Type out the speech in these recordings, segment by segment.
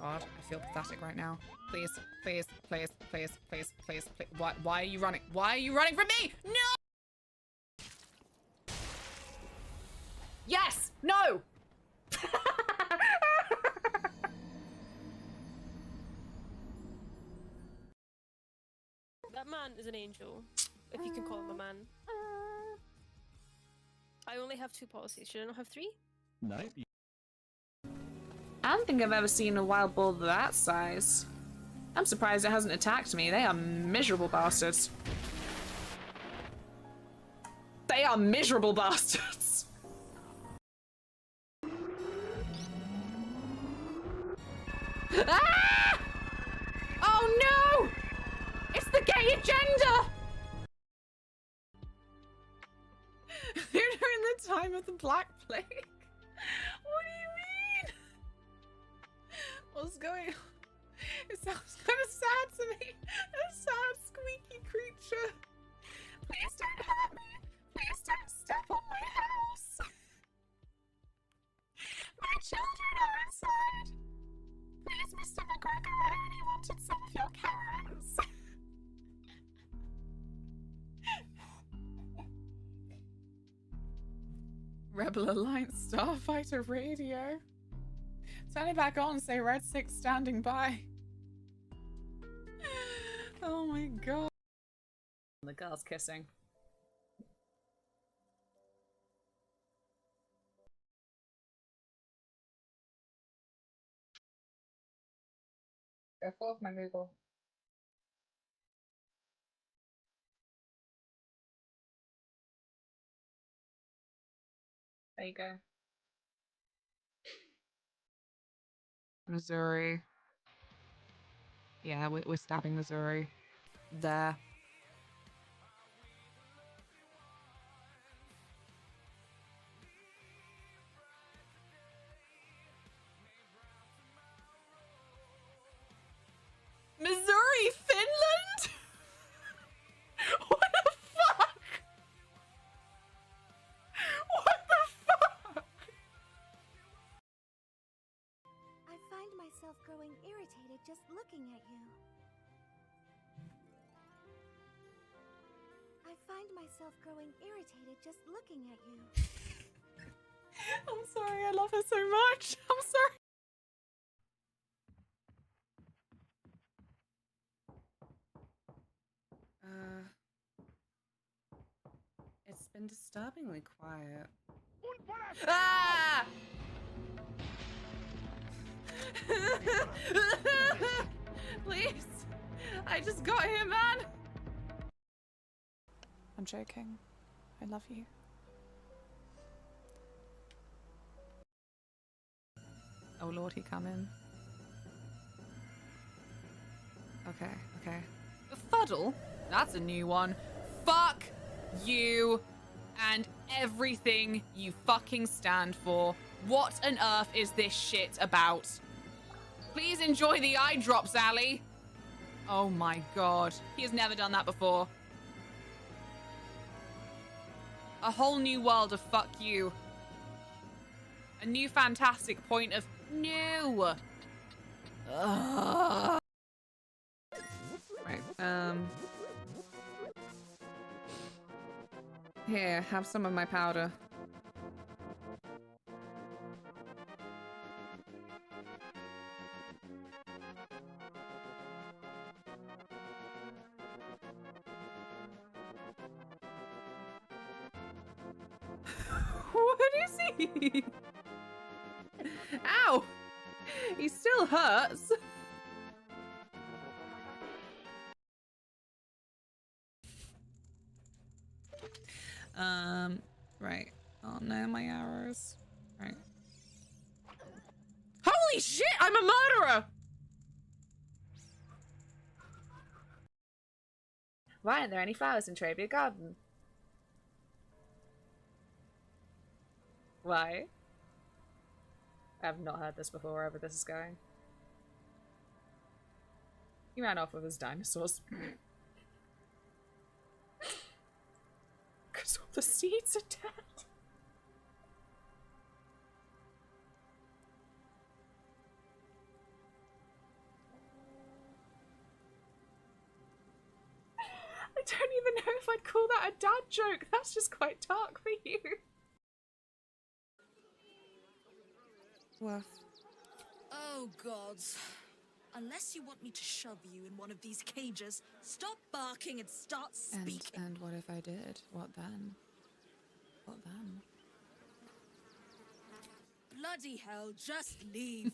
God, I feel pathetic right now. Please, please, please, please, please, please, please. Why are you running? Why are you running from me? No! Yes! No! That man is an angel, if you can call him a man. I only have 2 policies. Should I not have 3? No. I don't think I've ever seen a wild boar that size. I'm surprised it hasn't attacked me. They are miserable bastards. They are miserable bastards. Ah! Oh no! It's the gay agenda! They're during the time of the Black Plague. What do you mean? What's going on? It sounds kind of sad to me. A sad, squeaky creature. Please don't hurt me. Please don't step on my house. My children are inside. Please, Mr. McGregor, I only wanted some of your carrots. Rebel Alliance Starfighter Radio. Turn it back on, say Red 6 standing by. Oh my god. The girl's kissing. Go forth, my Google. There you go. Missouri. Yeah, we're stabbing Missouri. There. Missouri, Finland? What the fuck? What the fuck? I find myself growing irritated just looking at you. I find myself growing irritated just looking at you. I'm sorry, I love her so much. I'm sorry. It's been disturbingly quiet. Ah! Please! I just got here, man! I'm joking. I love you. Oh Lord, he come in. Okay, okay. Fuddle? That's a new one. Fuck you and everything you fucking stand for. What on earth is this shit about? Please enjoy the eye drops, Ali. Oh my god. He has never done that before. A whole new world of fuck you. A new fantastic point of no. Ugh. Right, here, have some of my powder. What is he? Ow! He still hurts. Right. Oh no, my arrows. Right. Holy shit, I'm a murderer! Why aren't there any flowers in Trabia Garden? Why? I've not heard this before, wherever this is going. He ran off with his dinosaurs. Because all the seeds are dead. don't even know if I'd call that a dad joke. That's just quite dark for you. Woof. Oh, gods. Unless you want me to shove you in one of these cages, stop barking and start speaking. And what if I did? What then? What then? Bloody hell, just leave.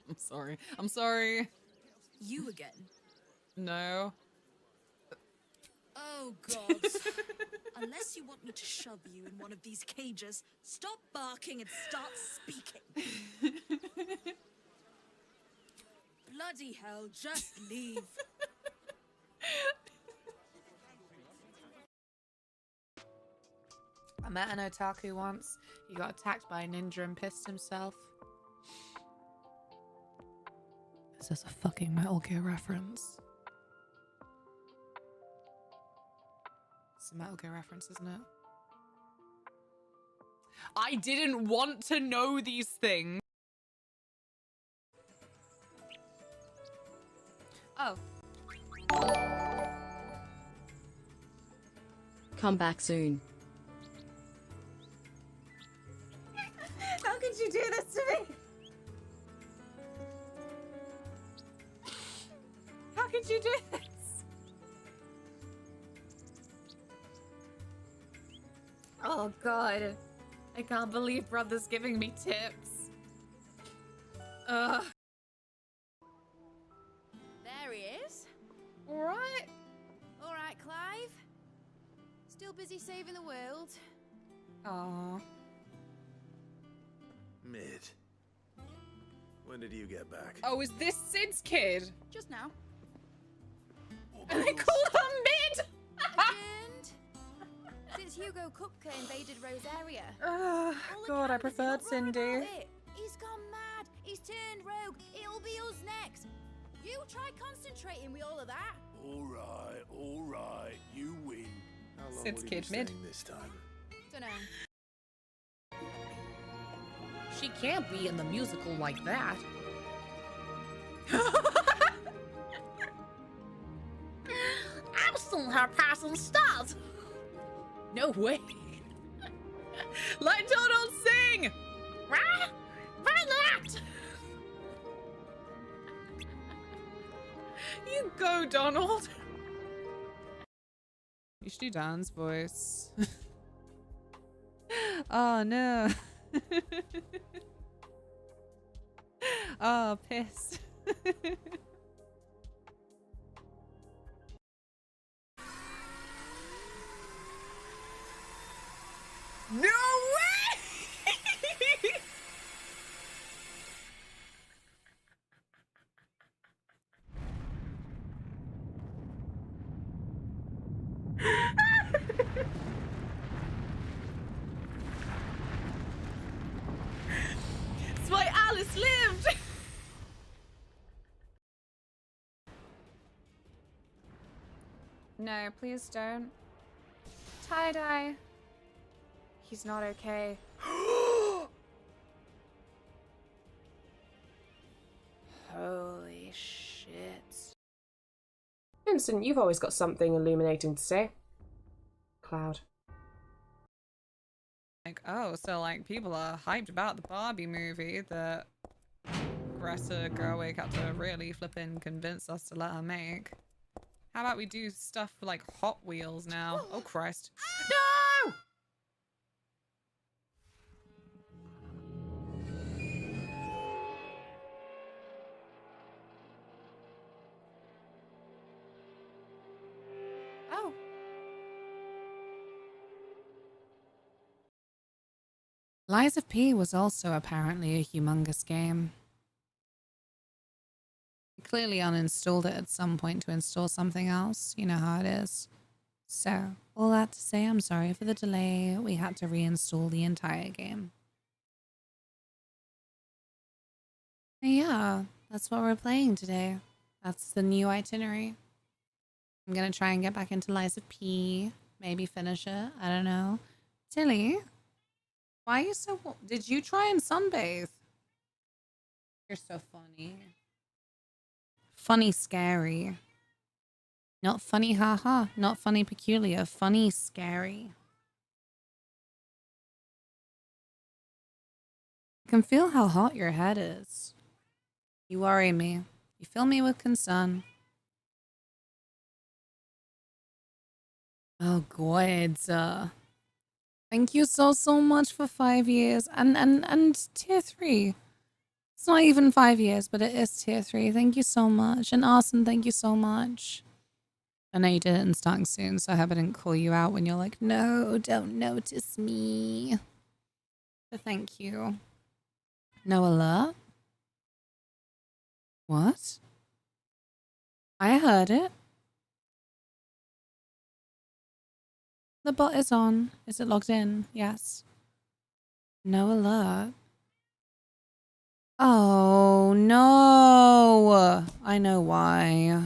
I'm sorry. I'm sorry. You again? No. Oh, gods. Unless you want me to shove you in one of these cages, stop barking and start speaking. Bloody hell, just leave. I met an otaku once. He got attacked by a ninja and pissed himself. Is this a fucking Metal Gear reference? It's a Metal Gear reference, isn't it? I didn't want to know these things. Oh. Come back soon. How could you do this to me? How could you do this? Oh god. I can't believe brother's giving me tips. Ugh. There he is. Alright. All right, Clive. Still busy saving the world. Aww. Mid. When did you get back? Oh, is this Sid's kid? Just now. And they called her Mid! Legend. Since Hugo Kupka invaded Rosaria. Oh, all the God, I candidates preferred got wrong Cindy. about it. He's gone mad. He's turned rogue. It'll be us next. You try concentrating with all of that. All right, you win. How long Sid's will you kid, be Mid. staying this time? Dunno. She can't be in the musical like that. I'm still her passing stars. No way. Let Donald sing. Why not? You go, Donald. You should do Dan's voice. Oh no. Oh, pissed. No way! That's why Alice lived! No, please don't. Tie-dye. He's not okay. Holy shit. Vincent, you've always got something illuminating to say. Cloud. Like, oh, so like people are hyped about the Barbie movie that Greta Gerwig had to really flippin' convince us to let her make. How about we do stuff for like Hot Wheels now? Oh Christ. No! Oh. Lies of P was also apparently a humongous game. I clearly uninstalled it at some point to install something else. You know how it is. So, all that to say, I'm sorry for the delay. We had to reinstall the entire game. Yeah, that's what we're playing today. That's the new itinerary. I'm gonna try and get back into Lies of P. Maybe finish it. I don't know. Tilly, why are you so... Did you try and sunbathe? You're so funny. Funny, scary. Not funny, haha. Not funny, peculiar. Funny, scary. I can feel how hot your head is. You worry me. You fill me with concern. Oh, God. Thank you so much for 5 years. And tier 3. It's not even 5 years, but it is tier 3. Thank you so much. And Arson, thank you so much. I know you did it in starting soon, so I hope I didn't call you out when you're like, no, don't notice me. But thank you. No alert? What? I heard it. The bot is on. Is it logged in? Yes. No alert. Oh, no. I know why.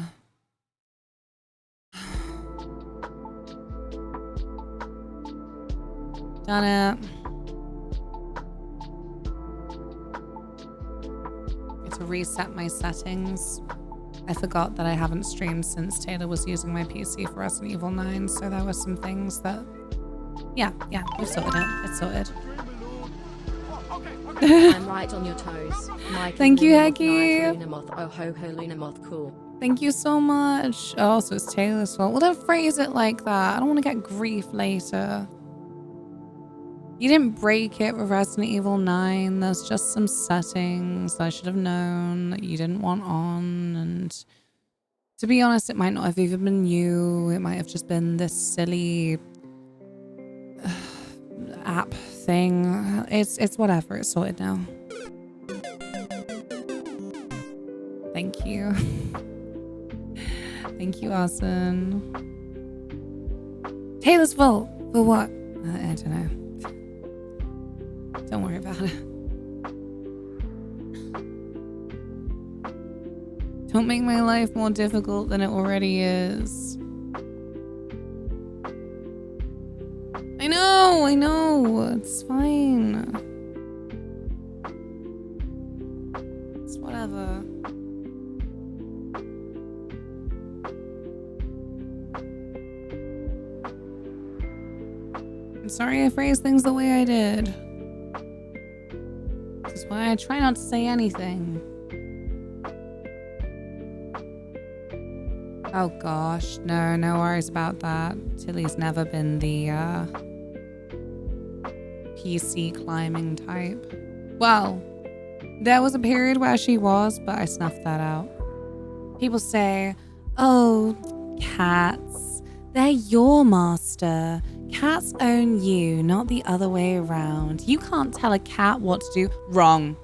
Done it. To reset my settings. I forgot that I haven't streamed since Taylor was using my PC for Resident Evil 9, so there were some things that... Yeah, we've sorted it. It's sorted. I'm right on your toes. Thank you, Heggy. Luna Moth. Oh ho ho, Luna Moth, cool. Thank you so much. Oh, so it's Taylor's fault. Well, don't phrase it like that. I don't want to get grief later. You didn't break it with Resident Evil 9. There's just some settings that I should have known that you didn't want on. And to be honest, it might not have even been you. It might have just been this silly app thing. It's whatever. It's sorted now. Thank you. Thank you, Arson. Taylor's fault. For what? I don't know. Don't worry about it. Don't make my life more difficult than it already is. I know. It's fine. It's whatever. I'm sorry I phrased things the way I did. That's why I try not to say anything. Oh gosh, no worries about that. Tilly's never been the PC climbing type. Well, there was a period where she was, but I snuffed that out. People say, oh, cats, they're your master. Cats own you, not the other way around. You can't tell a cat what to do. Wrong.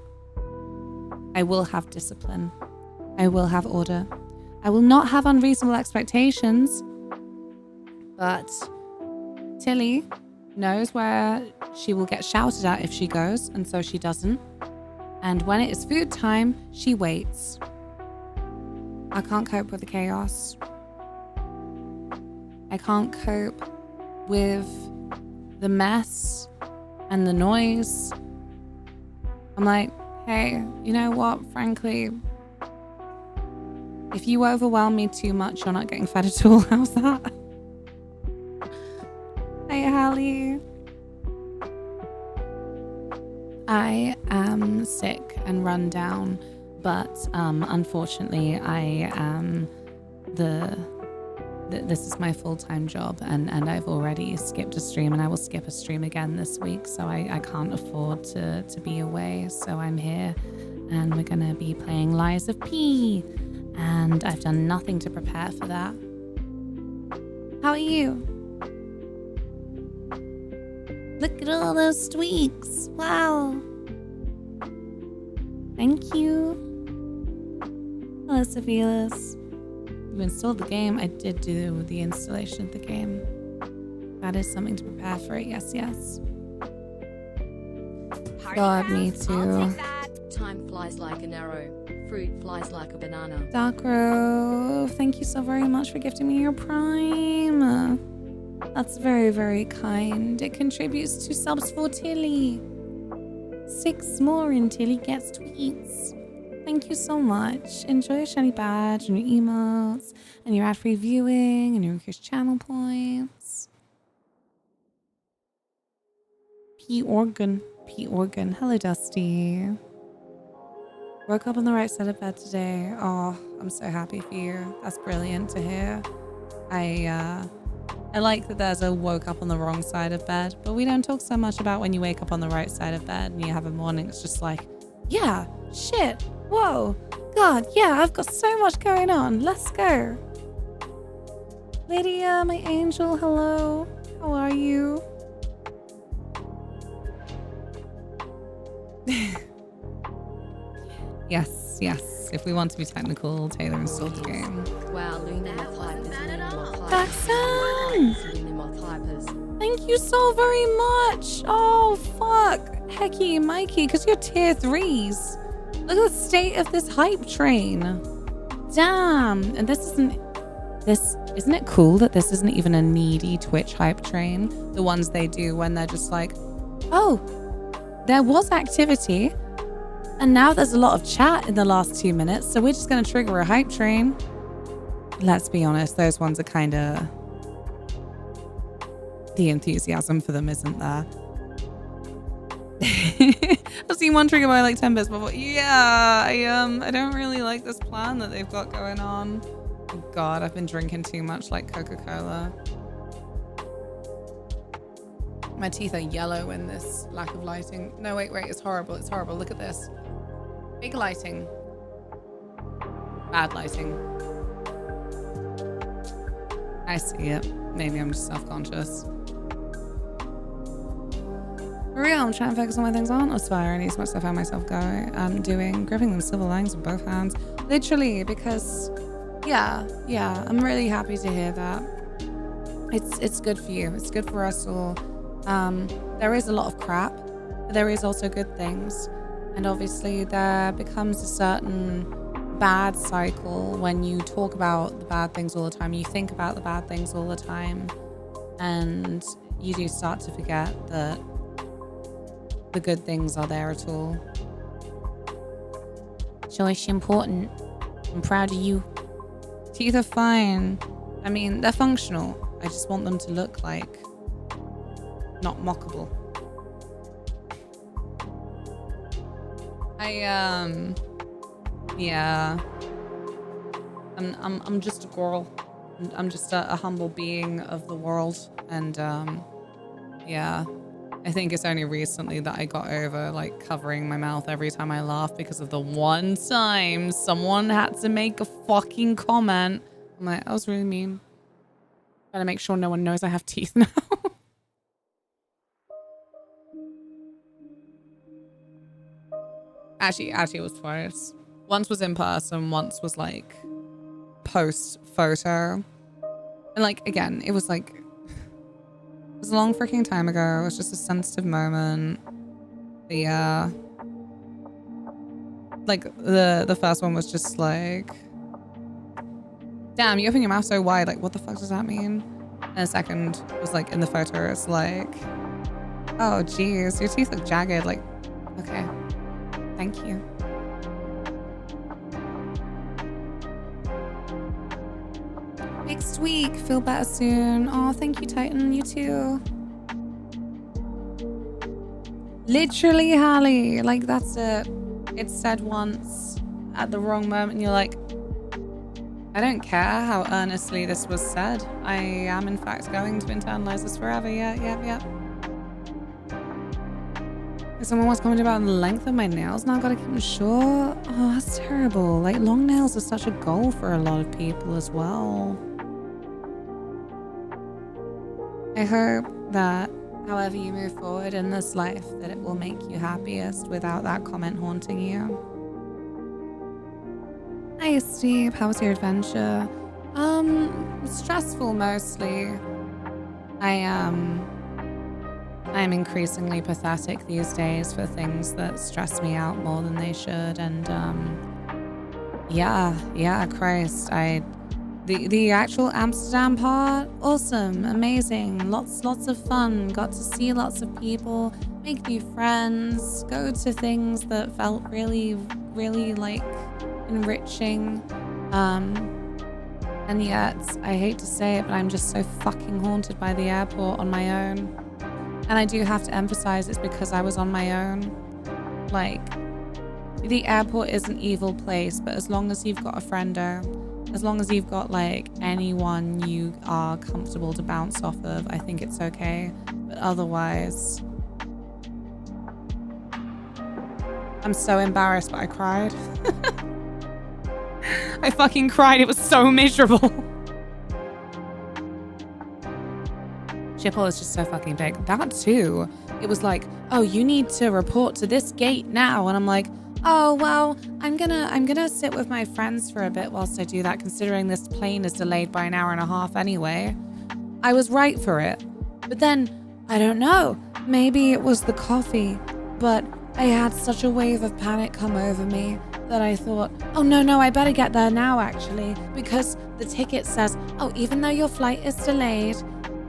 I will have discipline. I will have order. I will not have unreasonable expectations. But Tilly knows where she will get shouted at if she goes, and so she doesn't. And when it is food time, she waits. I can't cope with the chaos. I can't cope with the mess and the noise. I'm like, hey, you know what? Frankly, if you overwhelm me too much, you're not getting fed at all. How's that? Hey, Hallie. I am sick and run down, but unfortunately, I am this is my full-time job, and I've already skipped a stream, and I will skip a stream again this week, so I can't afford to be away. So I'm here, and we're gonna be playing Lies of P, and I've done nothing to prepare for that. How are you? Look at all those tweaks. Wow. Thank you. Hello, Sophialis. You installed the game. I did do the installation of the game. That is something to prepare for it. Yes. God, me too. Time flies like an arrow. Fruit flies like a banana. Darkro, thank you so very much for gifting me your Prime. That's very, very kind. It contributes to subs for Tilly. 6 more and Tilly gets tweets. Thank you so much. Enjoy your shiny badge and your emotes and your ad-free viewing and your increased channel points. P. Organ. Hello, Dusty. Woke up on the right side of bed today. Oh, I'm so happy for you. That's brilliant to hear. I like that there's a woke up on the wrong side of bed, but we don't talk so much about when you wake up on the right side of bed and you have a morning. It's just like, yeah, shit, whoa, God, yeah, I've got so much going on. Let's go. Lydia, my angel, hello. How are you? Yes. If we want to be technical, Taylor installed the game. Wow, Luna moth hypers. Jackson! Thank you so very much. Oh, fuck. Hecky, Mikey, because you're tier 3s. Look at the state of this hype train. Damn. And isn't it cool that this isn't even a needy Twitch hype train? The ones they do when they're just like, oh, there was activity. And now there's a lot of chat in the last 2 minutes, so we're just going to trigger a hype train. Let's be honest, those ones are kind of... The enthusiasm for them isn't there. I've seen one trigger by like 10 bits before. Yeah, I don't really like this plan that they've got going on. Oh God, I've been drinking too much like Coca-Cola. My teeth are yellow in this lack of lighting. No, wait, it's horrible. It's horrible. Look at this. Big lighting. Bad lighting. I see it. Maybe I'm just self-conscious. For real, I'm trying to focus on my things aren't as fire and as much as I found myself doing, gripping them silver lines with both hands. Literally, because yeah, I'm really happy to hear that. It's good for you. It's good for us all. There is a lot of crap, but there is also good things. And obviously there becomes a certain bad cycle when you talk about the bad things all the time. You think about the bad things all the time. And you do start to forget that the good things are there at all. So it's important. I'm proud of you. Teeth are fine. I mean, they're functional. I just want them to look like not mockable. Yeah. I'm just a girl. I'm just a humble being of the world. And yeah. I think it's only recently that I got over like covering my mouth every time I laugh because of the one time someone had to make a fucking comment. I'm like, that was really mean. Gotta make sure no one knows I have teeth now. Actually, it was twice. Once was in person, once was like post photo. And like, again, it was like, it was a long freaking time ago. It was just a sensitive moment. But yeah. Like the first one was just like, damn, you open your mouth so wide. Like, what the fuck does that mean? And the second was like in the photo, it's like, oh geez, your teeth look jagged. Like, okay. Thank you. Next week, feel better soon. Oh, thank you, Titan. You too. Literally, Hallie. Like, that's it. It's said once at the wrong moment. You're like, I don't care how earnestly this was said. I am, in fact, going to internalize this forever. Yeah. Someone was commenting about the length of my nails. Now I've got to keep them short. Oh, that's terrible. Like, long nails are such a goal for a lot of people as well. I hope that however you move forward in this life, that it will make you happiest without that comment haunting you. Hi, Steve. How was your adventure? Stressful mostly. I'm increasingly pathetic these days for things that stress me out more than they should. And yeah, Christ. The actual Amsterdam part, awesome, amazing, lots of fun. Got to see lots of people, make new friends, go to things that felt really really like enriching. And yet, I hate to say it, but I'm just so fucking haunted by the airport on my own. And I do have to emphasize it's because I was on my own. Like, the airport is an evil place, but as long as you've got a friendo, as long as you've got like anyone you are comfortable to bounce off of, I think it's okay. But otherwise, I'm so embarrassed, but I cried. I fucking cried. It was so miserable. Schiphol is just so fucking big. That too. It was like, oh, you need to report to this gate now. And I'm like, oh, well, I'm gonna sit with my friends for a bit whilst I do that, considering this plane is delayed by an hour and a half anyway. I was right for it. But then, I don't know. Maybe it was the coffee. But I had such a wave of panic come over me that I thought, oh no, I better get there now actually, because the ticket says, oh, even though your flight is delayed,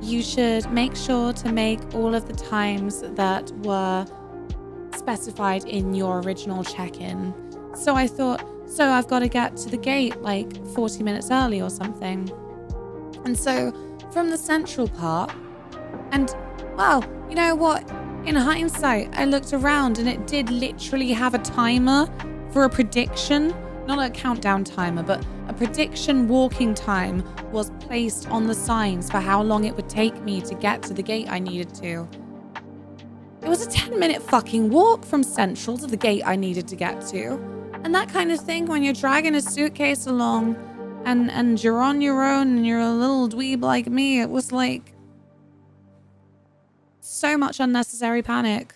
you should make sure to make all of the times that were specified in your original check-in. So I thought, so I've got to get to the gate like 40 minutes early or something. And so from the central part, and well, you know what? In hindsight, I looked around and it did literally have a timer for a prediction, not a countdown timer, but a prediction walking time was placed on the signs for how long it would take me to get to the gate I needed to. It was a 10-minute fucking walk from Central to the gate I needed to get to. And that kind of thing, when you're dragging a suitcase along and you're on your own and you're a little dweeb like me, it was like so much unnecessary panic.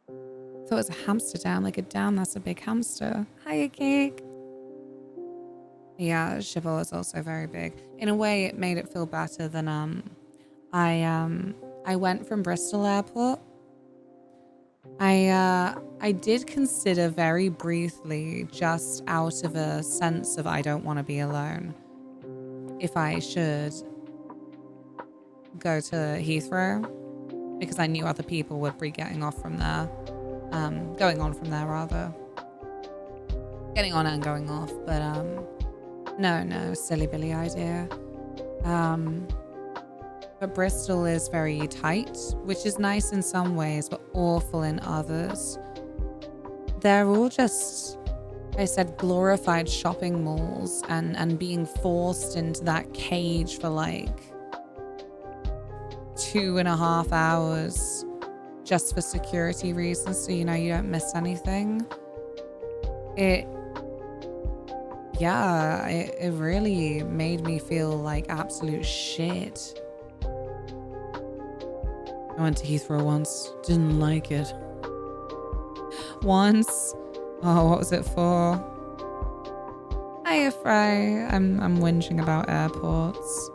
I thought it was a hamster down, like a down, that's a big hamster. Hiya, cake. Yeah, Schiphol is also very big. In a way, it made it feel better than I went from Bristol Airport. I did consider very briefly, just out of a sense of I don't want to be alone, if I should go to Heathrow, because I knew other people would be getting off from there. Going on from there rather. Getting on and going off, but no, silly Billy idea. But Bristol is very tight, which is nice in some ways, but awful in others. They're all just, I said, glorified shopping malls and being forced into that cage for like 2.5 hours just for security reasons, so you know you don't miss anything. It really made me feel like absolute shit. I went to Heathrow once, didn't like it. Once, oh, what was it for? Hiya, Fry. I'm whinging about airports.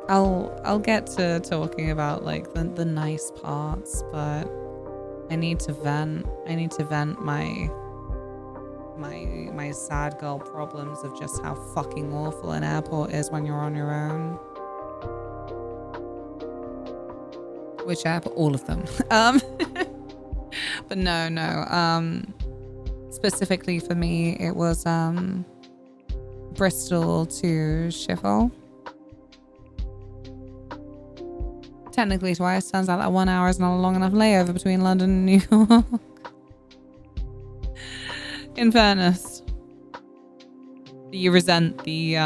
I'll get to talking about like the nice parts, but I need to vent. I need to vent my sad girl problems of just how fucking awful an airport is when you're on your own. Which airport? All of them. But no. Specifically for me, it was Bristol to Schiphol. Technically twice. Turns out that 1 hour is not a long enough layover between London and New York. In fairness, you resent the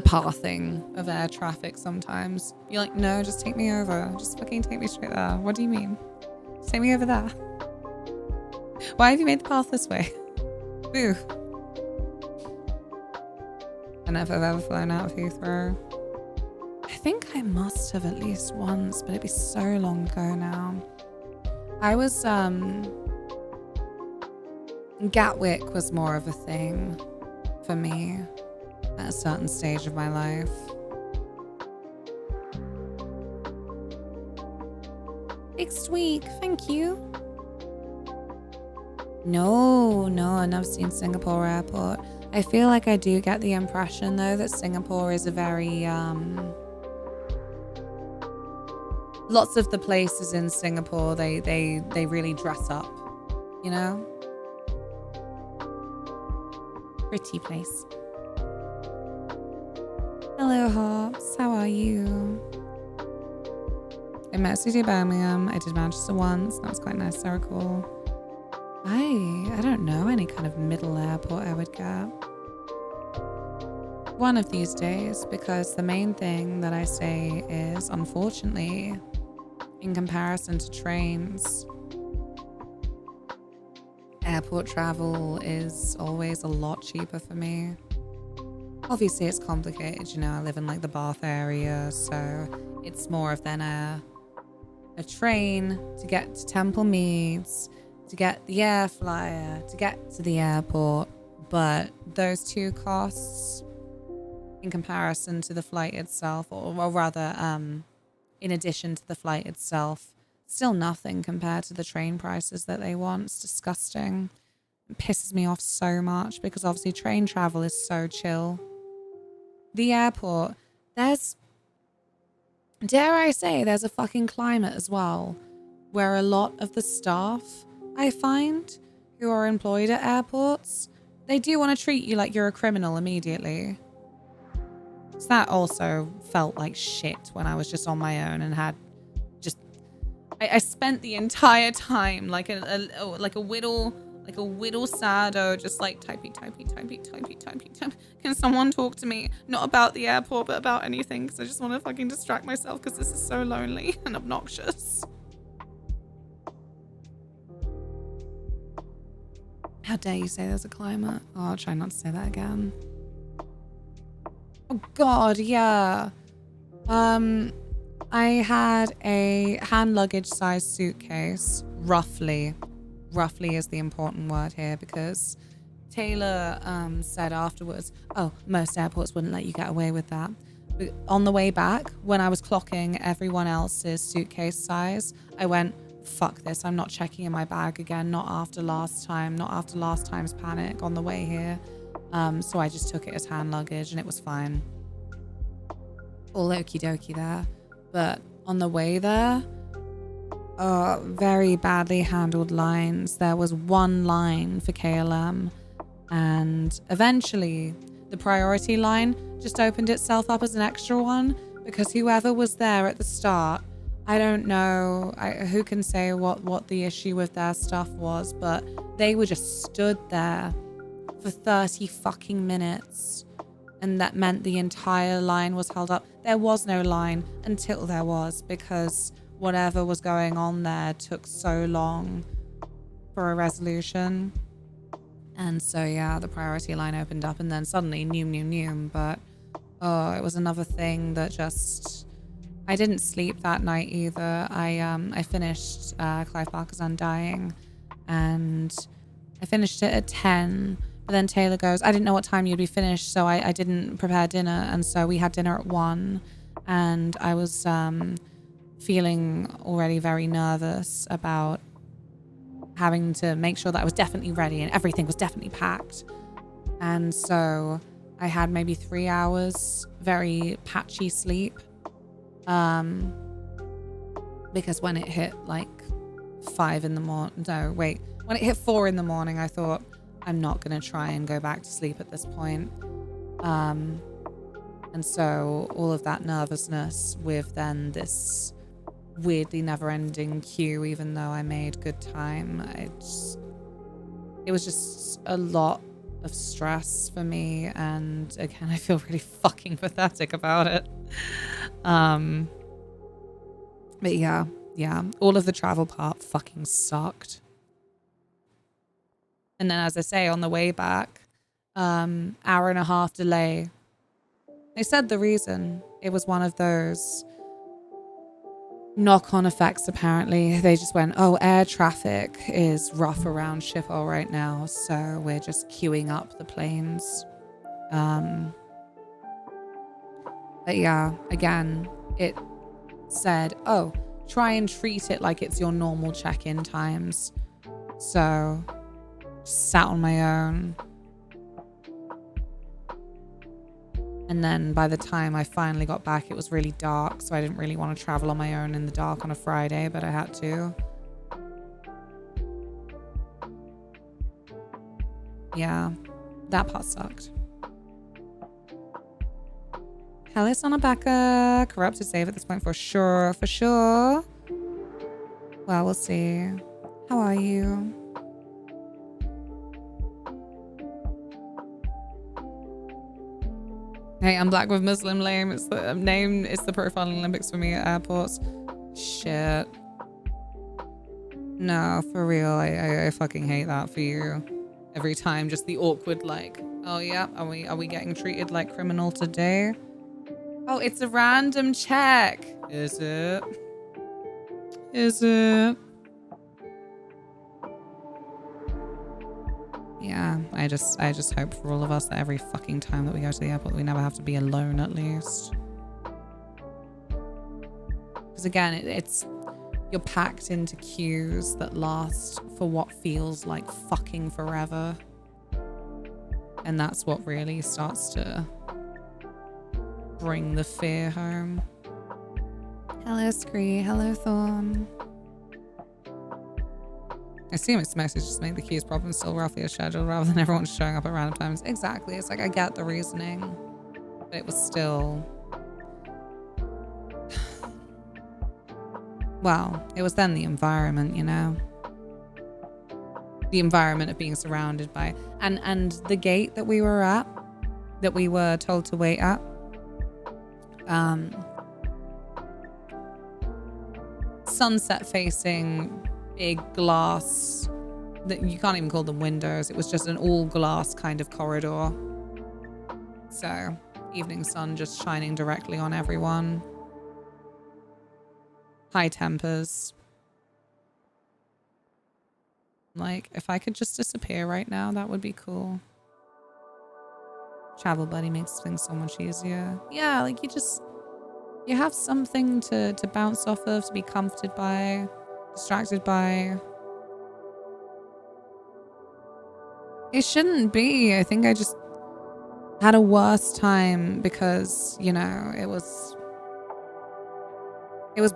pathing of air traffic sometimes. You're like, no, just take me over. Just fucking take me straight there. What do you mean? Just take me over there. Why have you made the path this way? Boo. I don't know if I've ever flown out of Heathrow. I think I must have at least once, but it'd be so long ago now. I was, Gatwick was more of a thing for me at a certain stage of my life. Next week, thank you. No, I've never seen Singapore Airport. I feel like I do get the impression though that Singapore is a very lots of the places in Singapore, they really dress up, you know? Pretty place. Hello, Hops. How are you? I mostly do Birmingham. I did Manchester once. That was quite nice. So cool. I don't know any kind of middle airport I would get. One of these days, because the main thing that I say is, unfortunately, in comparison to trains, airport travel is always a lot cheaper for me. Obviously, it's complicated. You know, I live in like the Bath area, so it's more of than a train to get to Temple Meads, to get the air flyer, to get to the airport. But those two costs, in comparison to the flight itself, or rather, in addition to the flight itself, still nothing compared to the train prices that they want. It's disgusting. It pisses me off so much because obviously train travel is so chill. The airport, there's, dare I say, there's a fucking climate as well where a lot of the staff, I find, who are employed at airports, they do want to treat you like you're a criminal immediately. So that also felt like shit when I was just on my own and had just, I spent the entire time like a whittle sado, just like typey. Can someone talk to me? Not about the airport, but about anything, because I just want to fucking distract myself because this is so lonely and obnoxious. How dare you say there's a climate? Oh, I'll try not to say that again. Oh God, yeah. I had a hand luggage size suitcase, roughly is the important word here, because Taylor said afterwards, oh, most airports wouldn't let you get away with that. But on the way back, when I was clocking everyone else's suitcase size, I went, fuck this, I'm not checking in my bag again, not after last time's panic on the way here. So I just took it as hand luggage and it was fine. All okie dokie there. But on the way there, very badly handled lines. There was one line for KLM, and eventually the priority line just opened itself up as an extra one because whoever was there at the start, I don't know who can say what the issue with their stuff was, but they were just stood there for 30 fucking minutes, and that meant the entire line was held up. There was no line until there was, because whatever was going on there took so long for a resolution. And so yeah, the priority line opened up, and then suddenly noom. But it was another thing that just, I didn't sleep that night either. I finished Clive Barker's Undying, and I finished it at 10. But then Taylor goes, I didn't know what time you'd be finished, so I didn't prepare dinner. And so we had dinner at 1, and I was feeling already very nervous about having to make sure that I was definitely ready and everything was definitely packed. And so I had maybe 3 hours very patchy sleep, because when it hit like 5 in the morning, no wait, when it hit 4 in the morning, I thought, I'm not going to try and go back to sleep at this point. And so all of that nervousness with then this weirdly never-ending queue, even though I made good time, it was just a lot of stress for me. And again, I feel really fucking pathetic about it. But yeah, all of the travel part fucking sucked. And then, as I say, on the way back, hour and a half delay. They said the reason, it was one of those knock-on effects, apparently. They just went, oh, air traffic is rough around Schiphol right now, so we're just queuing up the planes. But yeah, again, it said, oh, try and treat it like it's your normal check-in times. So sat on my own. And then by the time I finally got back, it was really dark. So I didn't really want to travel on my own in the dark on a Friday, but I had to. Yeah, that part sucked. Hellis on a backer. Corrupted save at this point for sure. For sure. Well, we'll see. How are you? Hey, I'm black with Muslim name. It's the name. It's the profiling Olympics for me at airports. Shit. No, for real. I fucking hate that for you. Every time, just the awkward like, oh yeah, are we getting treated like criminal today? Oh, it's a random check. Is it? Is it? Yeah, I just hope for all of us that every fucking time that we go to the airport, we never have to be alone at least. Because again, it's you're packed into queues that last for what feels like fucking forever. And that's what really starts to bring the fear home. Hello, Scree. Hello, Thorn. I assume it's mostly just to make the queues problem still roughly scheduled rather than everyone showing up at random times. Exactly. It's like, I get the reasoning, but it was still... Well, it was then the environment, you know? The environment of being surrounded by... And the gate that we were at, that we were told to wait at, sunset facing... big glass that you can't even call them windows. It was just an all glass kind of corridor. So evening sun just shining directly on everyone. High tempers. Like, if I could just disappear right now, that would be cool. Travel buddy makes things so much easier. Yeah, like you have something to bounce off of, to be comforted by, distracted by. It shouldn't be. I think I just had a worse time because, you know, it was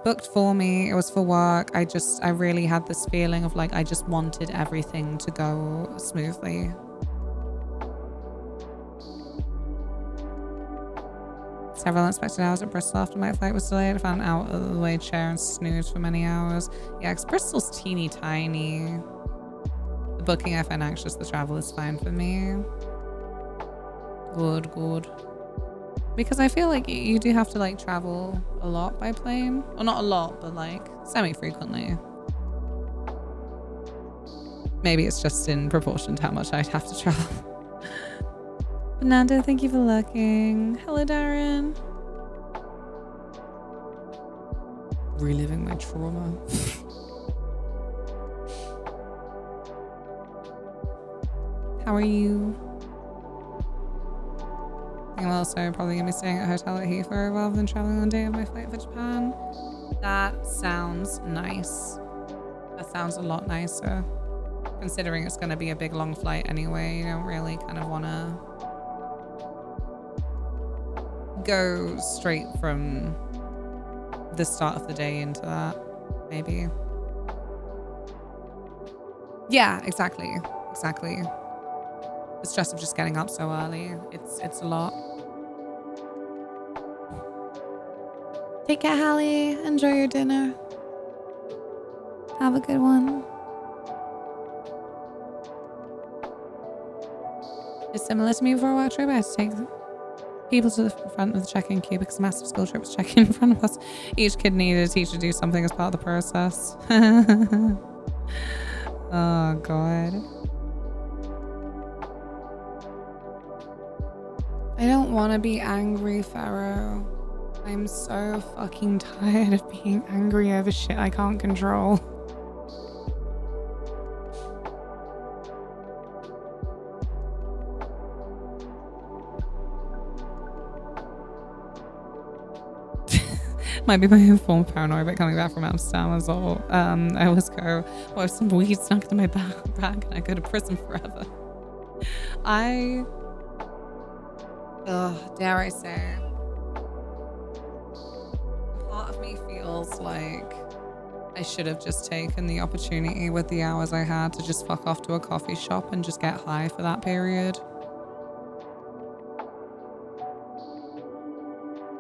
booked for me. It was for work. I really had this feeling of like, I just wanted everything to go smoothly. Several unexpected hours at Bristol after my flight was delayed. I found an out of the way chair and snoozed for many hours. Yeah, because Bristol's teeny tiny. The booking, I find anxious. The travel is fine for me. Good, good. Because I feel like you do have to like travel a lot by plane. Well, not a lot, but like semi-frequently. Maybe it's just in proportion to how much I'd have to travel. Fernando, thank you for looking. Hello, Darren. Reliving my trauma. How are you? I'm also probably going to be staying at a hotel at Heathrow rather than traveling on the day of my flight for Japan. That sounds nice. That sounds a lot nicer. Considering it's going to be a big long flight anyway, you don't really kind of want to go straight from the start of the day into that, maybe. Yeah, exactly. The stress of just getting up so early, it's a lot. Take care, Hallie. Enjoy your dinner. Have a good one. It's similar to me before a work trip. I had to take people to the front of the check-in queue because a massive school trip was checking in front of us. Each kid needed a teacher to do something as part of the process. Oh, God. I don't want to be angry, Pharaoh. I'm so fucking tired of being angry over shit I can't control. Might be my own form of paranoia, but coming back from Amsterdam as well. I always go, oh, if some weed snuck into my bag and I go to prison forever. dare I say, part of me feels like I should have just taken the opportunity with the hours I had to just fuck off to a coffee shop and just get high for that period.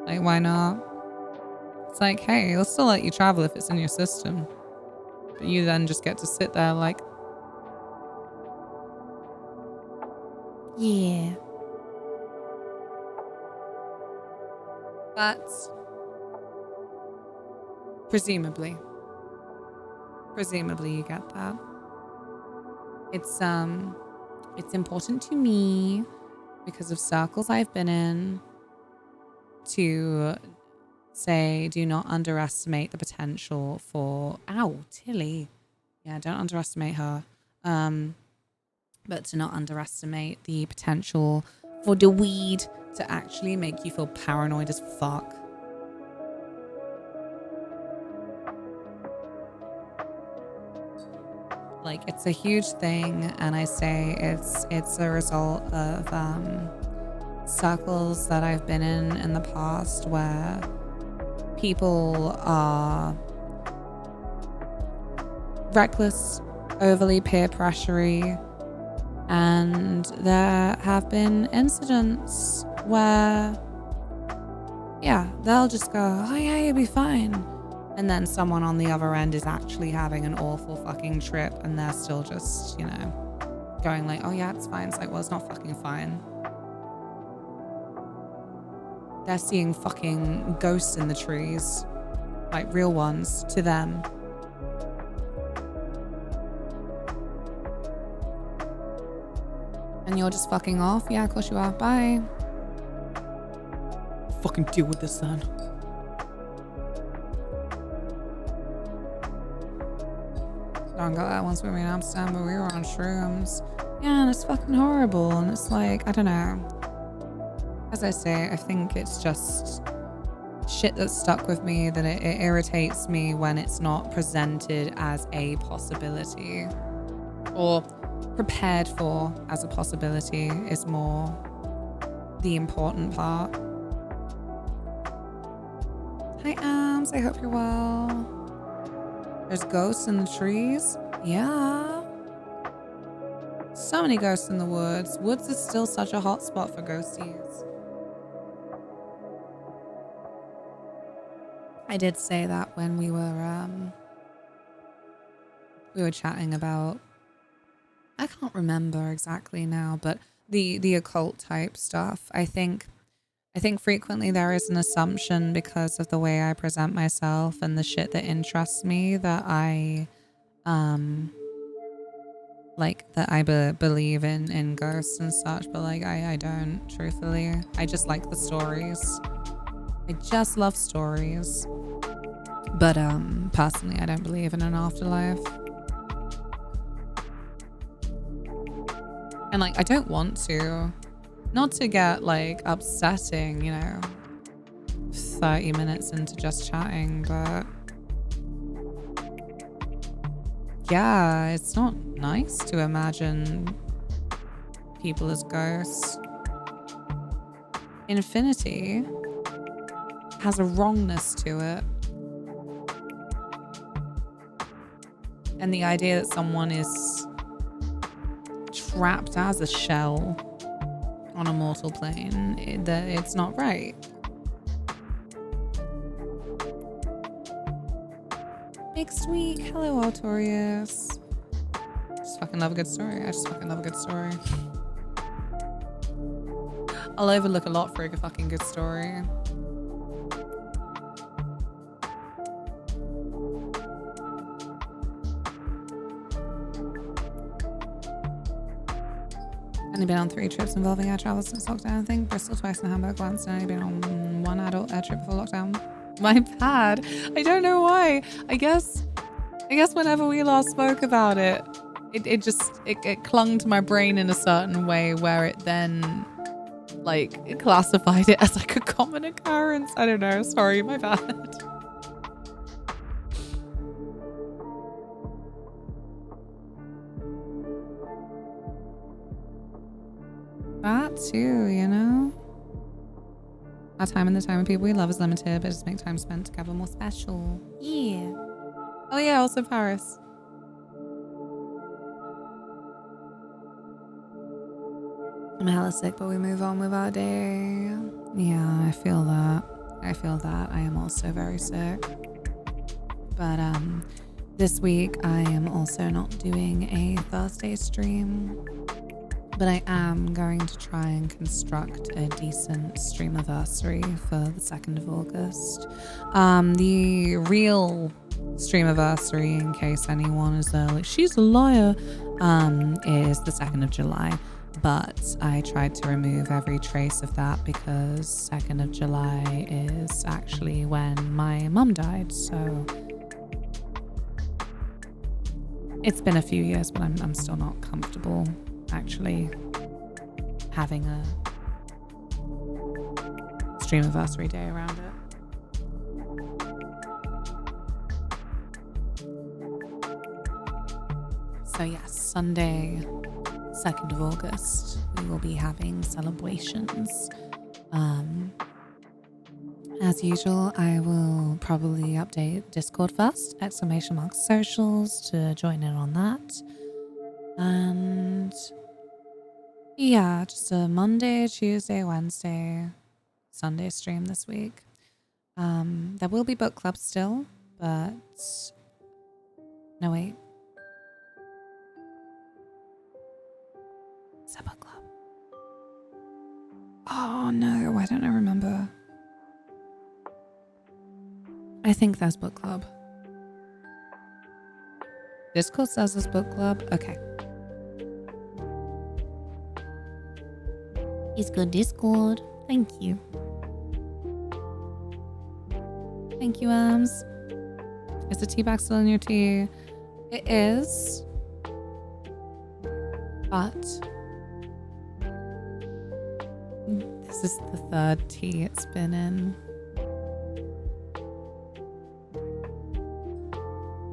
Like, why not? It's like, hey, I'll still let you travel if it's in your system. But you then just get to sit there like, yeah. But presumably you get that. It's important to me because of circles I've been in to say do not underestimate the potential for Tilly. Yeah, don't underestimate her. But to not underestimate the potential for the weed to actually make you feel paranoid as fuck. Like, it's a huge thing, and I say it's a result of circles that I've been in the past where people are reckless, overly peer pressury, and there have been incidents where, yeah, they'll just go, oh yeah, you'll be fine. And then someone on the other end is actually having an awful fucking trip and they're still just, you know, going like, oh yeah, it's fine. It's like, well, it's not fucking fine. They're seeing fucking ghosts in the trees, like real ones to them. And you're just fucking off? Yeah, of course you are. Bye. Fucking deal with this then. Don't got that once we were in Amsterdam, but we were on shrooms. Yeah, and it's fucking horrible. And it's like, I don't know. As I say, I think it's just shit that's stuck with me, that it irritates me when it's not presented as a possibility. Or prepared for as a possibility is more the important part. Hi, Ams. I hope you're well. There's ghosts in the trees? Yeah. So many ghosts in the woods. Woods is still such a hot spot for ghosties. I did say that when we were chatting about, I can't remember exactly now, but the occult type stuff. I think frequently there is an assumption because of the way I present myself and the shit that interests me that I believe in ghosts and such, but like I don't, truthfully. I just like the stories. I just love stories. But personally I don't believe in an afterlife. And like I don't want to. Not to get like upsetting, you know, 30 minutes into just chatting, but yeah, it's not nice to imagine people as ghosts. Infinity has a wrongness to it. And the idea that someone is trapped as a shell on a mortal plane, it's not right. Mixed week. Hello, Artorius. Just fucking love a good story. I just fucking love a good story. I'll overlook a lot for a fucking good story. Only been on 3 trips involving air travel since lockdown. I think Bristol twice and Hamburg once. And only been on 1 adult air trip before lockdown. My bad. I don't know why. I guess whenever we last spoke about it, it clung to my brain in a certain way where it then like it classified it as like a common occurrence. I don't know. Sorry, my bad. That too, you know? Our time and the time of people we love is limited, but just make time spent together more special. Yeah. Oh yeah, also Paris. I'm hella sick, but we move on with our day. Yeah, I feel that. I am also very sick. But this week I am also not doing a Thursday stream. But I am going to try and construct a decent streamiversary for the 2nd of August. The real streamiversary, in case anyone is like, she's a liar, is the 2nd of July. But I tried to remove every trace of that because 2nd of July is actually when my mum died. So it's been a few years, but I'm still not comfortable actually having a streamiversary day around it. So yes, Sunday 2nd of August we will be having celebrations. As usual, I will probably update Discord first, ! socials to join in on that. And yeah, just a Monday, Tuesday, Wednesday, Sunday stream this week. There will be book club still, but no, wait. Is that book club? Oh no, why don't I remember? I think there's book club. Discord says there's book club. Okay. It's good, Discord. Thank you. Thank you, Ams. Is the tea bag still in your tea? It is. But this is the 3rd tea it's been in.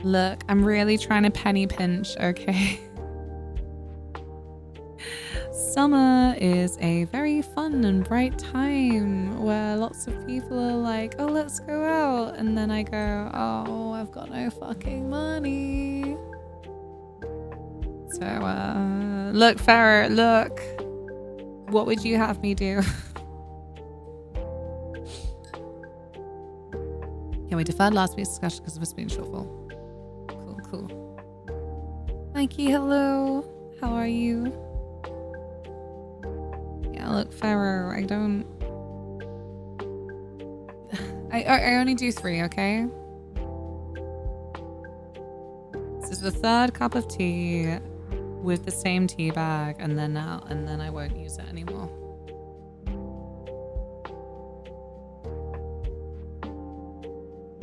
Look, I'm really trying to penny pinch, okay? Summer is a very fun and bright time where lots of people are like, oh, let's go out. And then I go, oh, I've got no fucking money. So, look, Farrah, look. What would you have me do? Yeah, we deferred last week's discussion because of a spoon shortfall. Cool. Mikey, hello. How are you? Yeah, look, Pharaoh, I don't... I only do 3, okay? This is the 3rd cup of tea with the same tea bag, and then I won't use it anymore.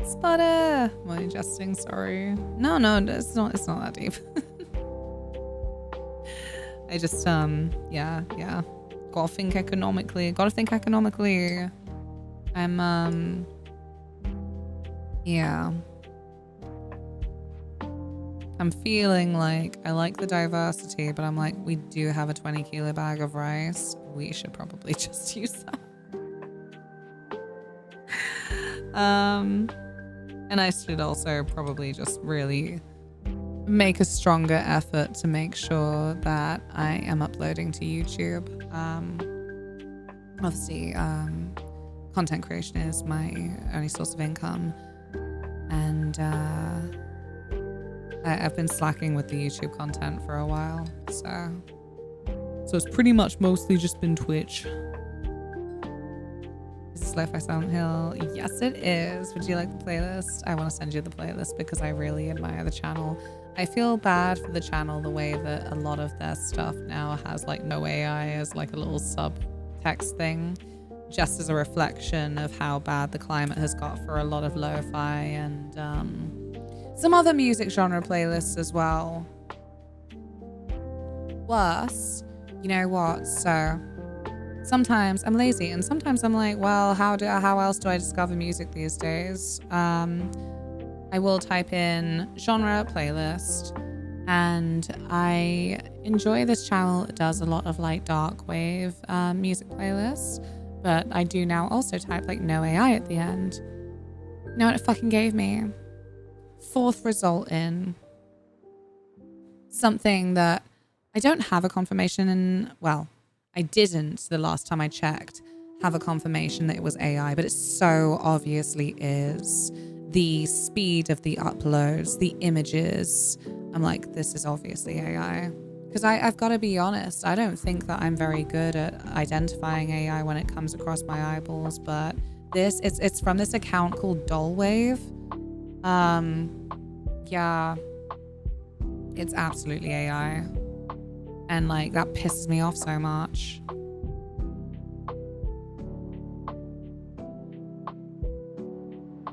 Spotter! I'm only jesting, sorry. No, it's not that deep. I just, yeah. Gotta think economically. I'm, yeah. I'm feeling like I like the diversity, but I'm like, we do have a 20 kilo bag of rice. We should probably just use that. And I should also probably just really make a stronger effort to make sure that I am uploading to YouTube. Obviously, content creation is my only source of income, and I've been slacking with the YouTube content for a while, so it's pretty much mostly just been Twitch. Is this Lo-Fi Silent Hill? Yes, it is. Would you like the playlist? I want to send you the playlist because I really admire the channel. I feel bad for the channel the way that a lot of their stuff now has like no AI as like a little subtext thing, just as a reflection of how bad the climate has got for a lot of lo-fi and some other music genre playlists as well. Worse, you know what? So sometimes I'm lazy, and sometimes I'm like, well, how else do I discover music these days? I will type in genre playlist, and I enjoy this channel. It does a lot of like dark wave music playlists, But I do now also type like no AI at the end. You know what it fucking gave me? Fourth result in something that I don't have a confirmation in. Well, I didn't the last time I checked have a confirmation that it was AI, but it so obviously is. The speed of the uploads, the images. I'm like, this is obviously AI. Because I've got to be honest, I don't think that I'm very good at identifying AI when it comes across my eyeballs, but it's from this account called Dollwave. Yeah, it's absolutely AI. And like, that pisses me off so much.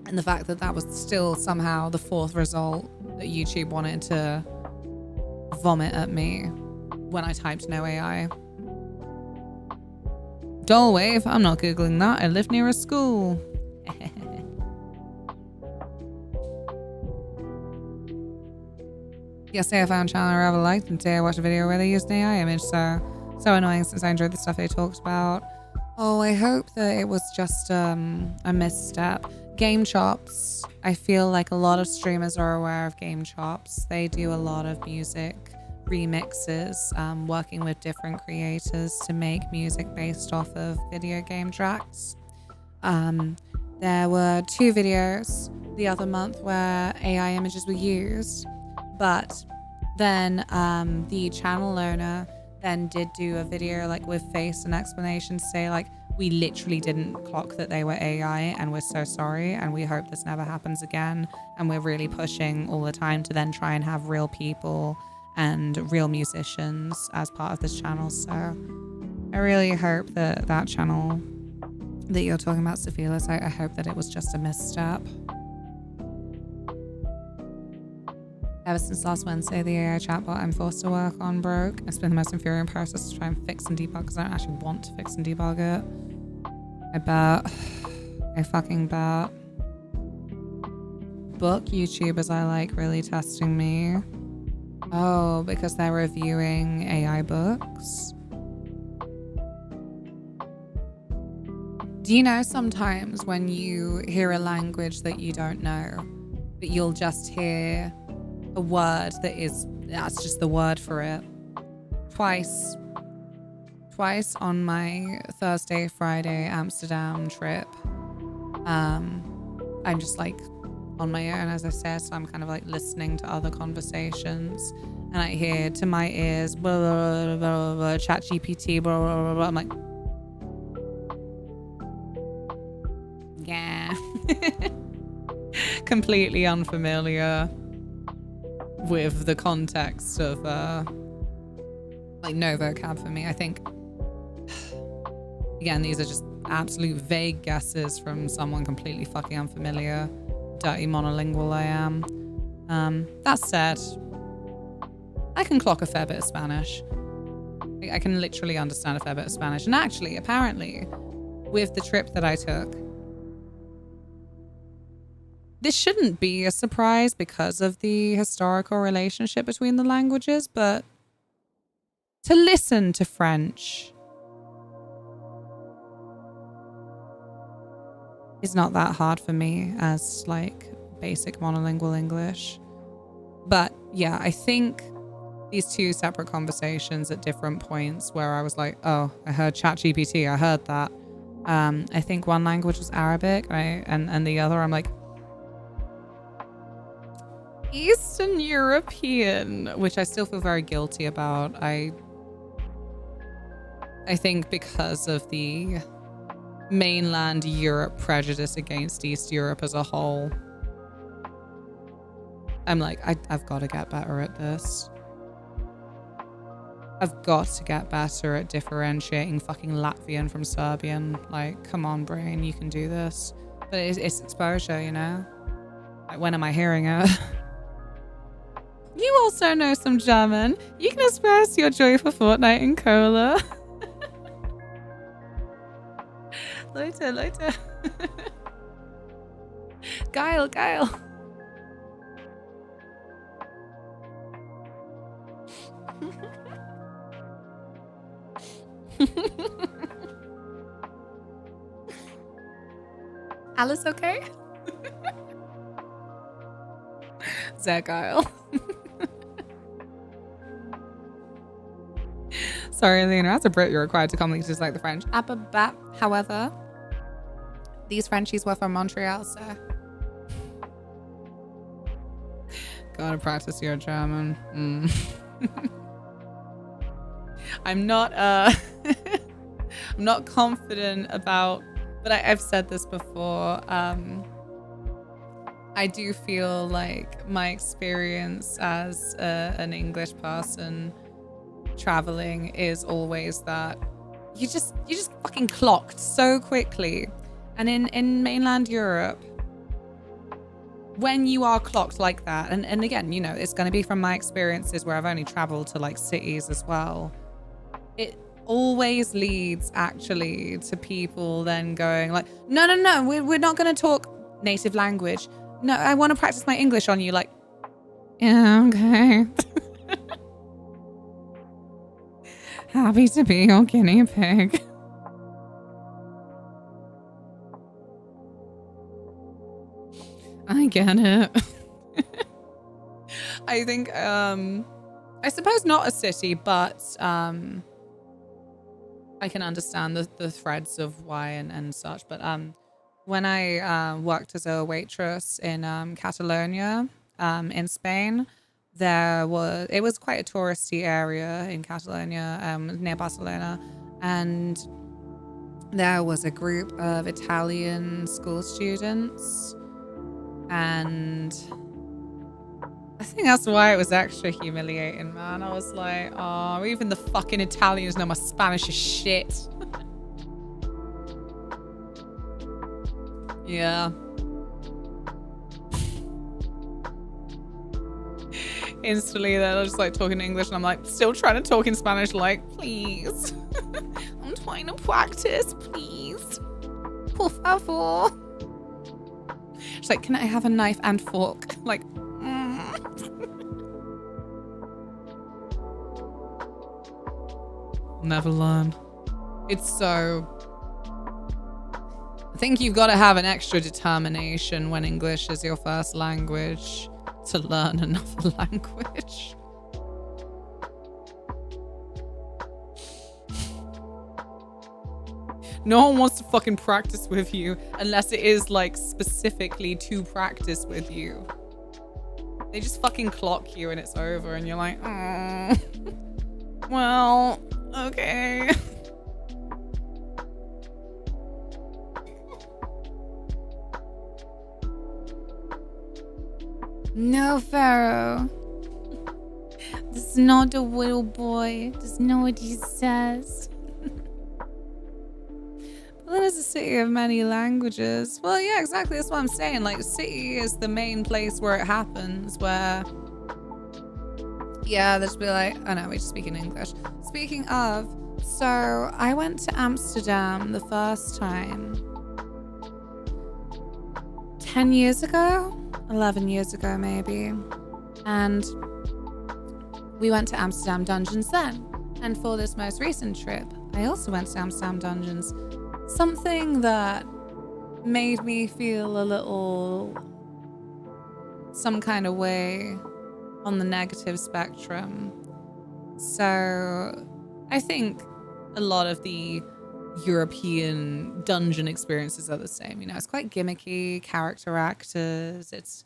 And the fact that that was still somehow the fourth result that YouTube wanted to vomit at me when I typed no AI. Dollwave? I'm not Googling that. I live near a school. Yesterday I found a channel I rather liked, and today I watched a video where they used an AI image, so annoying since I enjoyed the stuff they talked about. Oh, I hope that it was just a misstep. Game Chops. I feel like a lot of streamers are aware of Game Chops. They do a lot of music remixes, working with different creators to make music based off of video game tracks. There were 2 videos the other month where AI images were used, but then the channel owner then did do a video like with face and explanation to say like, we literally didn't clock that they were AI and we're so sorry and we hope this never happens again, and we're really pushing all the time to then try and have real people and real musicians as part of this channel. So I really hope that that channel that you're talking about, Sophilis, I hope that it was just a misstep. Ever since last Wednesday, the AI chatbot I'm forced to work on broke. It's been the most infuriating process to try and fix and debug because I don't actually want to fix and debug it. I bet. I fucking bet. Book YouTubers I like really testing me. Oh, because they're reviewing AI books? Do you know sometimes when you hear a language that you don't know, but you'll just hear a word that's just the word for it? Twice on my Thursday, Friday Amsterdam trip, I'm just like on my own, as I said, so I'm kind of like listening to other conversations, and I hear to my ears blah, blah, blah, blah, chat GPT blah, blah, blah, blah. I'm like, yeah. Completely unfamiliar with the context of like no vocab for me. I think again, these are just absolute vague guesses from someone completely fucking unfamiliar. Dirty monolingual I am. That said, I can clock a fair bit of Spanish. I can literally understand a fair bit of Spanish. And actually, apparently, with the trip that I took, this shouldn't be a surprise because of the historical relationship between the languages, but to listen to French is not that hard for me as like basic monolingual English. But yeah, I think these 2 separate conversations at different points where I was like, oh, I heard ChatGPT, I heard that. I think one language was Arabic, right? And the other, I'm like, Eastern European, which I still feel very guilty about. I think because of the mainland Europe prejudice against East Europe as a whole, I'm like, I've got to get better at this. I've got to get better at differentiating fucking Latvian from Serbian. Like, come on, brain, you can do this. But it's exposure, you know? Like, when am I hearing it? You also know some German. You can express your joy for Fortnite in cola. Leute. Geil. Alice okay? Zagile. Sorry, Lena, as a Brit, you're required to commonly dislike the French. Ababat, however, these Frenchies were from Montreal, so gotta practice your German. I'm not I'm not confident about, but I've said this before. I do feel like my experience as an English person traveling is always that you just fucking clocked so quickly. And in mainland Europe, when you are clocked like that, and again, you know, it's going to be from my experiences where I've only traveled to like cities as well, it always leads actually to people then going like, no, we're not going to talk native language. No, I want to practice my English on you. Like, yeah, okay. Happy to be your guinea pig. I get it. I think, I suppose not a city, but I can understand the threads of why and such. But when I worked as a waitress in Catalonia, in Spain, it was quite a touristy area in Catalonia, near Barcelona, and there was a group of Italian school students, and I think that's why it was extra humiliating, man. I was like, oh, even the fucking Italians know my Spanish is shit. Yeah. Instantly, they're just like talking English, and I'm like, still trying to talk in Spanish, like, please. I'm trying to practice, please. Por favor. She's like, can I have a knife and fork? Like, Never learn. It's so... I think you've got to have an extra determination when English is your first language to learn another language. No one wants to fucking practice with you unless it is like specifically to practice with you. They just fucking clock you and it's over and you're like, oh, well, okay. No, Pharaoh. This is not a little boy. Doesn't know what he says. Berlin is a city of many languages. Well, yeah, exactly. That's what I'm saying. Like, city is the main place where it happens, where... Yeah, they'll just be like, oh no, we're just speaking English. Speaking of, so I went to Amsterdam the first time 10 years ago? 11 years ago, maybe. And we went to Amsterdam Dungeons then. And for this most recent trip, I also went to Amsterdam Dungeons. Something that made me feel a little some kind of way on the negative spectrum. So I think a lot of the European dungeon experiences are the same. You know, it's quite gimmicky, character actors. It's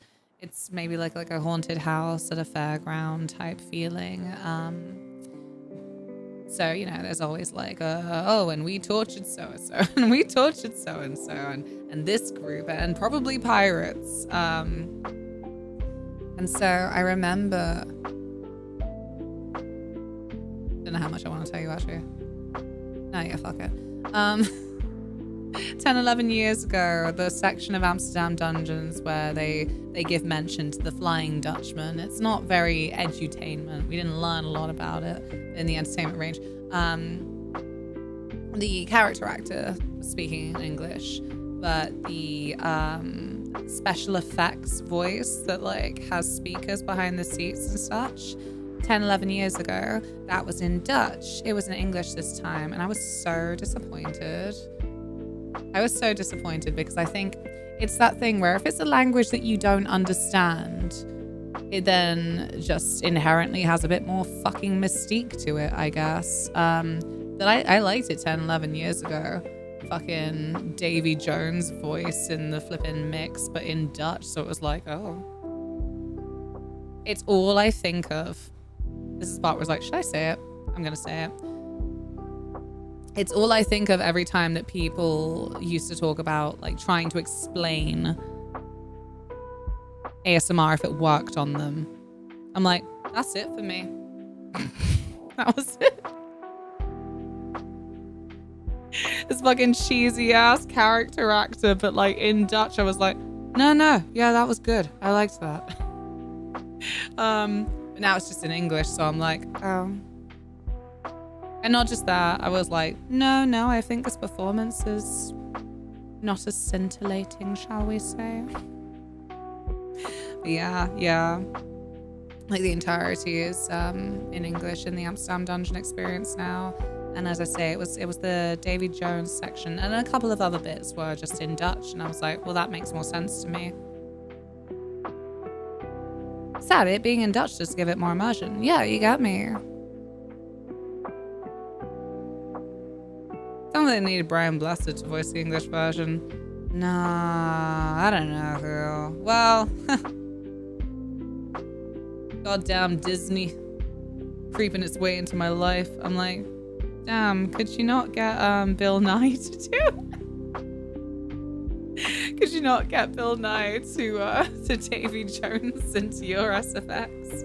maybe like a haunted house at a fairground type feeling. So, you know, there's always like, oh, and we tortured so-and-so, and we tortured so-and-so, and this group, and probably pirates. And so I remember, don't know how much I want to tell you actually. No, yeah, fuck it. 10, 11 years ago, the section of Amsterdam Dungeons where they give mention to the Flying Dutchman. It's not very edutainment. We didn't learn a lot about it in the entertainment range. The character actor was speaking English, but the special effects voice that like has speakers behind the seats and such, 10, 11 years ago, that was in Dutch. It was in English this time, and I was so disappointed. I was so disappointed because I think it's that thing where if it's a language that you don't understand, it then just inherently has a bit more fucking mystique to it, I guess. But I liked it 10, 11 years ago. Fucking Davy Jones voice in the flipping mix, but in Dutch, so it was like, oh. It's all I think of. This is the part where it's like, should I say it? I'm gonna say it. It's all I think of every time that people used to talk about like trying to explain ASMR if it worked on them. I'm like, that's it for me. That was it. This fucking cheesy ass character actor, but like in Dutch I was like, no, yeah, that was good. I liked that. But now it's just in English, so I'm like, oh. And not just that, I was like, no, I think this performance is not as scintillating, shall we say. Yeah. Like the entirety is in English in the Amsterdam Dungeon experience now. And as I say, it was the Davy Jones section, and a couple of other bits were just in Dutch, and I was like, well, that makes more sense to me. Sad, it being in Dutch just to give it more immersion. Yeah, you got me. Something needed Brian Blessed to voice the English version. Nah, I don't know who. Well, goddamn Disney creeping its way into my life. I'm like, damn, could you not get Bill Nye to do? Could you not get Bill Nye to Davy Jones into your SFX?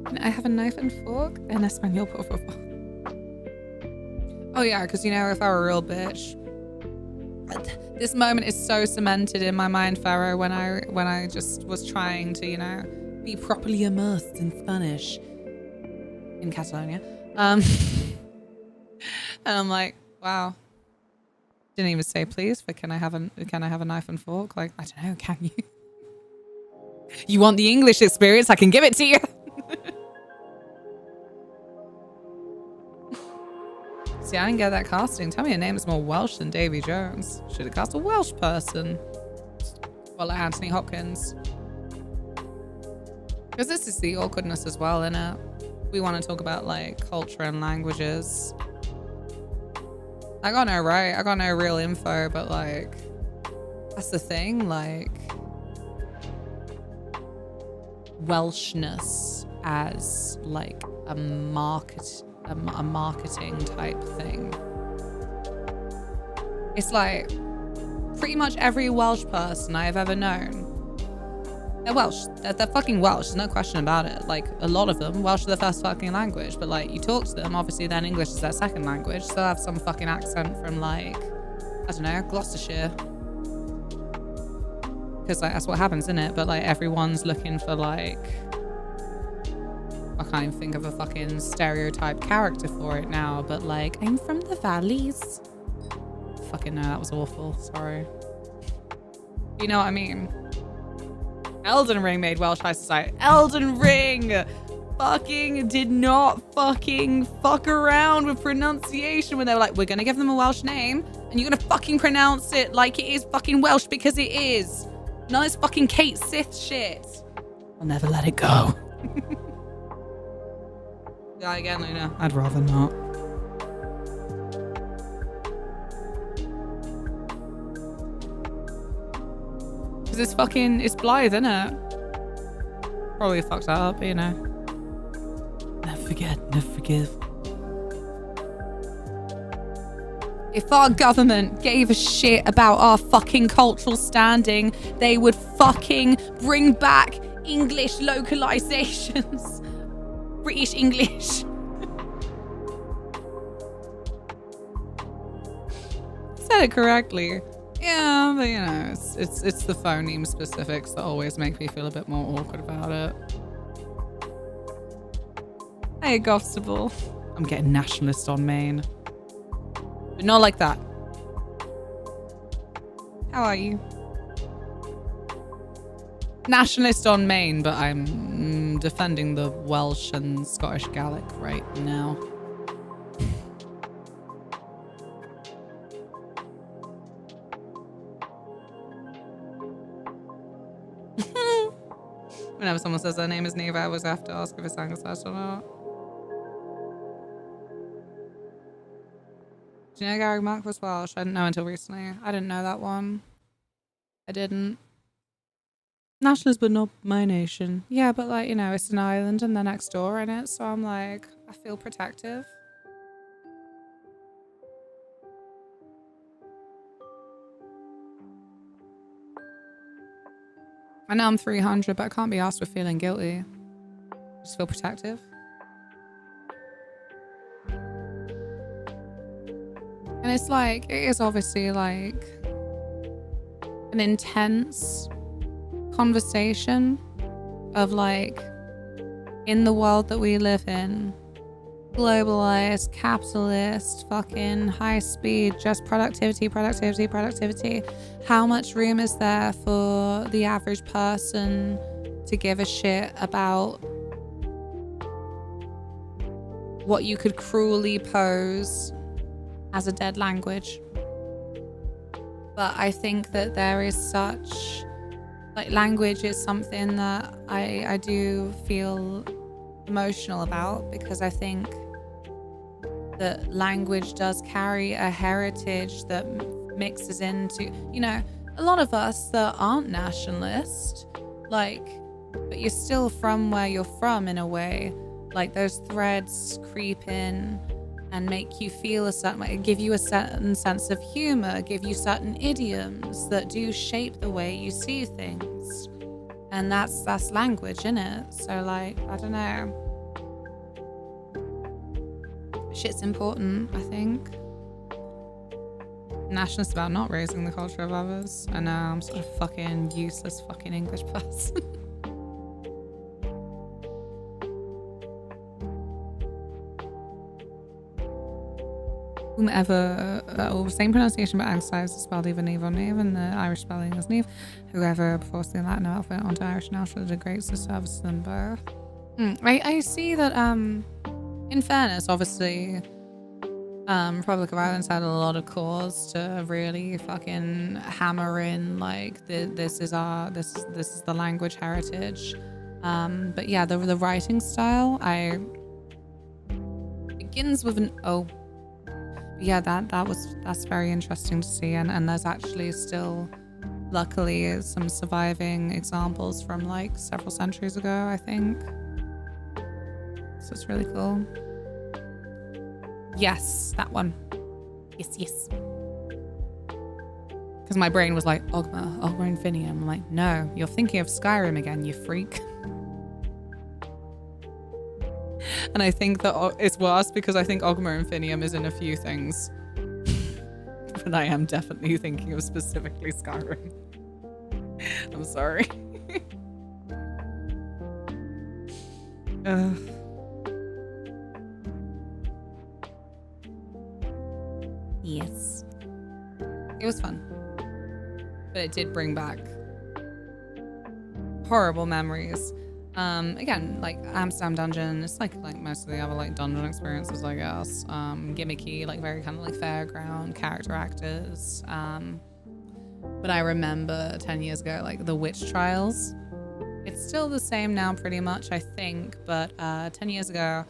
Can I have a knife and fork? En español, por favor. Oh yeah, because you know, if I were a real bitch. This moment is so cemented in my mind, Pharaoh, when I just was trying to, you know, be properly immersed in Spanish in Catalonia. And I'm like, wow. Didn't even say please, but can I have a knife and fork? Like, I don't know, can you? You want the English experience? I can give it to you. See, I didn't get that casting. Tell me a name that's more Welsh than Davy Jones. Should have cast a Welsh person. Well, like Anthony Hopkins. Because this is the awkwardness as well, innit? We want to talk about, like, culture and languages. I got no right. I got no real info, but, like, that's the thing. Like, Welshness as, like, a marketing type thing. It's like pretty much every Welsh person I've ever known, they're Welsh. They're fucking Welsh. There's no question about it. Like, a lot of them, Welsh is their first fucking language, but like you talk to them, obviously then English is their second language, so they have some fucking accent from like, I don't know, Gloucestershire, because like that's what happens, isn't it? But like everyone's looking for like, I can't even think of a fucking stereotype character for it now, but like, I'm from the valleys. Fucking no, that was awful. Sorry. You know what I mean? Elden Ring made Welsh High Society. Elden Ring fucking did not fucking fuck around with pronunciation when they were like, we're gonna give them a Welsh name and you're gonna fucking pronounce it like it is fucking Welsh because it is. None of this fucking Kate Sith shit. I'll never let it go. Yeah, again, Luna. I'd rather not. Because it's fucking, it's Blythe, isn't it? Probably fucked that up, but you know. Never forget, never forgive. If our government gave a shit about our fucking cultural standing, they would fucking bring back English localizations. British English. Said it correctly. Yeah, but you know, it's the phoneme specifics that always make me feel a bit more awkward about it. Hey, Gothstable. I'm getting nationalist on Maine. But not like that. How are you? nationalist on Maine, but I'm defending the Welsh and Scottish Gaelic right now. Whenever someone says their name is Neva, I always have to ask if it's anglicized or not. Do you know Gary Mark was Welsh? I didn't know until recently. I didn't know that one. I didn't. Nationalist, but not my nation. Yeah, but like, you know, it's an island and they're next door in it, so I'm like, I feel protective. I know I'm 300, but I can't be asked for feeling guilty. I just feel protective. And it's like, it is obviously like an intense conversation of like, in the world that we live in, globalized, capitalist, fucking high speed, just productivity, productivity, productivity. How much room is there for the average person to give a shit about what you could cruelly pose as a dead language? But I think that there is such, like, language is something that I do feel emotional about, because I think that language does carry a heritage that mixes into, you know, a lot of us that aren't nationalist, like, but you're still from where you're from in a way. Like, those threads creep in and make you feel a certain way, give you a certain sense of humor, give you certain idioms that do shape the way you see things. And that's language, innit? So, like, I don't know. Shit's important, I think. Nationalist about not raising the culture of others. I know, I'm sort of fucking useless fucking English person. Whomever, same pronunciation but anglicized is spelled either Neve or Neve, and the Irish spelling is Neve. Whoever forced the Latin outfit onto Irish now should have did great service to them both. I see that, in fairness, obviously, Republic of Ireland's had a lot of cause to really fucking hammer in, like, this is the language heritage. But yeah, the writing style, begins with an O. Yeah, that's very interesting to see, and there's actually still, luckily, some surviving examples from like several centuries ago, I think. So it's really cool. Yes, that one. Yes. Because my brain was like, Ogma Infinium. I'm like, no, you're thinking of Skyrim again, you freak. And I think that it's worse because I think Ogma Infinium is in a few things. But I am definitely thinking of specifically Skyrim. I'm sorry. Yes. It was fun. But it did bring back horrible memories. Again, like Amsterdam Dungeon, it's like most of the other like dungeon experiences, I guess. Gimmicky, like very kind of like fairground character actors. But I remember 10 years ago, like the witch trials. It's still the same now pretty much, I think. But 10 years ago,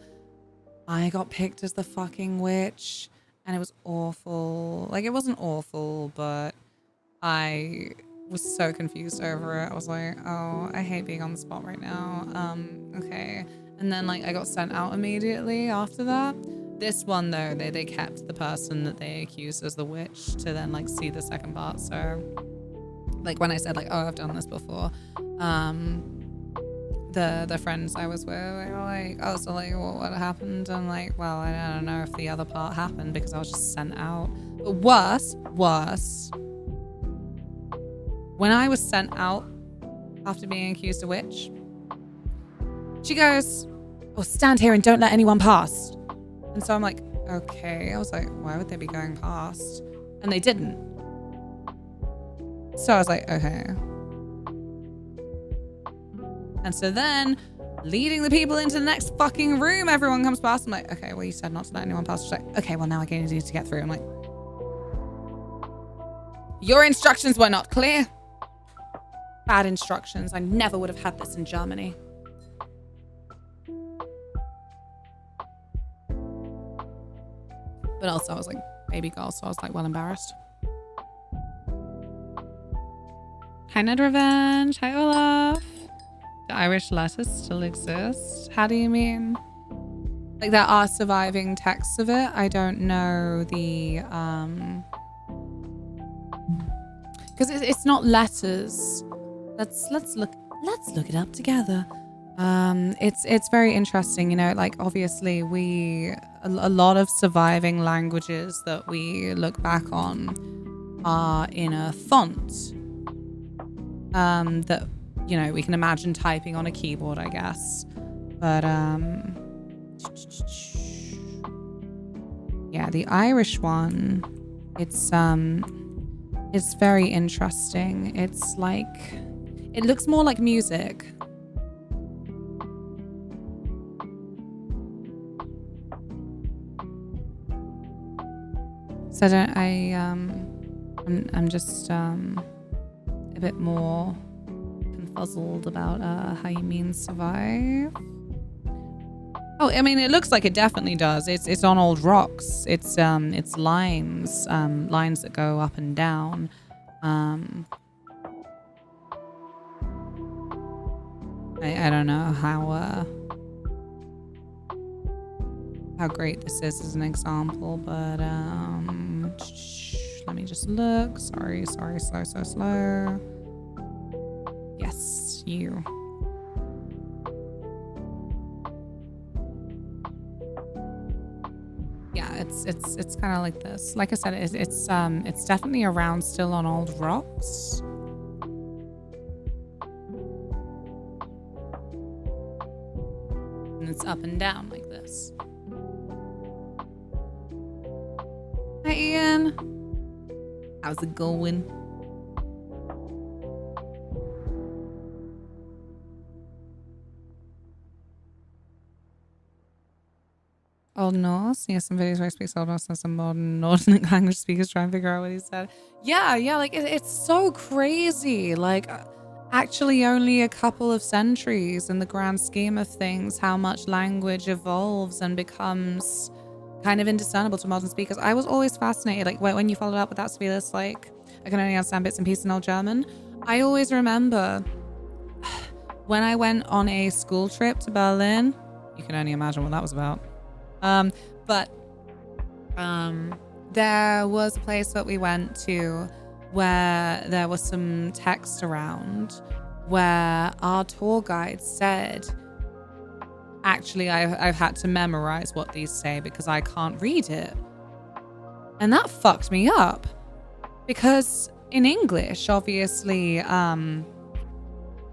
I got picked as the fucking witch. And it was awful. Like, it wasn't awful, but I was so confused over it. I was like, oh, I hate being on the spot right now. Okay. And then, like, I got sent out immediately after that. This one, though, they kept the person that they accused as the witch to then, like, see the second part. So, like, when I said, like, oh, I've done this before, the friends I was with were like, oh, so, like, what happened? I'm like, well, I don't know if the other part happened because I was just sent out. But worse, when I was sent out after being accused of witch, she goes, oh, stand here and don't let anyone pass. And so I'm like, okay. I was like, why would they be going past? And they didn't. So I was like, okay. And so then, leading the people into the next fucking room, everyone comes past. I'm like, okay, well, you said not to let anyone pass. She's like, okay, well, now I need to get through. I'm like, your instructions were not clear. Bad instructions. I never would have had this in Germany. But also, I was like, baby girl, so I was like, well embarrassed. Hi, Ned Revenge. Hi, Olaf. The Irish letters still exist? How do you mean? Like, there are surviving texts of it. I don't know the, because it's not letters. Let's look it up together. It's very interesting, you know, like obviously a lot of surviving languages that we look back on are in a font that, you know, we can imagine typing on a keyboard, I guess. But yeah, the Irish one, it's very interesting. It's like, it looks more like music. So I'm just a bit more confuzzled about how you mean survive. Oh, I mean, it looks like it definitely does. It's on old rocks. It's lines that go up and down. I don't know how great this is as an example, but let me just look. Sorry, slow. Yes, you. Yeah, it's kind of like this. Like I said, it's definitely around still on old rocks. And it's up and down like this. Hi, Ian. How's it going? Old Norse? Yeah, some videos where he speaks Old Norse and some modern Northern language speakers try and figure out what he said. Yeah, like it's so crazy. Like, actually only a couple of centuries in the grand scheme of things, how much language evolves and becomes kind of indiscernible to modern speakers. I was always fascinated, like when you followed up with that, Svilas, like, I can only understand bits and pieces in Old German. I always remember when I went on a school trip to Berlin, you can only imagine what that was about. But there was a place that we went to where there was some text around where our tour guide said, actually, I've had to memorize what these say because I can't read it. And that fucked me up because in English, obviously, early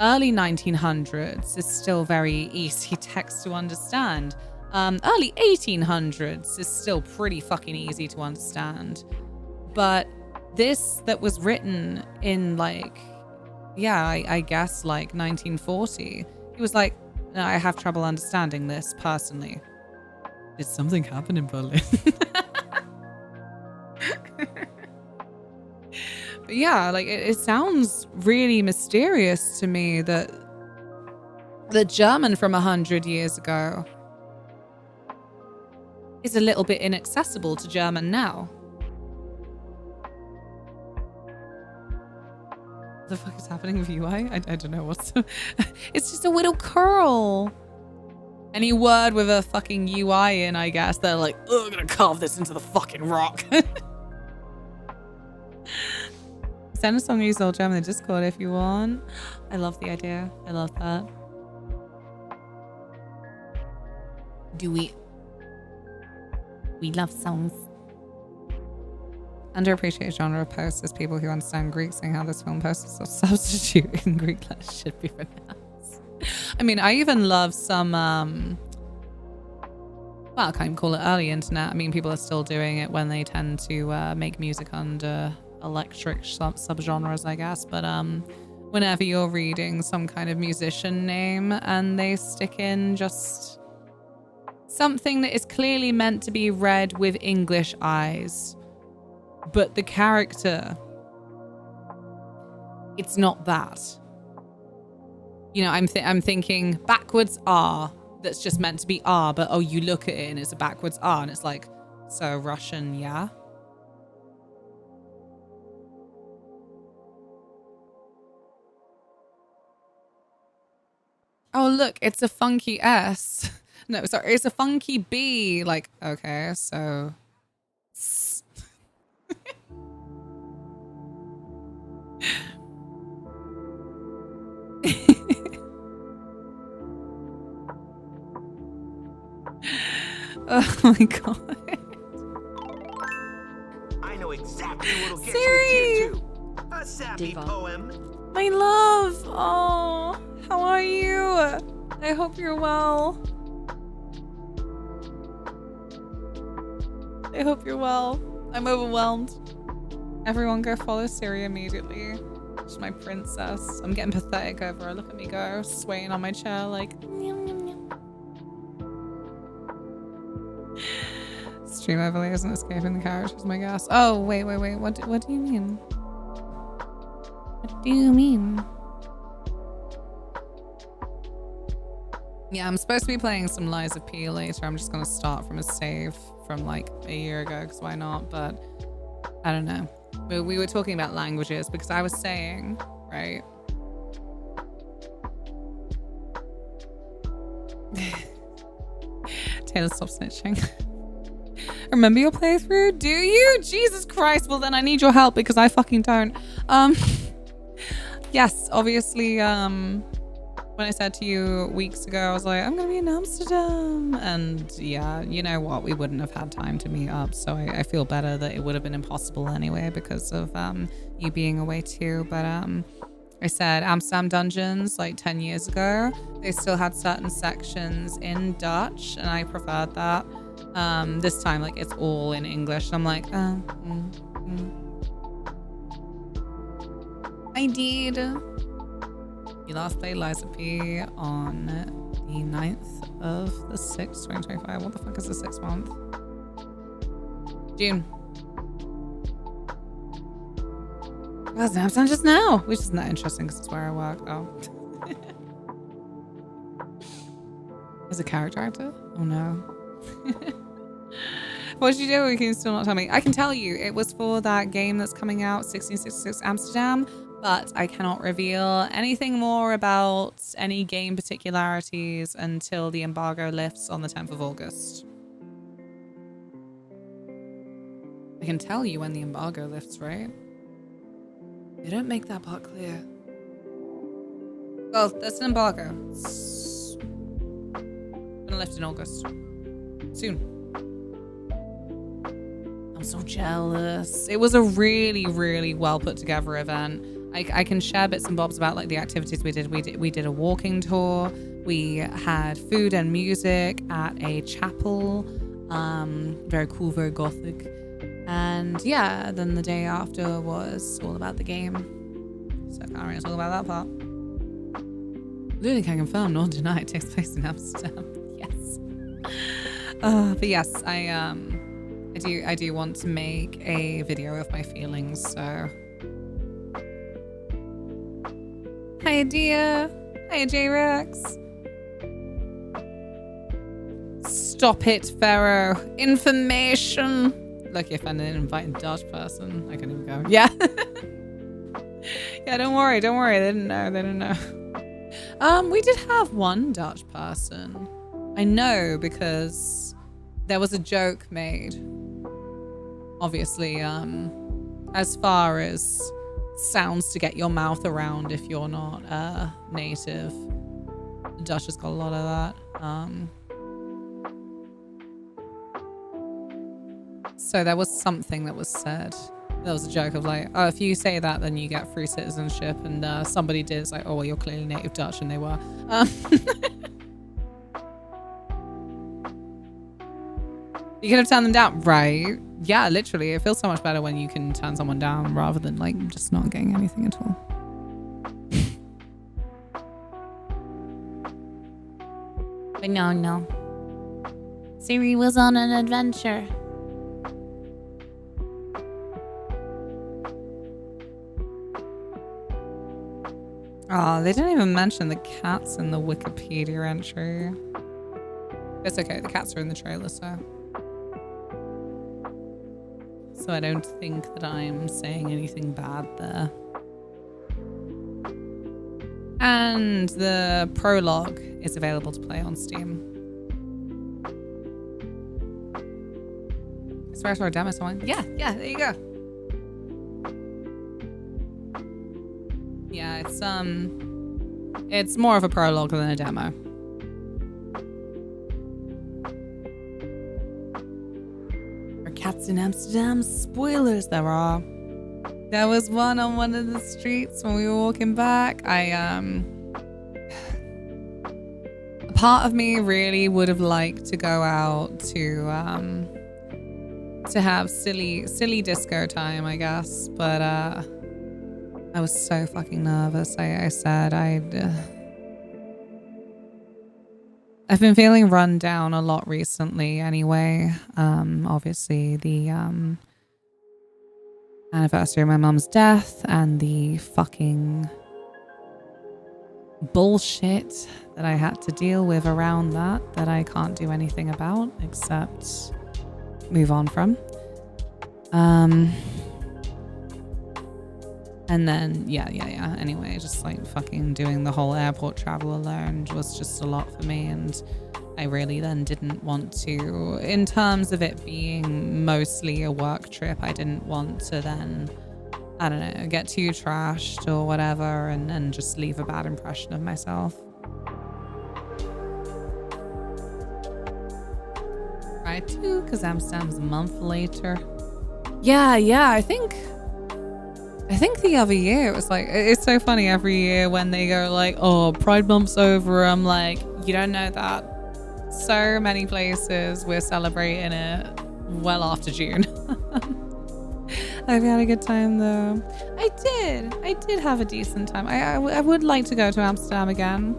1900s is still very easy text to understand. Early 1800s is still pretty fucking easy to understand. But this that was written in like, yeah, I guess like 1940, he was like, no, I have trouble understanding this personally. Did something happen in Berlin? But yeah, like it sounds really mysterious to me that the German from 100 years ago is a little bit inaccessible to German now. What the fuck is happening with UI? I don't know what's... It's just a little curl. Any word with a fucking UI in, I guess, they're like, oh, I'm gonna carve this into the fucking rock. Send a song you use Old German in the Discord if you want. I love the idea. I love that. Do we love songs. Underappreciated genre of posts is people who understand Greek saying how this film posts is a substitute in Greek letters should be pronounced. I mean, I even love some, well, I can't even call it early internet. I mean, people are still doing it when they tend to make music under electric subgenres, I guess. But whenever you're reading some kind of musician name and they stick in just something that is clearly meant to be read with English eyes, but the character, it's not that. You know, I'm thinking backwards R, that's just meant to be R, but oh, you look at it and it's a backwards R, and it's like, so Russian, yeah? Oh, look, it's a funky S. No, sorry, it's a funky B. Like, okay, so... Oh my god. I know exactly what'll get Siri! you a tier 2. A sappy Diva. poem. My love! Oh, how are you? I hope you're well. I hope you're well. I'm overwhelmed. Everyone go follow Siri immediately. She's my princess. I'm getting pathetic over her. Look at me go, swaying on my chair like... Stream overlay isn't escaping the characters, my guess. Oh, wait. What do you mean? What do you mean? Yeah, I'm supposed to be playing some Lies of P later. I'm just going to start from a save from like a year ago, because why not? But I don't know. We were talking about languages because I was saying, right? Taylor, stop snitching. Remember your playthrough? Do you? Jesus Christ. Well, then I need your help because I fucking don't. Yes, obviously, when I said to you weeks ago, I was like, I'm going to be in Amsterdam. And yeah, you know what? We wouldn't have had time to meet up. So I feel better that it would have been impossible anyway because of you being away too. But I said Amsterdam Dungeons like 10 years ago. They still had certain sections in Dutch and I preferred that. This time, like, it's all in English. And I'm like, I did. You last played Lies of P on the 9th of the 6th, 2025. What the fuck is the 6th month? June. Well, it's Amsterdam just now, which is not interesting because it's where I work. Oh. As a character actor? Oh no. What did you do? You can still not tell me. I can tell you it was for that game that's coming out, 1666 Amsterdam, but I cannot reveal anything more about any game particularities until the embargo lifts on the 10th of August. I can tell you when the embargo lifts, right? They don't make that part clear. Well, that's an embargo. It's gonna lift in August. Soon. I'm so jealous. It was a really, really well put together event. I can share bits and bobs about like the activities we did. We did a walking tour. We had food and music at a chapel. Very cool, very gothic. And yeah, then the day after was all about the game. So I can't really talk about that part. Lily can confirm nor deny it takes place in Amsterdam. Yes. But yes, I do want to make a video of my feelings, so. Hi, Adia. Hi, J-Rex. Stop it, Pharaoh. Information. Lucky if I didn't invite a Dutch person. I couldn't even go. Yeah. Yeah, don't worry. They didn't know. We did have one Dutch person. I know because there was a joke made. Obviously, as far as sounds to get your mouth around if you're not native. Dutch has got a lot of that. So there was something that was said. There was a joke of like, oh, if you say that, then you get free citizenship. And somebody did. It's like, oh, well, you're clearly native Dutch, and they were. You could have turned them down, right? Yeah, literally. It feels so much better when you can turn someone down rather than like just not getting anything at all. But no. Siri was on an adventure. Oh, they didn't even mention the cats in the Wikipedia entry. It's okay, the cats are in the trailer, so I don't think that I'm saying anything bad there. And the prologue is available to play on Steam. Sorry, I saw a demo somewhere. Yeah, there you go. Yeah, it's more of a prologue than a demo. Are cats in Amsterdam? Spoilers, there are. There was one on one of the streets when we were walking back. A part of me really would have liked to go out to have silly disco time, I guess, but I was so fucking nervous. I said I've been feeling run down a lot recently anyway. Obviously the anniversary of my mum's death and the fucking bullshit that I had to deal with around that I can't do anything about except move on from. And then, yeah. Anyway, just like fucking doing the whole airport travel alone was just a lot for me. And I really then didn't want to, in terms of it being mostly a work trip, I didn't want to then, I don't know, get too trashed or whatever and just leave a bad impression of myself. Right, too, because Amsterdam's a month later. Yeah, I think the other year it was like, it's so funny every year when they go like, oh, Pride Month's over, I'm like, you don't know that. So many places we're celebrating it well after June. I've had a good time though. I did have a decent time. I would like to go to Amsterdam again.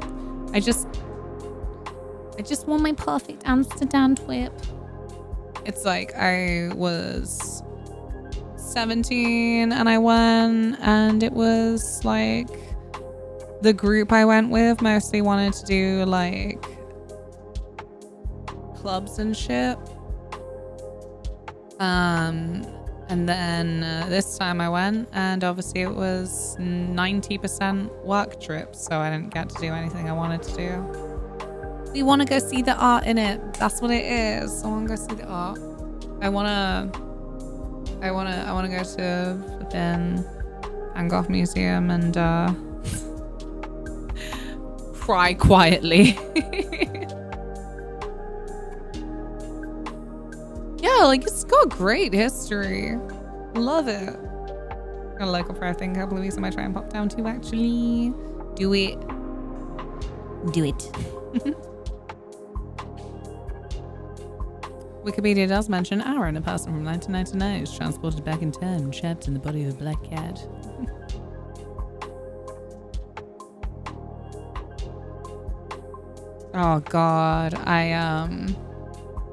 I just want my perfect Amsterdam trip. It's like I was 17 and I went, and it was like the group I went with mostly wanted to do like clubs and shit. And then this time I went, and obviously it was 90% work trip, so I didn't get to do anything I wanted to do. We want to go see the art in it. That's what it is. I want to go see the art. I want to go to the Van Gogh Museum and cry quietly. Yeah, like it's got great history. Love it. Got a local prayer thing. A couple of weeks I might try and pop down to actually. Do it. Wikipedia does mention Aaron, a person from 1999, was transported back in time and trapped in the body of a black cat. Oh God,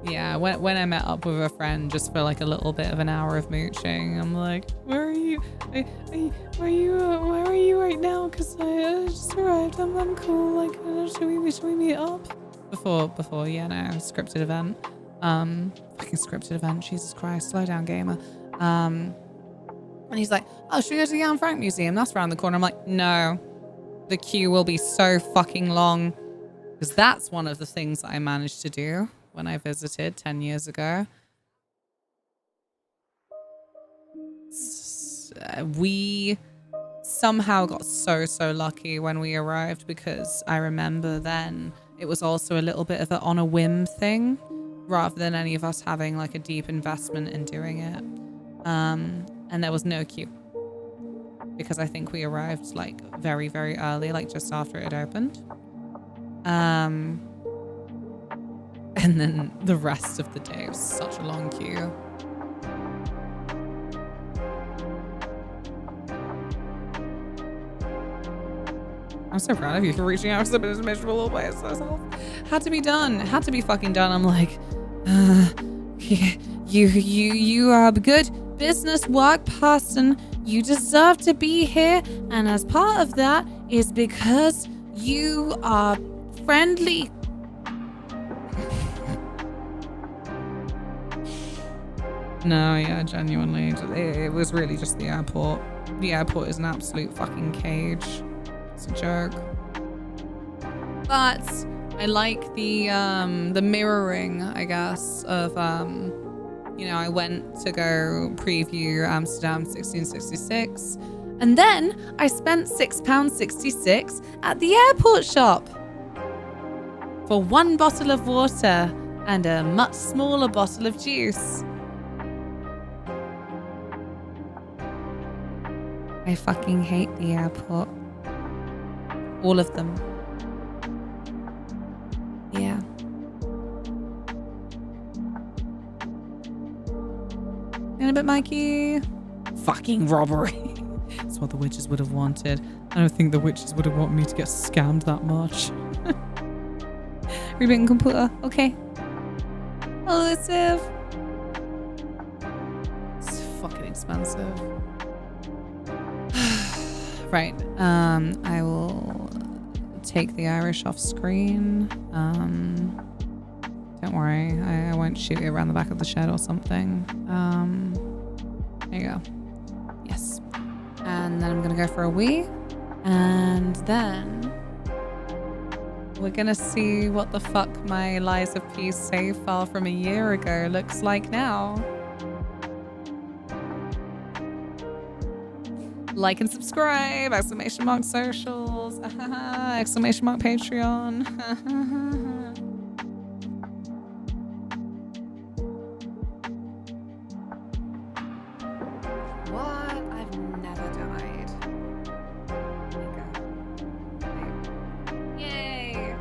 yeah, when I met up with a friend just for like a little bit of an hour of mooching, I'm like, where are you? Where are you right now? Because I just arrived. I'm cool. Like, should we meet up? Before, yeah, no, scripted event. Fucking scripted event. Jesus Christ, slow down, gamer. And he's like, oh, should we go to the Anne Frank Museum? That's around the corner. I'm like, no, the queue will be so fucking long. Because that's one of the things that I managed to do when I visited 10 years ago. We somehow got so lucky when we arrived, because I remember then it was also a little bit of an on a whim thing, rather than any of us having like a deep investment in doing it. And there was no queue, because I think we arrived like very early, like just after it had opened. And then the rest of the day was such a long queue. I'm so proud of you for reaching out to somebody who's miserable all by herself. Had to be done. Had to be fucking done. I'm like, you are a good business work person. You deserve to be here. And as part of that is because you are friendly. No, yeah, genuinely. It was really just the airport. The airport is an absolute fucking cage. It's a joke. But I like the mirroring, I guess, of you know, I went to go preview Amsterdam 1666, and then I spent £6.66 at the airport shop for 1 bottle of water and a much smaller bottle of juice. I fucking hate the airport. All of them. Yeah. And a bit Mikey. Fucking robbery. That's what the witches would have wanted. I don't think the witches would have wanted me to get scammed that much. Rebooting computer. Okay. Elusive. It's fucking expensive. Right. I will take the Irish off screen. Don't worry. I won't shoot it around the back of the shed or something. There you go. Yes. And then I'm going to go for a wee. And then we're going to see what the fuck my Lies of Peace save file from a year ago looks like now. Like and subscribe, exclamation mark socials, exclamation mark Patreon. What? I've never died. Yay!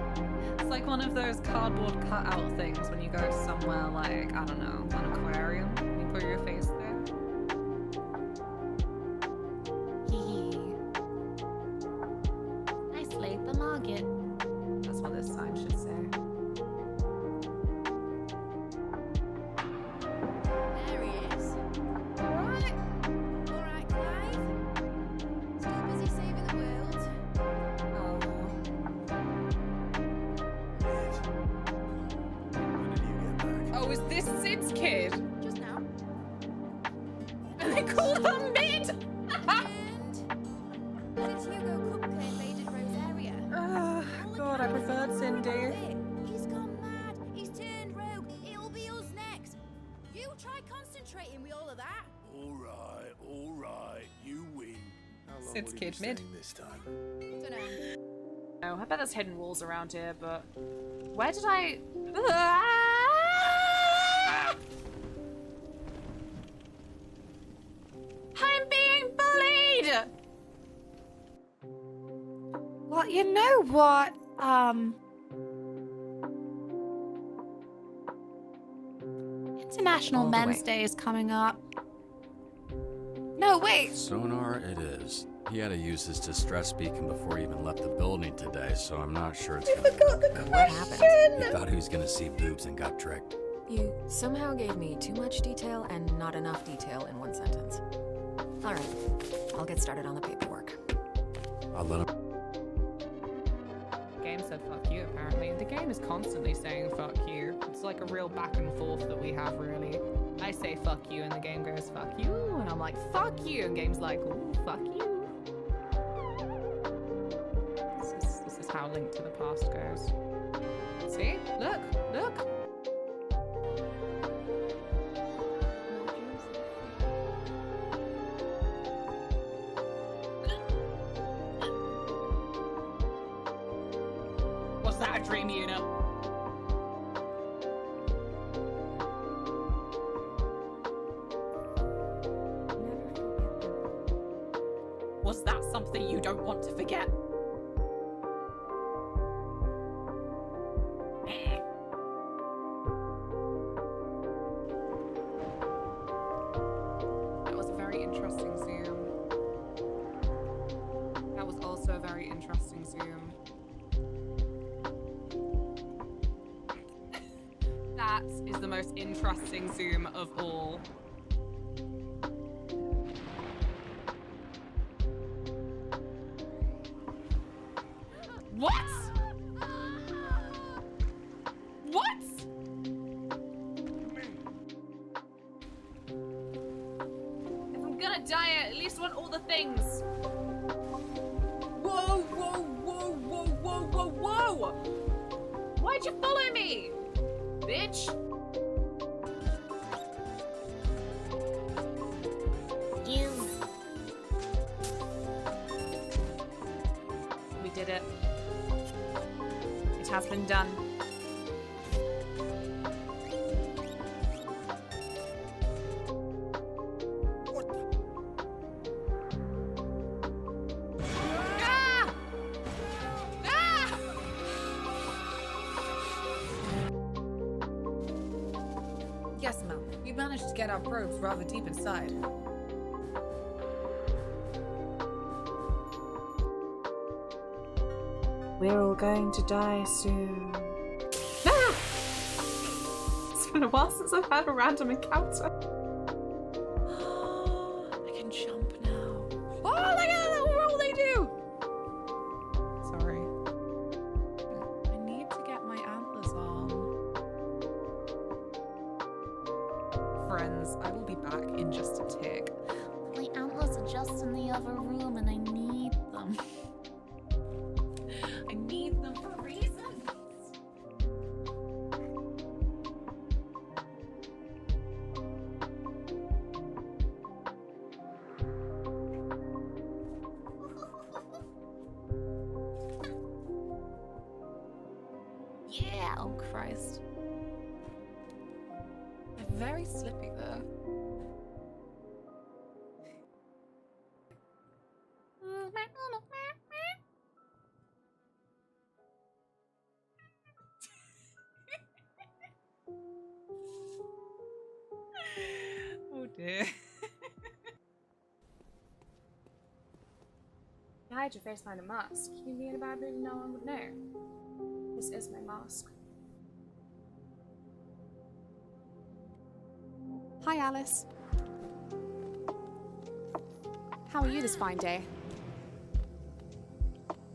It's like one of those cardboard cutout things when you go to somewhere like, I don't know, an aquarium. You put your face there. The market. That's what this sign should say. There he is. Alright. Alright, Clive. Still busy saving the world. Oh, is this Sid's kid? Just now. And they called her Mid! Since Hugo Kupka invaded Rose area. God, I preferred Cindy. He's gone mad. He's turned rogue. It'll be us next. You try concentrating with all of that. All right, you win. Sid's kid Mid. This time. Dunno. Oh, I bet there's hidden walls around here, but where did I? I'm being bullied. Well, you know what? International Men's Day is coming up. No, wait. Sonar it is. He had to use his distress beacon before he even left the building today, so I'm not sure it's gonna work. What happened? He thought he was gonna see boobs and got tricked. You somehow gave me too much detail and not enough detail in one sentence. All right, I'll get started on the paperwork. I'll let him. The game said fuck you, apparently. The game is constantly saying fuck you. It's like a real back and forth that we have, really. I say fuck you and the game goes fuck you, and I'm like fuck you, and game's like ooh, fuck you. This is how Link to the Past goes. See? Look! Was that a dream unit? Was that something you don't want to forget? That was a very interesting zoom. That was also a very interesting zoom. That is the most interesting zoom of all. What? What? If I'm gonna die, I at least want all the things. Whoa, whoa, whoa, whoa, whoa, whoa, whoa! Why'd you follow me? Bitch! We did it. It has been done. Ah! Ah! Yes, ma'am. We managed to get our probes rather deep inside. We're all going to die soon. Ah! It's been a while since I've had a random encounter. I can jump now. Oh, look at that roll they do! Sorry. I need to get my antlers on. Friends, I will be back in just a tick. My antlers are just in the other room and I need them. I need them for reasons. Yeah, oh Christ. They're very slippy though. Oh dear. You hide your face behind a mask. You mean about it, no one would know. This is my mask. Hi, Alice. How are you this fine day?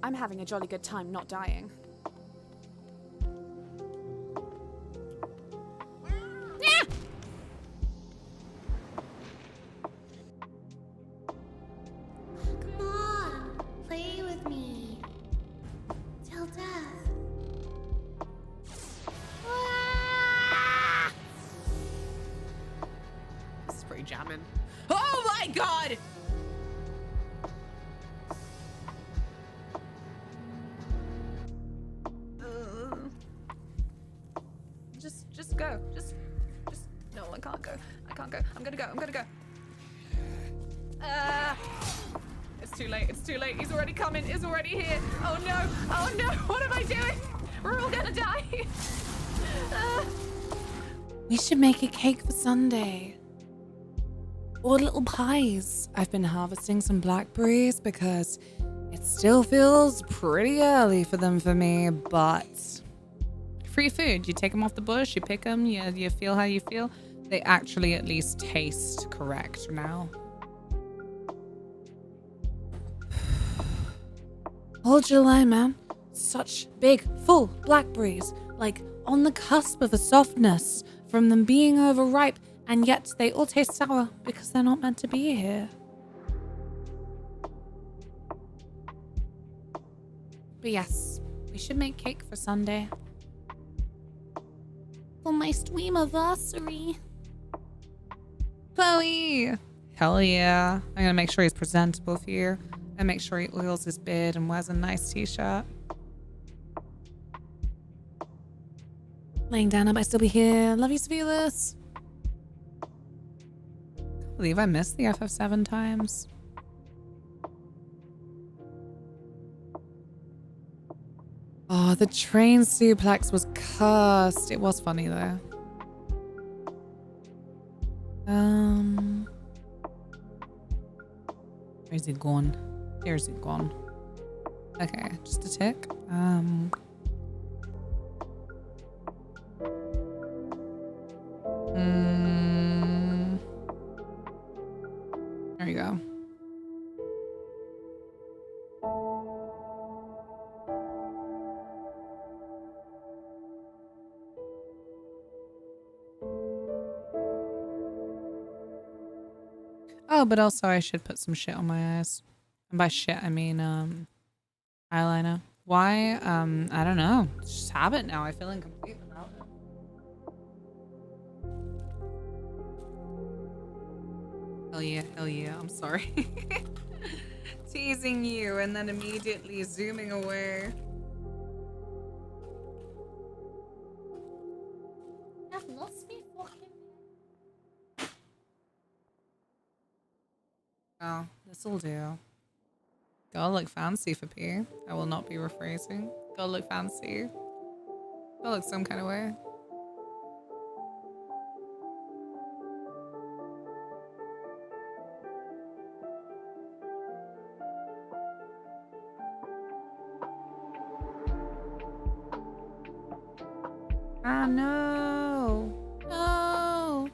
I'm having a jolly good time not dying. Come on, play with me. Till death. This is pretty jamming. Oh my god! Just go. Just no, I can't go. I can't go. I'm gonna go. It's too late. It's too late. He's already coming. He's already here. Oh no. Oh no. What am I doing? We're all gonna die. We should make a cake for Sunday. Or little pies. I've been harvesting some blackberries because it still feels pretty early for them for me, but free food. You take them off the bush, you pick them, you feel how you feel. They actually at least taste correct now. All July, man. Such big, full blackberries. Like on the cusp of a softness from them being overripe, and yet they all taste sour because they're not meant to be here. But yes, we should make cake for Sunday. For my streamiversary. Chloe! Hell yeah. I'm gonna make sure he's presentable for you. And make sure he oils his beard and wears a nice t-shirt. Laying down, I might still be here. Love you, Sevelus. Can't believe I missed the FF7 times. Oh, the train suplex was cursed. It was funny though. Where's it gone? There's it gone. Okay, just a tick. There you go. Oh, but also I should put some shit on my eyes. And by shit, I mean, eyeliner. Why? I don't know. It's just habit now. I feel incomplete without it. Hell yeah. I'm sorry. Teasing you and then immediately zooming away. I've lost me fucking. Oh, this'll do. Gotta look fancy for P. I will not be rephrasing. Gotta look fancy. Gotta look some kind of way. Ah, no. No.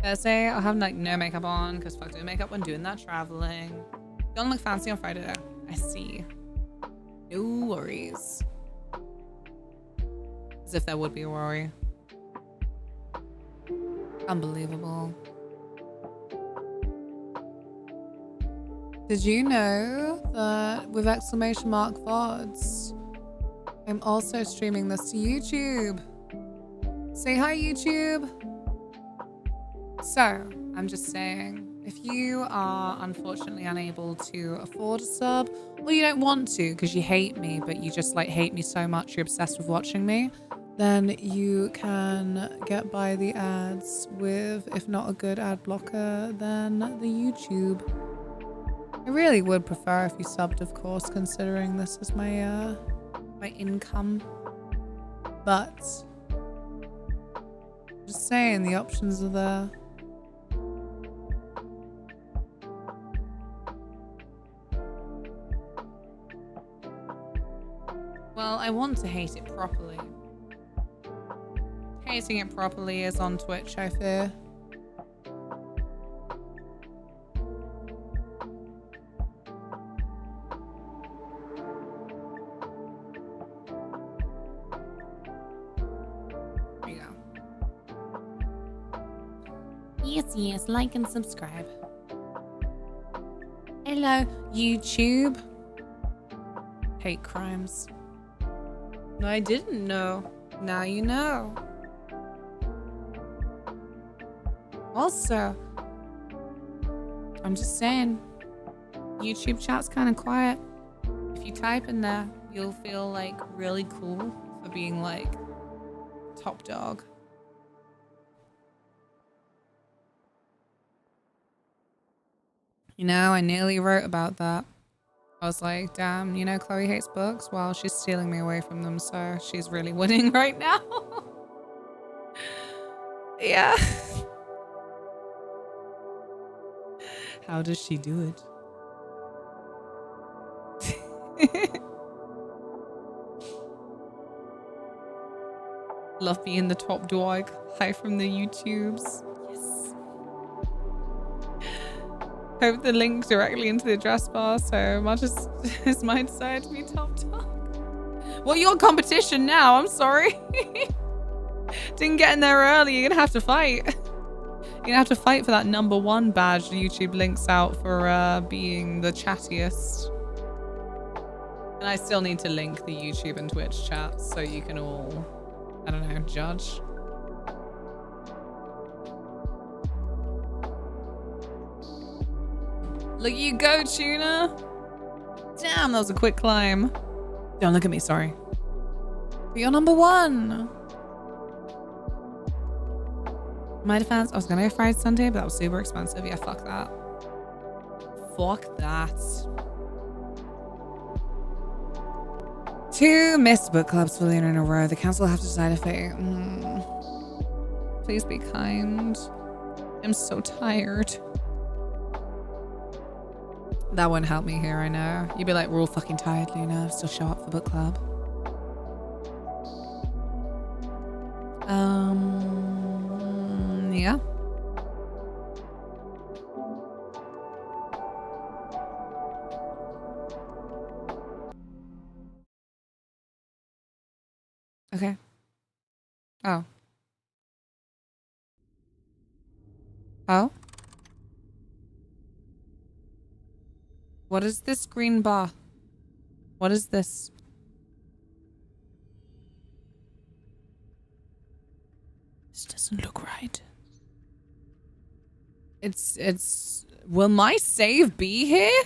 Thursday, I'll have like no makeup on because fuck doing makeup when doing that traveling. Don't look fancy on Friday though. I see. No worries. As if there would be a worry. Unbelievable. Did you know that with exclamation mark VODs, I'm also streaming this to YouTube? Say hi, YouTube. So, I'm just saying, if you are unfortunately unable to afford a sub, or you don't want to because you hate me, but you just like hate me so much you're obsessed with watching me, then you can get by the ads with, if not a good ad blocker, then the YouTube. I really would prefer if you subbed, of course, considering this is my my income. But just saying, the options are there. Well, I want to hate it properly. Hating it properly is on Twitch, I fear. There you go. Yes, like and subscribe. Hello, YouTube. Hate crimes. No, I didn't know. Now you know. Also, I'm just saying, YouTube chat's kind of quiet. If you type in there, you'll feel like really cool for being like top dog. You know, I nearly wrote about that. I was like, damn, you know, Chloe hates books. Well, she's stealing me away from them, so she's really winning right now. Yeah. How does she do it? Love being the top dog. Hi from the YouTubes. Yes. Hope the link directly into the address bar so much as my desire to be top dog. Well, your competition now. I'm sorry. Didn't get in there early. You're gonna have to fight. You're gonna have to fight for that #1 badge YouTube links out for being the chattiest. And I still need to link the YouTube and Twitch chats so you can all, I don't know, judge. Look you go, Tuna. Damn, that was a quick climb. Don't look at me, sorry. But you're #1. My defense, I was gonna go Friday Sunday, but that was super expensive. Yeah, fuck that. Fuck that. 2 missed book clubs for Luna in a row. The council will have to decide if they... Please be kind. I'm so tired. That won't help me here, I know. You'd be like, we're all fucking tired, Luna. Still show up for book club. Yeah. Okay. Oh. Oh? What is this green bar? What is this? This doesn't look right. It's... Will my save be here?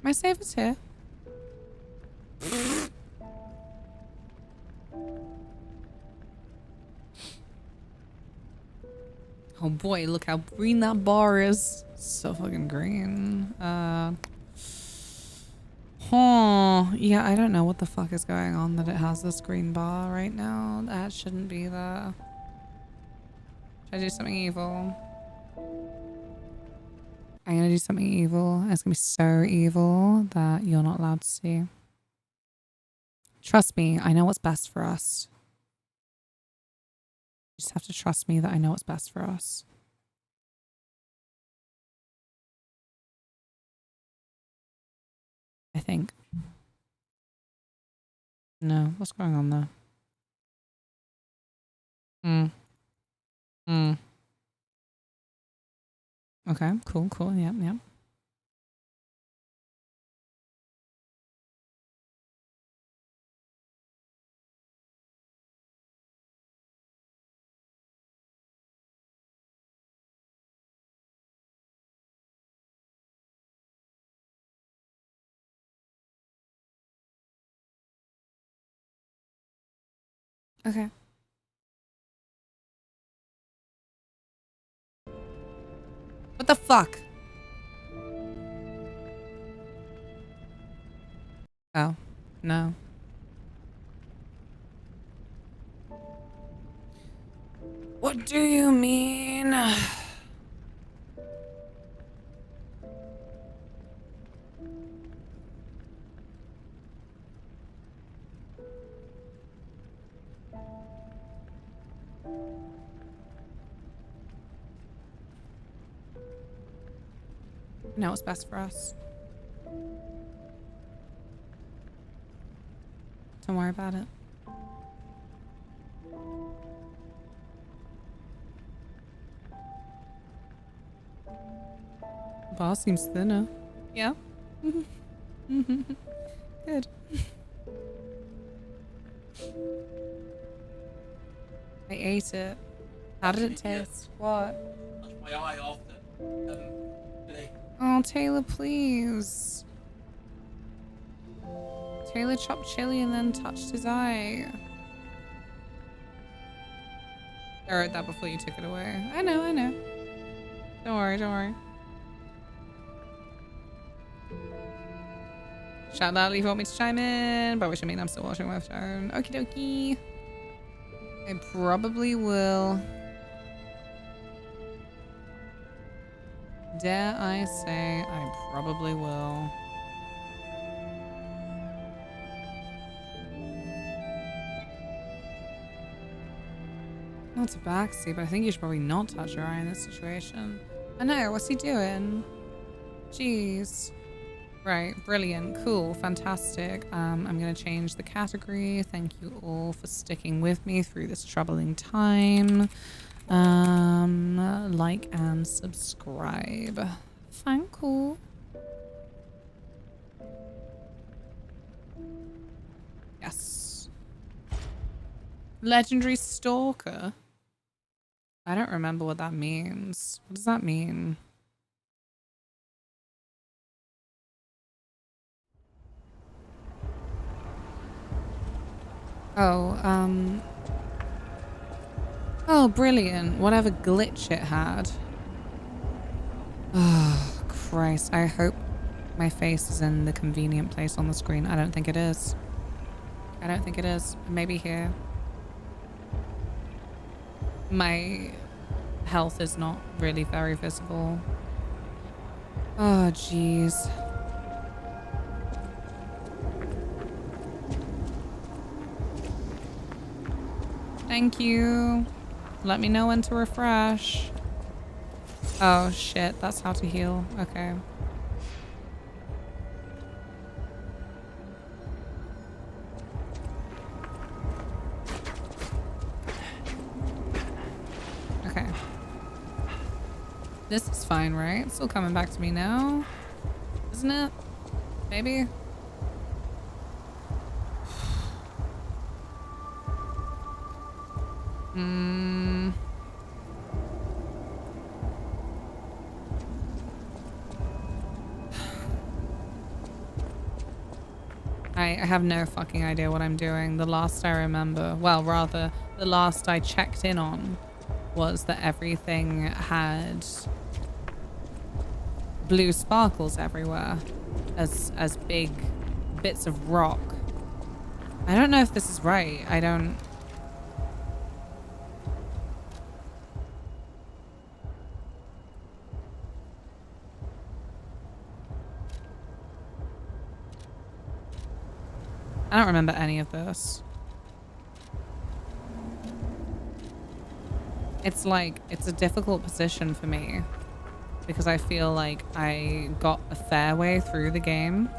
My save is here. Oh boy, look how green that bar is. So fucking green. Yeah, I don't know what the fuck is going on that it has this green bar right now. That shouldn't be there. Should I do something evil? I'm gonna do something evil. It's gonna be so evil that you're not allowed to see. Trust me, I know what's best for us. You just have to trust me that I know what's best for us. I think. No, what's going on there? Okay, cool. Yep. Okay. What the fuck? Oh, no. What do you mean? Know what's best for us. Don't worry about it. Bar seems thinner. Yeah. Good. I ate it. How did it taste? What? My eye off today. Oh, Taylor, please. Taylor chopped chili and then touched his eye. I wrote that before you took it away. I know. Don't worry. Shout out if you want me to chime in, by which I mean I'm still watching my phone. Okie dokie. I probably will. Dare I say I probably will. Not to backseat, but I think you should probably not touch your eye in this situation. I know, what's he doing? Jeez. Right, brilliant, cool, fantastic. I'm gonna change the category. Thank you all for sticking with me through this troubling time. Like and subscribe. Thank you. Yes. Legendary Stalker. I don't remember what that means. What does that mean? Oh, oh, brilliant. Whatever glitch it had. Oh, Christ. I hope my face is in the convenient place on the screen. I don't think it is. I don't think it is. Maybe here. My health is not really very visible. Oh, jeez. Thank you. Let me know when to refresh. Oh, shit. That's how to heal. Okay. Okay. This is fine, right? It's still coming back to me now. Isn't it? Maybe? I have no fucking idea what I'm doing. The last I remember, well, rather, the last I checked in on was that everything had blue sparkles everywhere as big bits of rock. I don't know if this is right. I don't... I don't remember any of this. It's like, it's a difficult position for me because I feel like I got a fair way through the game.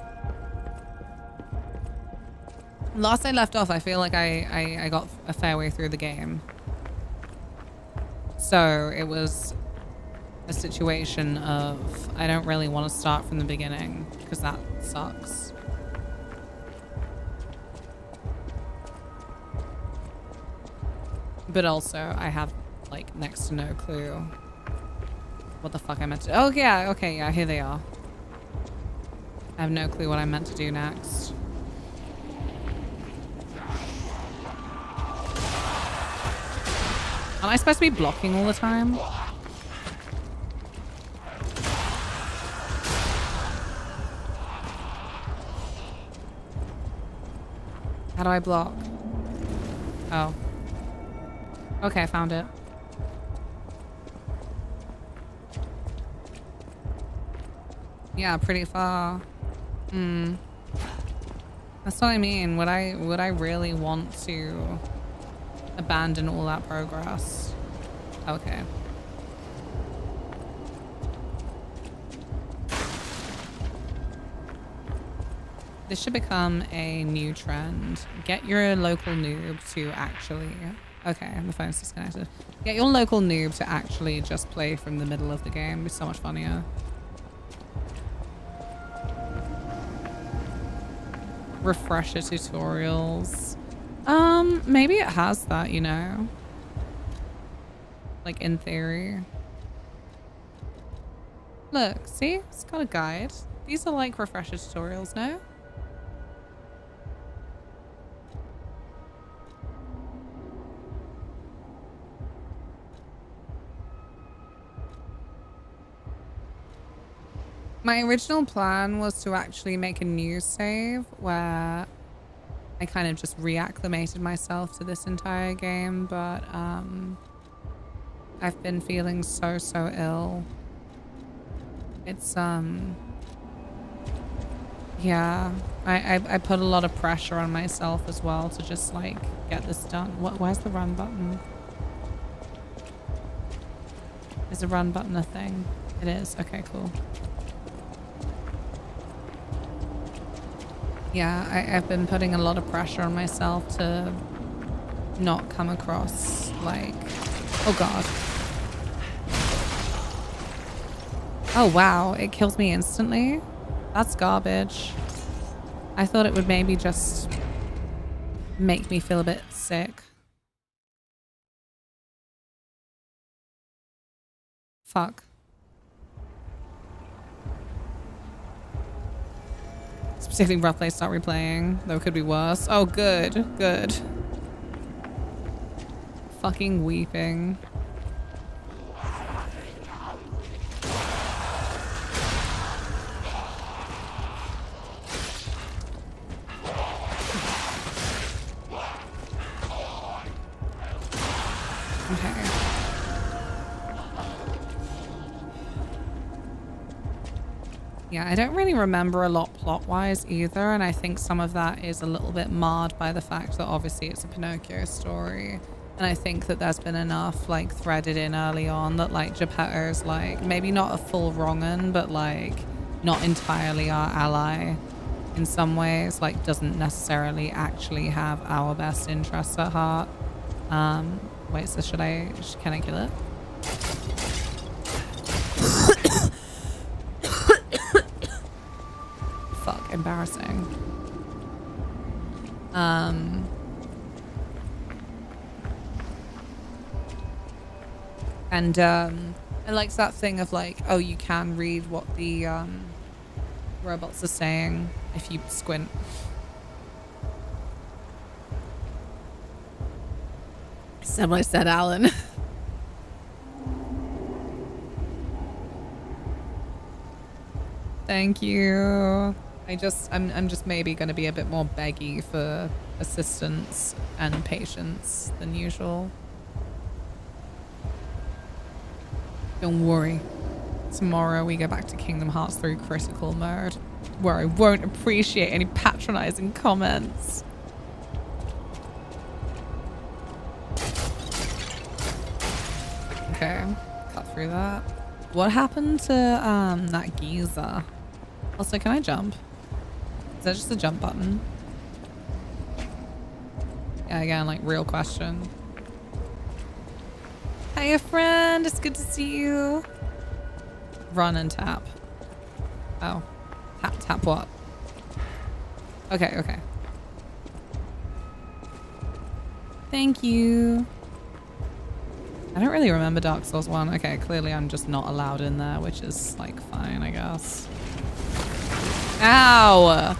Last I left off, I feel like I got a fair way through the game. So it was a situation of, I don't really want to start from the beginning because that sucks. But also, I have, like, next to no clue what the fuck I meant to do. Oh, yeah, okay, yeah, here they are. I have no clue what I meant to do next. Am I supposed to be blocking all the time? How do I block? Oh. Okay, I found it. Yeah, pretty far. That's what I mean. Would I really want to abandon all that progress? Okay. This should become a new trend. Get your local noob to actually... Okay, the phone's disconnected. Get your local noob to actually just play from the middle of the game. It'd be so much funnier. Refresher tutorials. Maybe it has that, you know? Like, in theory. Look, see? It's got a guide. These are like refresher tutorials, no? My original plan was to actually make a new save where I kind of just reacclimated myself to this entire game, but I've been feeling so ill. It's yeah, I put a lot of pressure on myself as well to just like get this done. Where's the run button? Is the run button a thing? It is. Okay, cool. Yeah, I've been putting a lot of pressure on myself to not come across like... Oh god. Oh wow, it kills me instantly? That's garbage. I thought it would maybe just make me feel a bit sick. Fuck. It's a particularly rough place to start replaying, though it could be worse. Oh, good. Good. Fucking weeping. Okay. Yeah, I don't really remember a lot plot-wise either, and I think some of that is a little bit marred by the fact that obviously it's a Pinocchio story. And I think that there's been enough, like, threaded in early on that, like, Geppetto's, like, maybe not a full wrong-un, but, like, not entirely our ally in some ways, like, doesn't necessarily actually have our best interests at heart. Wait, so can I kill it? Fuck, embarrassing. And I liked that thing of like, oh, you can read what the robots are saying if you squint. I said what I said, Alan. Thank you. I'm just maybe going to be a bit more beggy for assistance and patience than usual. Don't worry. Tomorrow we go back to Kingdom Hearts 3 critical mode, where I won't appreciate any patronizing comments. Okay, cut through that. What happened to that geezer? Also, can I jump? Is that just a jump button? Yeah, again, like, real question. Hiya, friend. It's good to see you. Run and tap. Oh. Tap what? Okay, okay. Thank you. I don't really remember Dark Souls 1. Okay, clearly I'm just not allowed in there, which is, like, fine, I guess. Ow!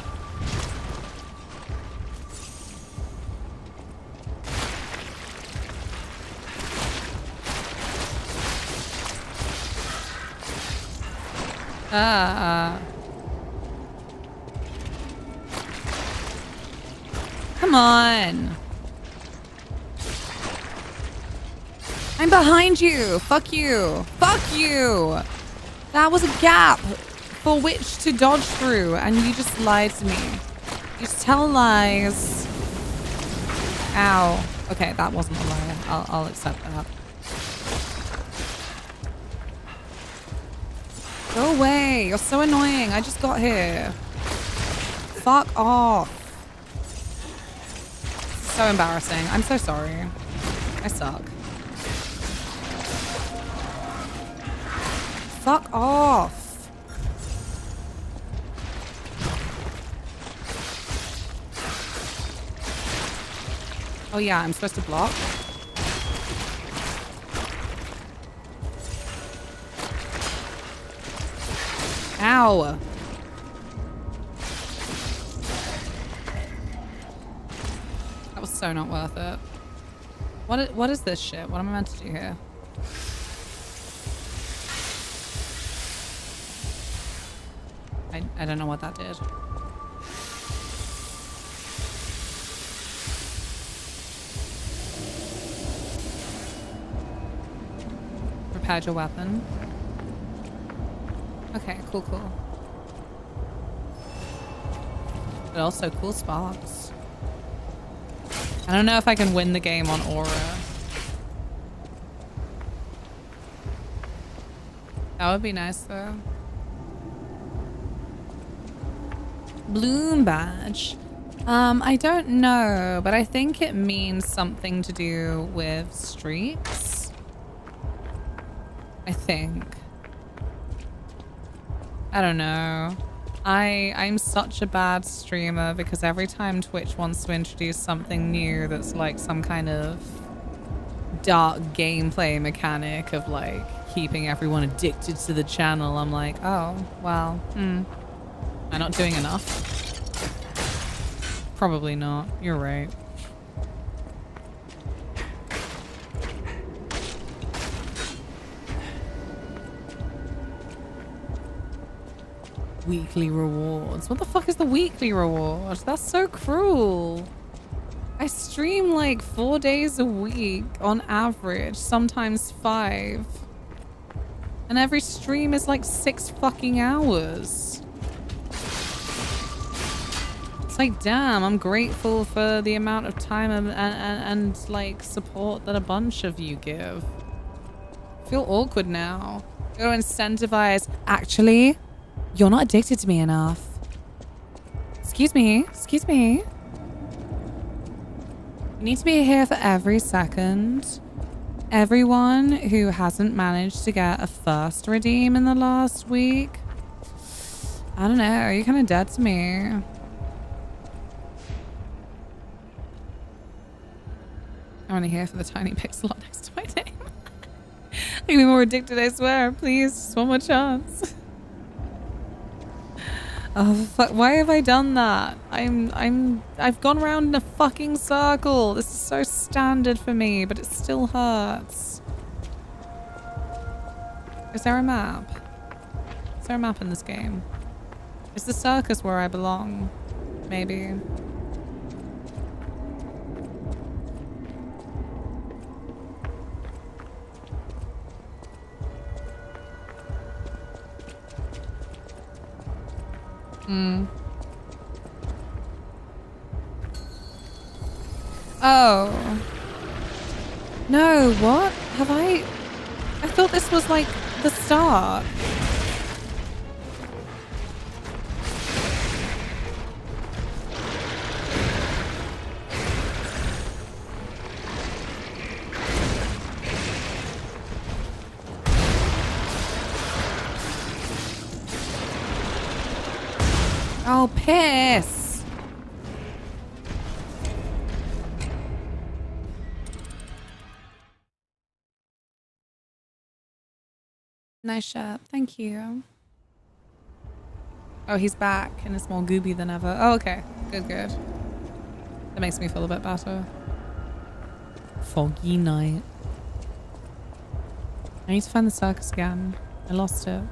Come on. I'm behind you. Fuck you. Fuck you. That was a gap for which to dodge through, and you just lied to me. You just tell lies. Ow. Okay, that wasn't a lie. I'll accept that. Go away. You're so annoying. I just got here. Fuck off. So embarrassing. I'm so sorry. I suck. Fuck off. Oh yeah, I'm supposed to block? Ow. That was so not worth it. What is this shit? What am I meant to do here? I don't know what that did. Repaired your weapon. Okay, cool. But also cool sparks. I don't know if I can win the game on aura. That would be nice though. Bloom badge. I don't know, but I think it means something to do with streaks. I think. I don't know. I'm such a bad streamer because every time Twitch wants to introduce something new that's like some kind of dark gameplay mechanic of like keeping everyone addicted to the channel. I'm like, oh, well, am I not doing enough? Probably not. You're right. Weekly rewards. What the fuck is the weekly reward? That's so cruel. I stream like 4 days a week on average, sometimes 5. And every stream is like 6 fucking hours. It's like, damn, I'm grateful for the amount of time and like support that a bunch of you give. I feel awkward now. Gotta incentivize. Actually, you're not addicted to me enough. Excuse me. Excuse me. You need to be here for every second. Everyone who hasn't managed to get a first redeem in the last week. I don't know. You're kind of dead to me. I'm only here for the tiny pixel next to my name. I can be more addicted, I swear. Please, just one more chance. Oh fuck, why have I done that? I've gone around in a fucking circle. This is so standard for me, but it still hurts. Is there a map? Is there a map in this game? Is the circus where I belong? Maybe. Oh. No, what? Have I thought this was like the start. Oh, piss. Nice shirt. Thank you. Oh, he's back and it's more gooby than ever. Oh, okay. Good, good. That makes me feel a bit better. Foggy night. I need to find the circus again. I lost it.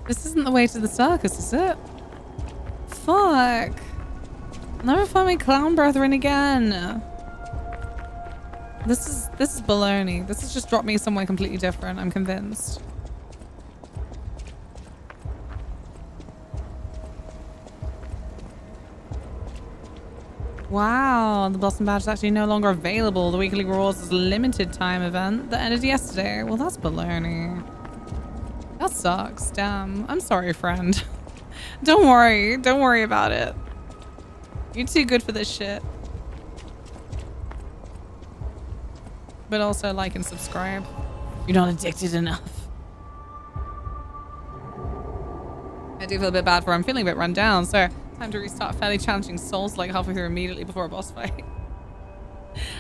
This isn't the way to the circus, is it? Fuck. I'll never find my clown brethren again. This is baloney. This has just dropped me somewhere completely different, I'm convinced. Wow, the Blossom Badge is actually no longer available. The weekly rewards is a limited time event that ended yesterday. Well, that's baloney. That sucks. Damn. I'm sorry, friend. Don't worry. Don't worry about it. You're too good for this shit. But also like and subscribe. You're not addicted enough. I do feel a bit bad for her. I'm feeling a bit run down, so time to restart fairly challenging souls like halfway through immediately before a boss fight.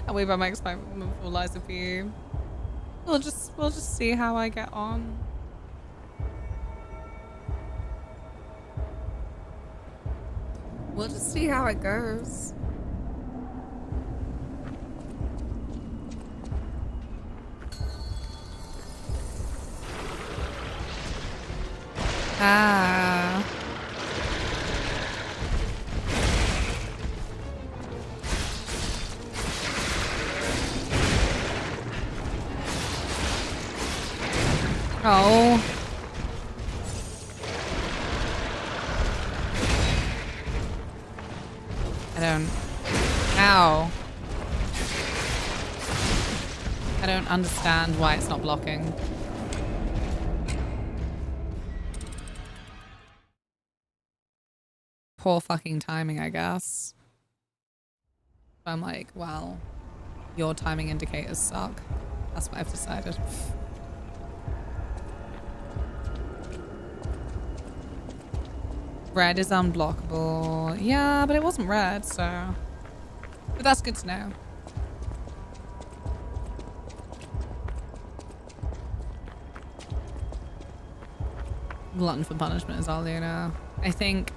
I'll wait by my experiment for Liza for you. We'll just see how I get on. We'll just see how it goes. Ah. Oh. Ow. I don't understand why it's not blocking. Poor fucking timing, I guess. I'm like, well, your timing indicators suck. That's what I've decided. Red is unblockable. Yeah, but it wasn't red, so... But that's good to know. Glutton for punishment is all you know. I think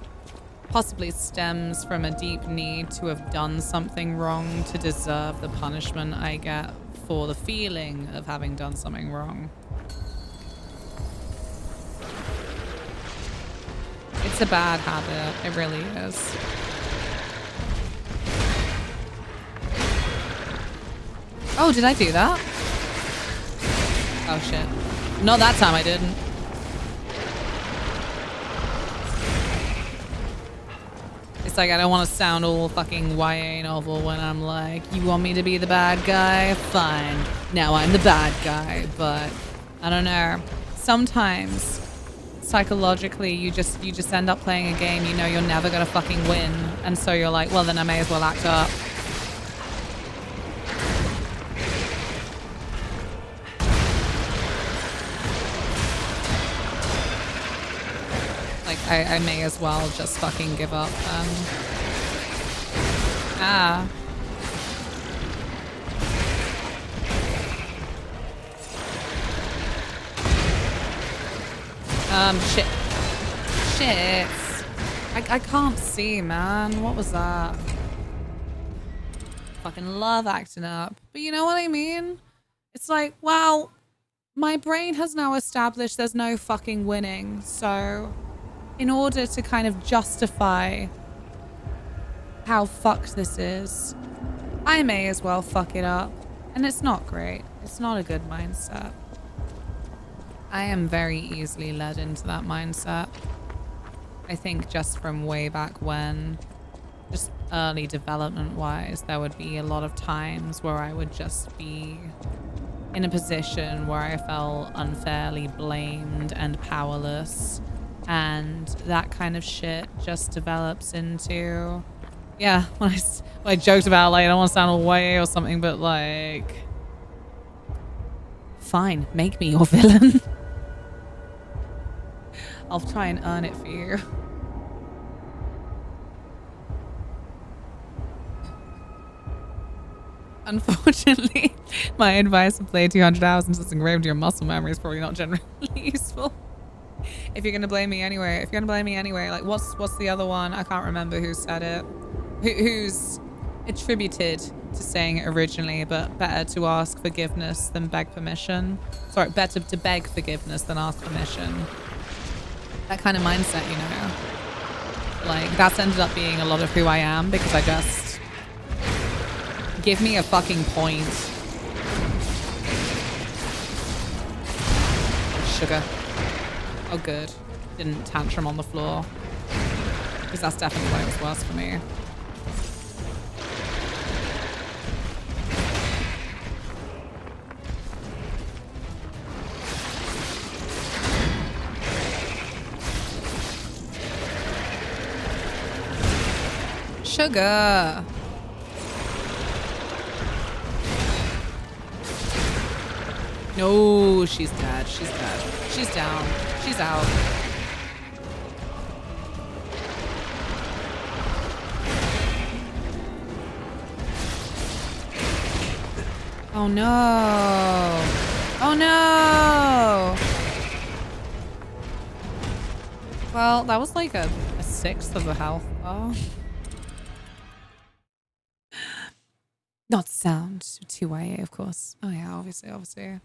possibly stems from a deep need to have done something wrong to deserve the punishment I get for the feeling of having done something wrong. It's a bad habit. It really is. Oh, did I do that? Oh shit. No, that time I didn't. It's like I don't want to sound all fucking YA novel when I'm like, you want me to be the bad guy? Fine. Now I'm the bad guy. But I don't know. Sometimes psychologically you just end up playing a game you know you're never gonna fucking win. And so you're like, well then I may as well act up. I may as well just fucking give up. Shit. Shit. I can't see, man. What was that? Fucking love acting up. But you know what I mean? It's like, well, my brain has now established there's no fucking winning, so in order to kind of justify how fucked this is, I may as well fuck it up. And it's not great. It's not a good mindset. I am very easily led into that mindset. I think just from way back when, just early development wise, there would be a lot of times where I would just be in a position where I felt unfairly blamed and powerless. And that kind of shit just develops into, yeah, when I joked about, like, I don't want to sound all YA or something, but like, fine, make me your villain. I'll try and earn it for you. Unfortunately, my advice to play 200 hours until it's engraved in your muscle memory is probably not generally useful. If you're gonna blame me anyway, like what's the other one? I can't remember who said it. Who's attributed to saying it originally, but better to ask forgiveness than beg permission. Sorry, better to beg forgiveness than ask permission. That kind of mindset, you know. Like, that's ended up being a lot of who I am, because I just give me a fucking point. Sugar. Oh, good. Didn't tantrum on the floor. Because that's definitely when it was worse for me. Sugar. No, she's dead. She's dead. She's down. She's out. Oh no. Oh no. Well, that was like a sixth of the health bar. Not to sound too YA, of course. Oh yeah, obviously.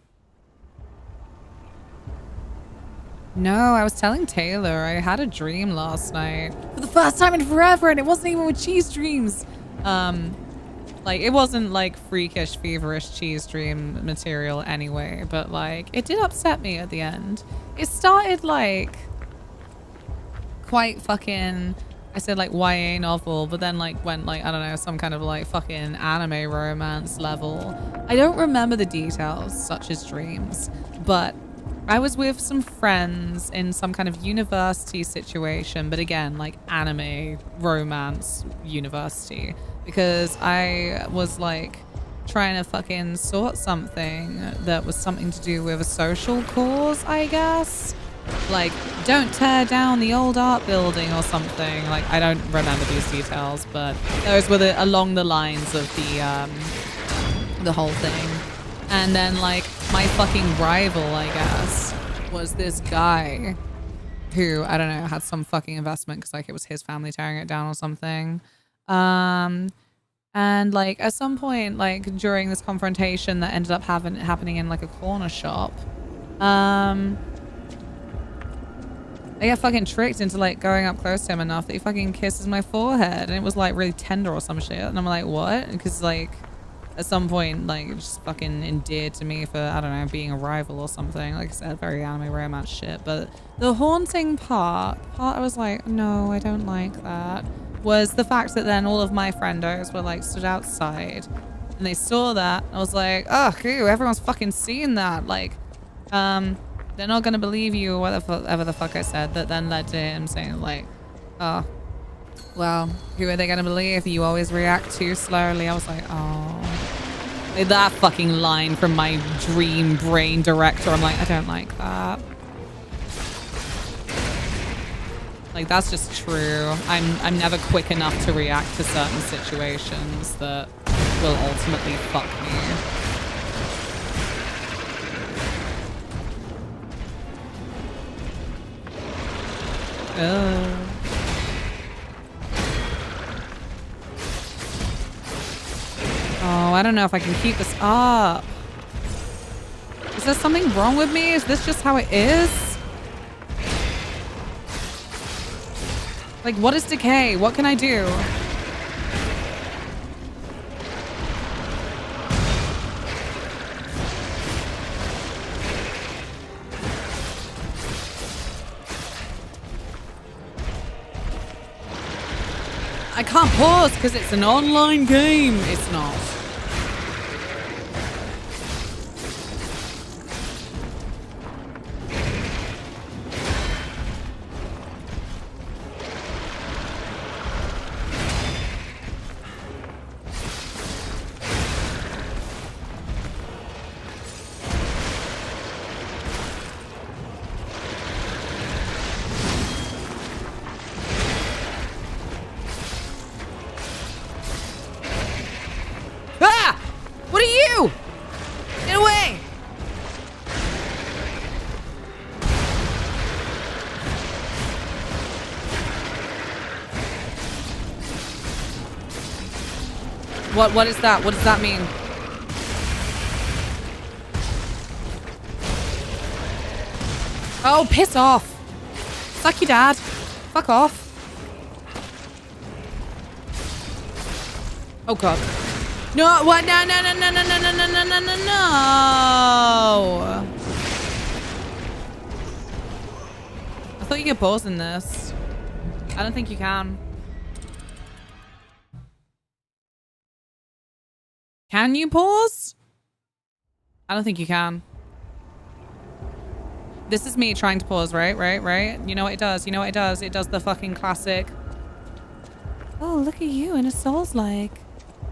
No, I was telling Taylor, I had a dream last night for the first time in forever, and it wasn't even with cheese dreams. Like, it wasn't like freakish, feverish cheese dream material anyway, but like, it did upset me at the end. It started like quite fucking, I said like YA novel, but then like went like, I don't know, some kind of like fucking anime romance level. I don't remember the details, such as dreams, but I was with some friends in some kind of university situation, but again, like anime romance university, because I was like trying to fucking sort something that was something to do with a social cause, I guess. like, don't tear down the old art building or something. Like, I don't remember these details, but those were along the lines of the whole thing. And then, like, my fucking rival, I guess, was this guy who, I don't know, had some fucking investment because, like, it was his family tearing it down or something. And, like, at some point, like, during this confrontation that ended up happening in, like, a corner shop, I get fucking tricked into, like, going up close to him enough that he fucking kisses my forehead. And it was, like, really tender or some shit. And I'm like, what? Because, like, at some point, like, just fucking endeared to me for, I don't know, being a rival or something. Like I said, very anime romance shit. But the haunting part I was like, no, I don't like that, was the fact that then all of my friendos were, like, stood outside. And they saw that. I was like, oh, ew, everyone's fucking seeing that. Like, they're not gonna believe you or whatever the fuck I said. That then led to him saying, like, oh, well, who are they gonna believe? You always react too slowly. I was like, oh. Like, that fucking line from my dream brain director, I'm like, I don't like that. Like, that's just true. I'm never quick enough to react to certain situations that will ultimately fuck me. Oh, I don't know if I can keep this up. Is there something wrong with me? Is this just how it is? Like, what is decay? What can I do? I can't pause because it's an online game. It's not. What is that? What does that mean? Oh, piss off. Suck your dad. Fuck off. Oh god. No, what? No. I thought you could pause in this. I don't think you can. Can you pause? I don't think you can. This is me trying to pause, right? You know what it does? You know what it does? It does the fucking classic. Oh, look at you in a Souls-like.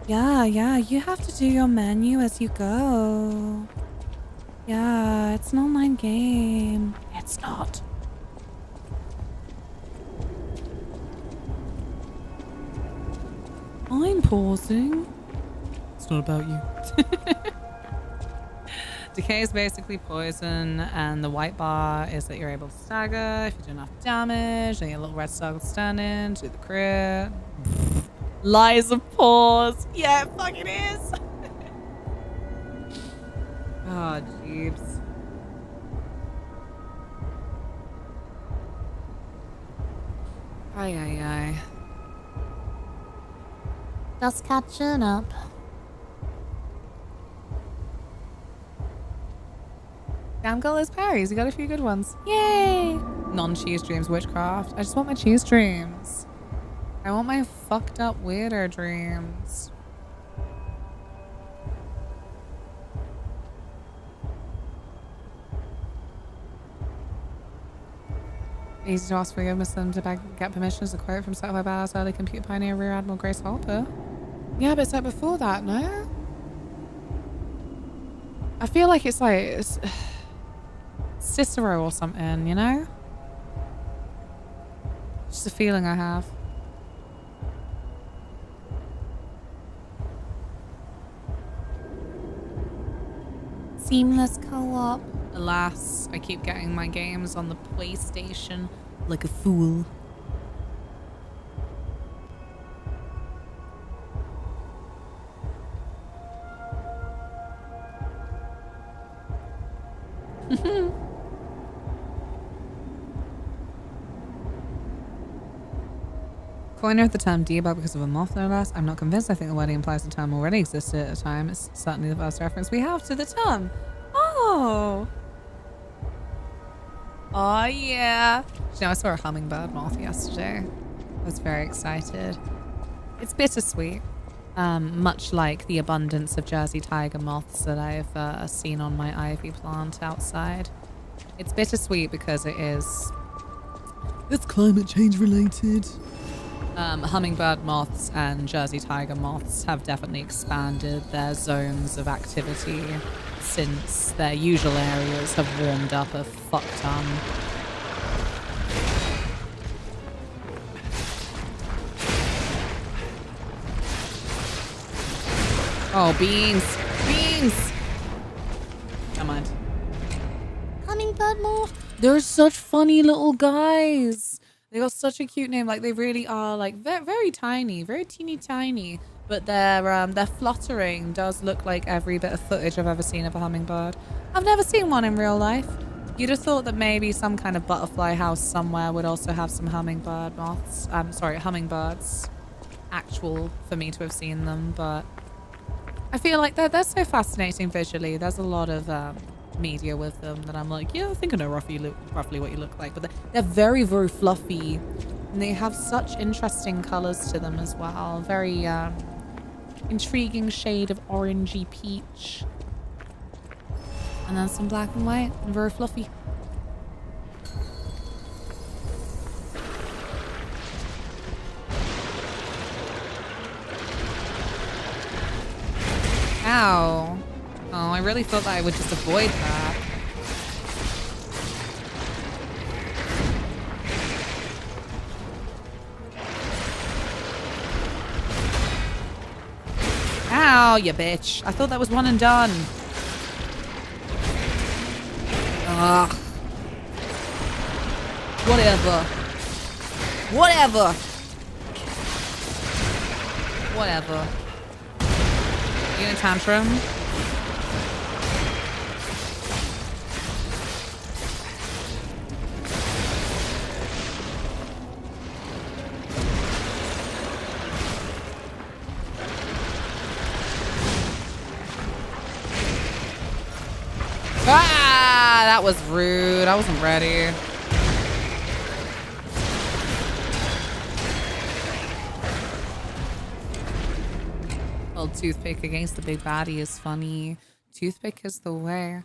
Yeah, you have to do your menu as you go. Yeah, it's an online game. It's not. I'm pausing. It's not about you. Decay is basically poison, and the white bar is that you're able to stagger if you do enough damage, and your little red circle standing, do the crit. Lies of pause. Yeah, it fucking is. Oh, jeeps. Aye. Just catching up. Damn girl is parries. You got a few good ones. Yay! Non-cheese dreams witchcraft. I just want my cheese dreams. I want my fucked up weirder dreams. Easy to ask forgiveness them to get permission is a quote from Certified Badass early computer pioneer Rear Admiral Grace Harper. Yeah, but it's like before that, no? I feel like it's like Cicero or something, you know? Just a feeling I have. Seamless co-op. Alas, I keep getting my games on the PlayStation like a fool. Coiner the term debug because of a moth, no less. I'm not convinced. I think the wording implies the term already existed at the time. It's certainly the first reference we have to the term. Oh. Oh, yeah. You know, I saw a hummingbird moth yesterday. I was very excited. It's bittersweet. Much like the abundance of Jersey tiger moths that I've seen on my ivy plant outside. It's bittersweet because it's climate change related. Hummingbird moths and Jersey tiger moths have definitely expanded their zones of activity since their usual areas have warmed up a fuck ton. Oh, beans! Beans! Never mind. Hummingbird moth? They're such funny little guys. They got such a cute name. Like, they really are, like, very tiny, very teeny tiny. But their fluttering does look like every bit of footage I've ever seen of a hummingbird. I've never seen one in real life. You'd have thought that maybe some kind of butterfly house somewhere would also have some hummingbird moths. Sorry, hummingbirds. Actual for me to have seen them, but I feel like they're so fascinating visually. There's a lot of media with them that I'm like, yeah, I think I know roughly what you look like, but they're very, very fluffy, and they have such interesting colors to them as well. Very intriguing shade of orangey peach, and then some black and white, and very fluffy. Ow. Oh, I really thought that I would just avoid that. Ow, you bitch. I thought that was one and done. Ugh. Whatever. Whatever. Whatever. You in a tantrum? Ah, that was rude. I wasn't ready. Old toothpick against the big baddie is funny. Toothpick is the way.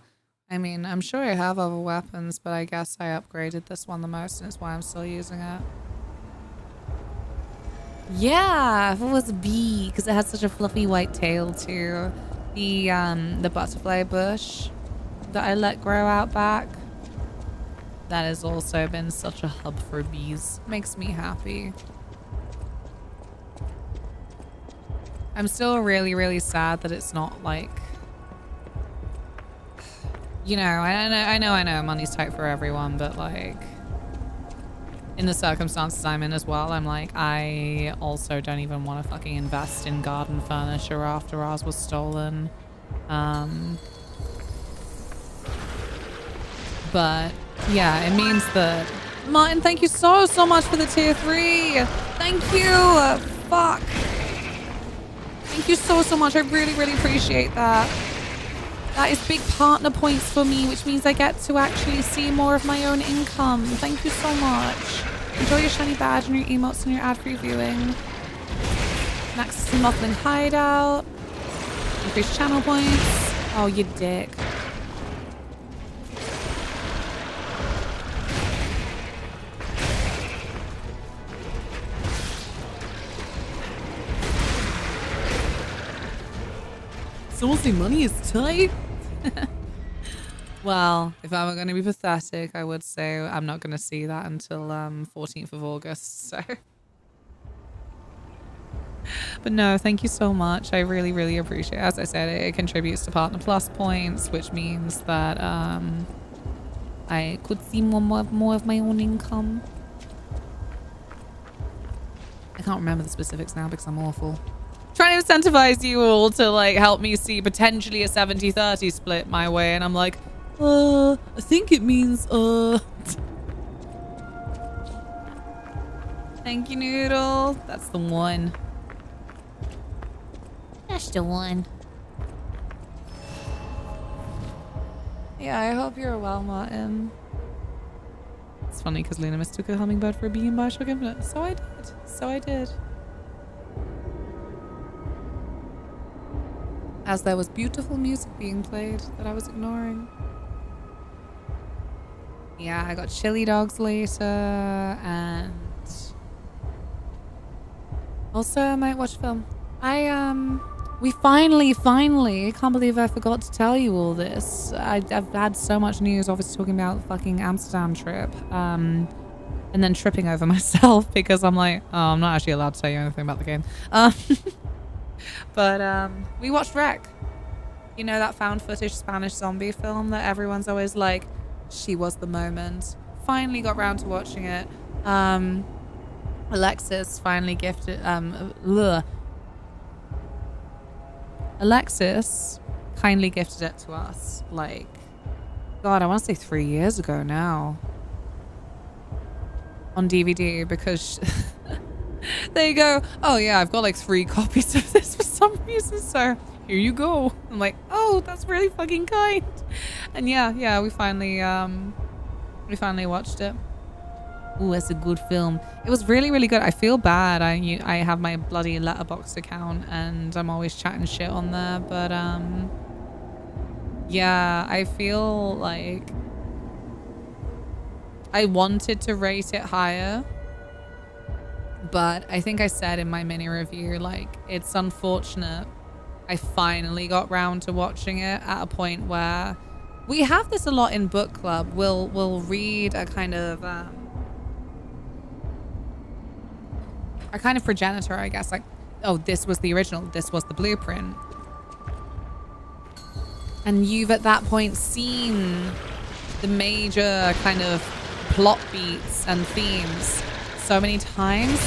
I mean, I'm sure I have other weapons, but I guess I upgraded this one the most, and it's why I'm still using it. Yeah, if it was a bee, because it had such a fluffy white tail too. The butterfly bush that I let grow out back, that has also been such a hub for bees. Makes me happy. I'm still really, really sad that it's not like, you know, I know money's tight for everyone, but like in the circumstances I'm in as well, I'm like, I also don't even want to fucking invest in garden furniture after ours was stolen. But yeah, it means that Martin, thank you so much for the tier 3. Thank you. Fuck. Thank you so much. I really, really appreciate that. That is big partner points for me, which means I get to actually see more of my own income. Thank you so much. Enjoy your shiny badge and your emotes and your ad-free viewing. Access to Mothling Hideout. Increase channel points. Oh, you dick. Someone say money is tight? Well, if I were going to be pathetic, I would say I'm not going to see that until 14th of August. So, but no, thank you so much. I really, really appreciate it. As I said, it contributes to Partner Plus points, which means that I could see more of my own income. I can't remember the specifics now because I'm awful. Trying to incentivize you all to like help me see potentially a 70-30 split my way, and I'm like, I think it means Thank you, Noodle. That's the one. That's the one. Yeah, I hope you're well, Martin. It's funny because Luna mistook a hummingbird for a bee in Bioshock Infinite. So I did. So I did. As there was beautiful music being played that I was ignoring. Yeah, I got chili dogs later, and also I might watch film. We finally, can't believe I forgot to tell you all this. I've had so much news, obviously talking about the fucking Amsterdam trip, and then tripping over myself because I'm like, oh, I'm not actually allowed to tell you anything about the game. But we watched Wreck. You know, that found footage Spanish zombie film that everyone's always like, she was the moment. Finally got round to watching it. Alexis finally gifted Alexis kindly gifted it to us, like, God, I want to say 3 years ago now, on DVD, because there you go. Oh yeah, I've got like 3 copies of this for some reason, so here you go. I'm like, oh, that's really fucking kind. And yeah, we finally watched it. Ooh, it's a good film. It was really, really good. I feel bad. I have my bloody Letterboxd account and I'm always chatting shit on there. But yeah, I feel like I wanted to rate it higher. But I think I said in my mini review, like, it's unfortunate I finally got round to watching it at a point where we have this a lot in book club. We'll read a kind of progenitor, I guess, like, oh, this was the original, this was the blueprint. And you've at that point seen the major kind of plot beats and themes so many times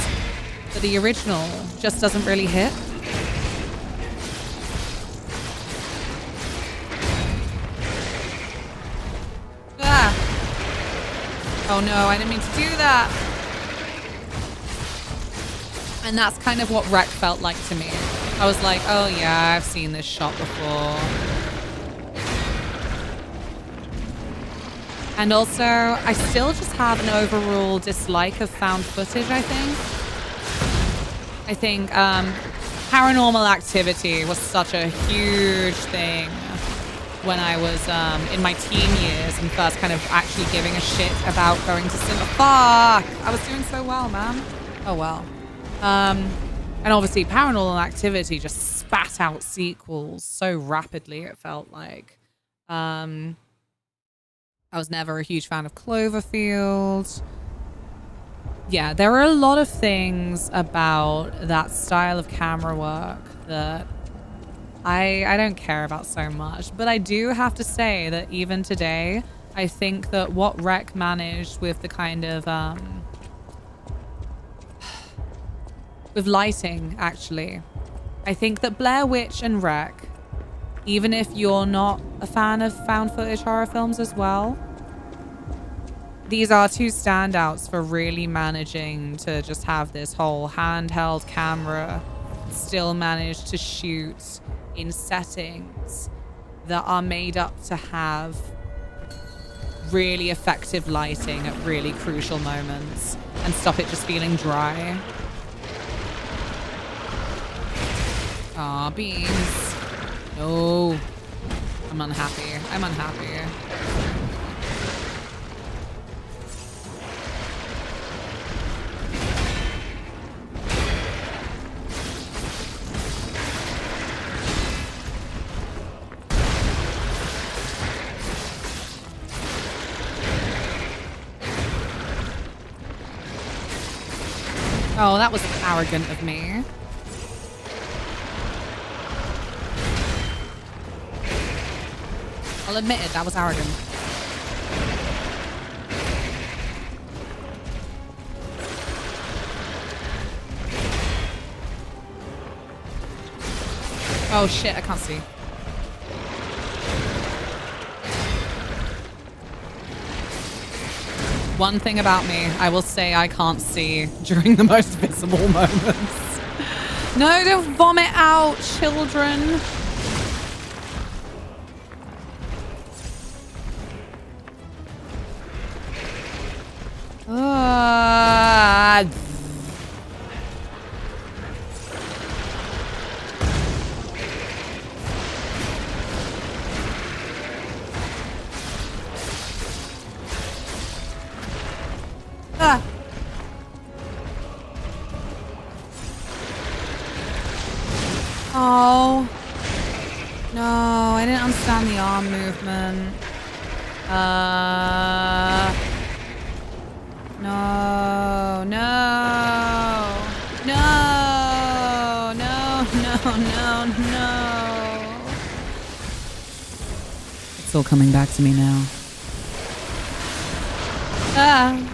that the original just doesn't really hit. Ah! Oh no, I didn't mean to do that. And that's kind of what Wreck felt like to me. I was like, oh yeah, I've seen this shot before. And also, I still just have an overall dislike of found footage, I think. Paranormal Activity was such a huge thing when I was in my teen years and first kind of actually giving a shit about going to cinema. Fuck! I was doing so well, man. Oh well. And obviously Paranormal Activity just spat out sequels so rapidly, it felt like. I was never a huge fan of Cloverfield. Yeah, there are a lot of things about that style of camera work that I don't care about so much. But I do have to say that even today, I think that what Wreck managed with the kind of with lighting, actually, I think that Blair Witch and Wreck, even if you're not a fan of found footage horror films as well, these are two standouts for really managing to just have this whole handheld camera still manage to shoot in settings that are made up to have really effective lighting at really crucial moments and stop it just feeling dry. Aw, beans. No. I'm unhappy. I'm unhappy. Oh, that was arrogant of me. I'll admit it, that was arrogant. Oh shit, I can't see. One thing about me, I will say I can't see during the most visible moments. No, don't vomit out, children. Oh. No, I didn't understand the arm movement. No, no. No, no, no, no, no. It's all coming back to me now. Ah.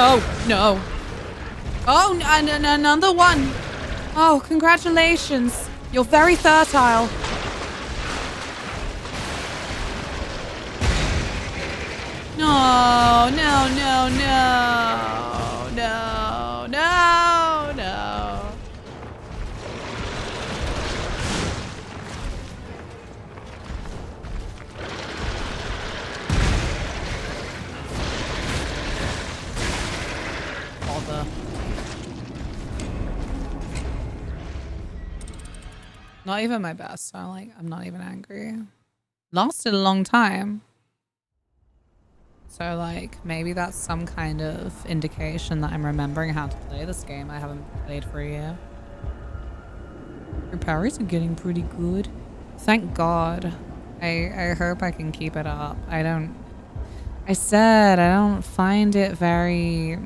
Oh, no. Oh, and another one. Oh, congratulations. You're very fertile. No, no, no, no. No, no, no. Bother. Not even my best, so I'm not even angry. Lasted a long time. So maybe that's some kind of indication that I'm remembering how to play this game I haven't played for a year. Your parries are getting pretty good. Thank God. I hope I can keep it up. I said I don't find it very...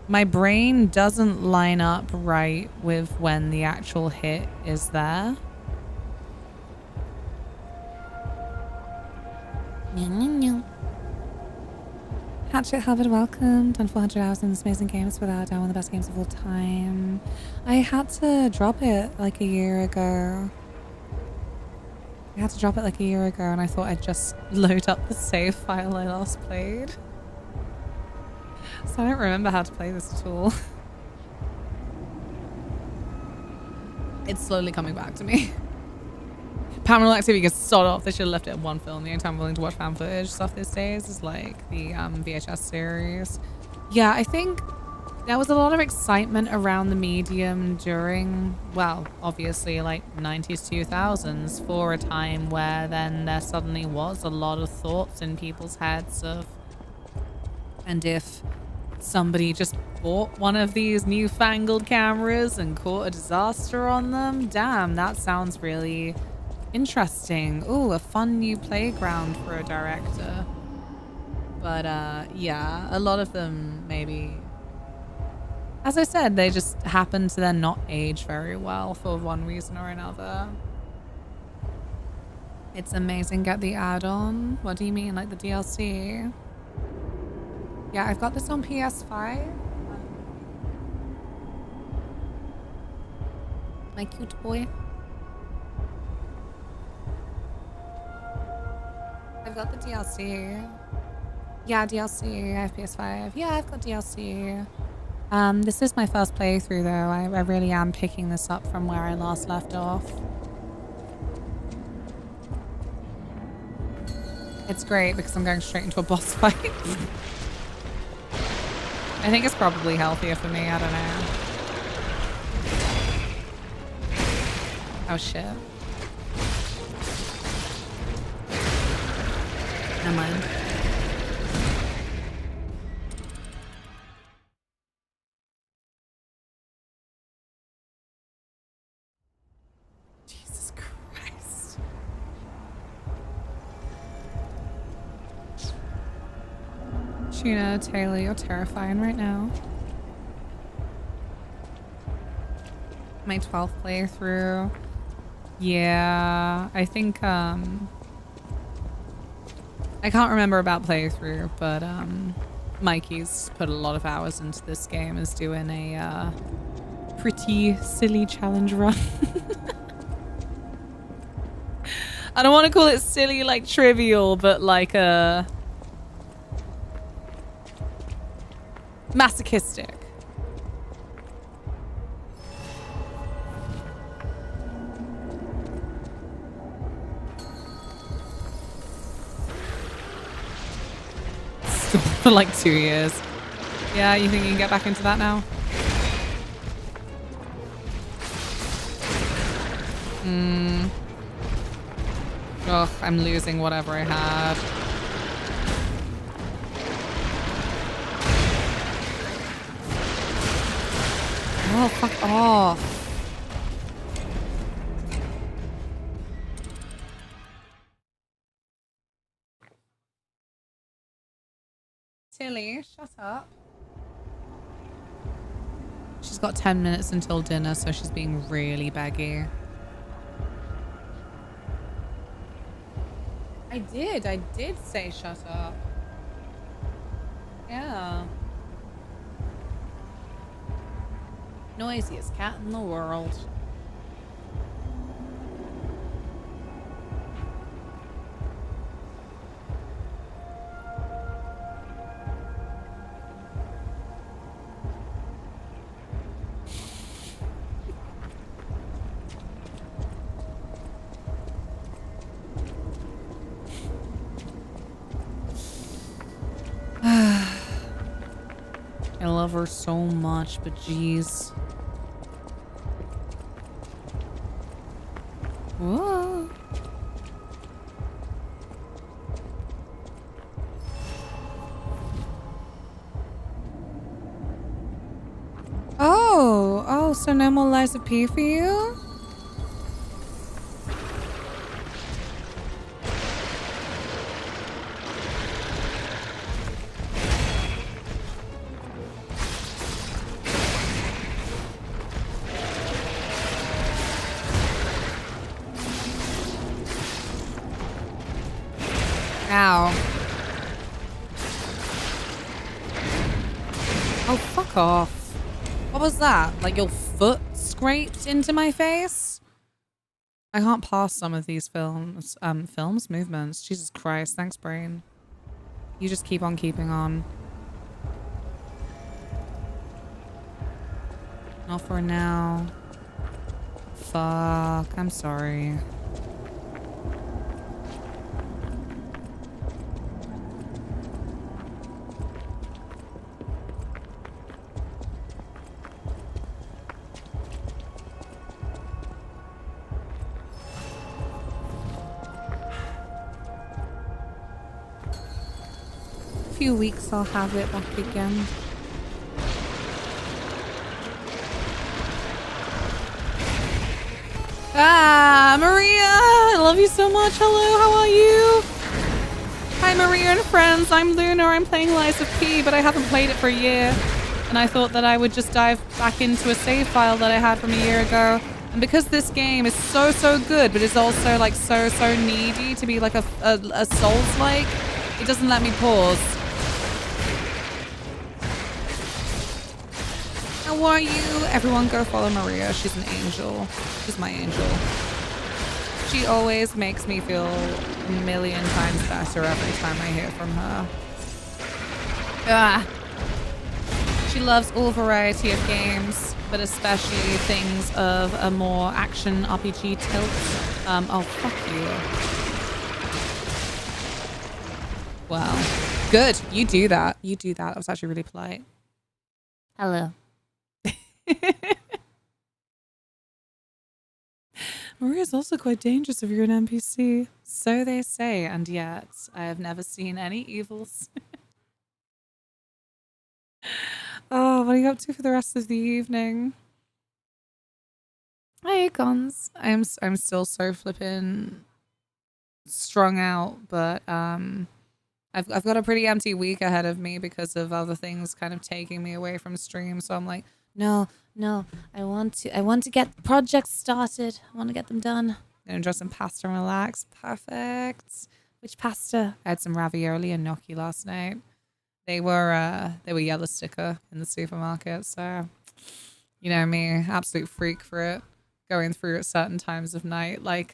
My brain doesn't line up right with when the actual hit is there. Hatchet Harvard, welcome. Done 400 hours in this amazing game. It's without a doubt one of the best games of all time. I had to drop it like a year ago. And I thought I'd just load up the save file I last played. So I don't remember how to play this at all. It's slowly coming back to me. Paranormal Activity gets sawed off. They should have left it at one film. The only time I'm willing to watch fan footage stuff these days is the VHS series. Yeah, I think there was a lot of excitement around the medium during, well, obviously 90s, 2000s, for a time where then there suddenly was a lot of thoughts in people's heads of, and if somebody just bought one of these newfangled cameras and caught a disaster on them, damn, that sounds really interesting. Ooh, a fun new playground for a director. But yeah, a lot of them maybe, as I said, they just happen to then not age very well for one reason or another. It's amazing. Get the add-on. What do you mean, like the DLC? Yeah, I've got this on PS5. My cute boy. I've got the DLC. Yeah, DLC. I have PS5. Yeah, I've got DLC. This is my first playthrough though. I really am picking this up from where I last left off. It's great because I'm going straight into a boss fight. I think it's probably healthier for me. I don't know. Oh shit. Never mind. Tuna, Taylor, you're terrifying right now. My 12th playthrough. Yeah, I think, I can't remember about playthrough, but, Mikey's put a lot of hours into this game, is doing a, pretty silly challenge run. I don't want to call it silly, like, trivial, but like, masochistic. For like 2 years. Yeah, you think you can get back into that now? Ugh, I'm losing whatever I had. Oh, fuck off. Tilly, shut up. She's got 10 minutes until dinner, so she's being really beggy. I did say shut up. Yeah. Noisiest cat in the world. I love her so much, but jeez. Whoa. Oh, so no more lies of P for you? Ow. Oh, fuck off. What was that? Like your foot scraped into my face? I can't pass some of these movements. Jesus Christ. Thanks, brain. You just keep on keeping on. Not for now. Fuck. I'm sorry. Few weeks I'll have it back again. Ah, Maria! I love you so much. Hello, how are you? Hi, Maria and friends. I'm Luna. I'm playing Lies of P, but I haven't played it for a year. And I thought that I would just dive back into a save file that I had from a year ago. And because this game is so good, but it's also like so needy to be like a Souls-like, it doesn't let me pause. How are you? Everyone go follow Maria. She's an angel. She's my angel. She always makes me feel a million times better every time I hear from her. Ah. She loves all variety of games, but especially things of a more action RPG tilt. Oh, fuck you. Well, good. You do that. You do that. That was actually really polite. Hello. Maria's also quite dangerous if you're an NPC. So they say, and yet I have never seen any evils. Oh, what are you up to for the rest of the evening? Hi, Cons. I'm still so flippin' strung out, but I've got a pretty empty week ahead of me because of other things kind of taking me away from stream. So I'm like, no, I want to get projects started. I want to get them done. Gonna enjoy some pasta and relax. Perfect. Which pasta? I had some ravioli and gnocchi last night. They were yellow sticker in the supermarket, so you know me, absolute freak for it. Going through at certain times of night, like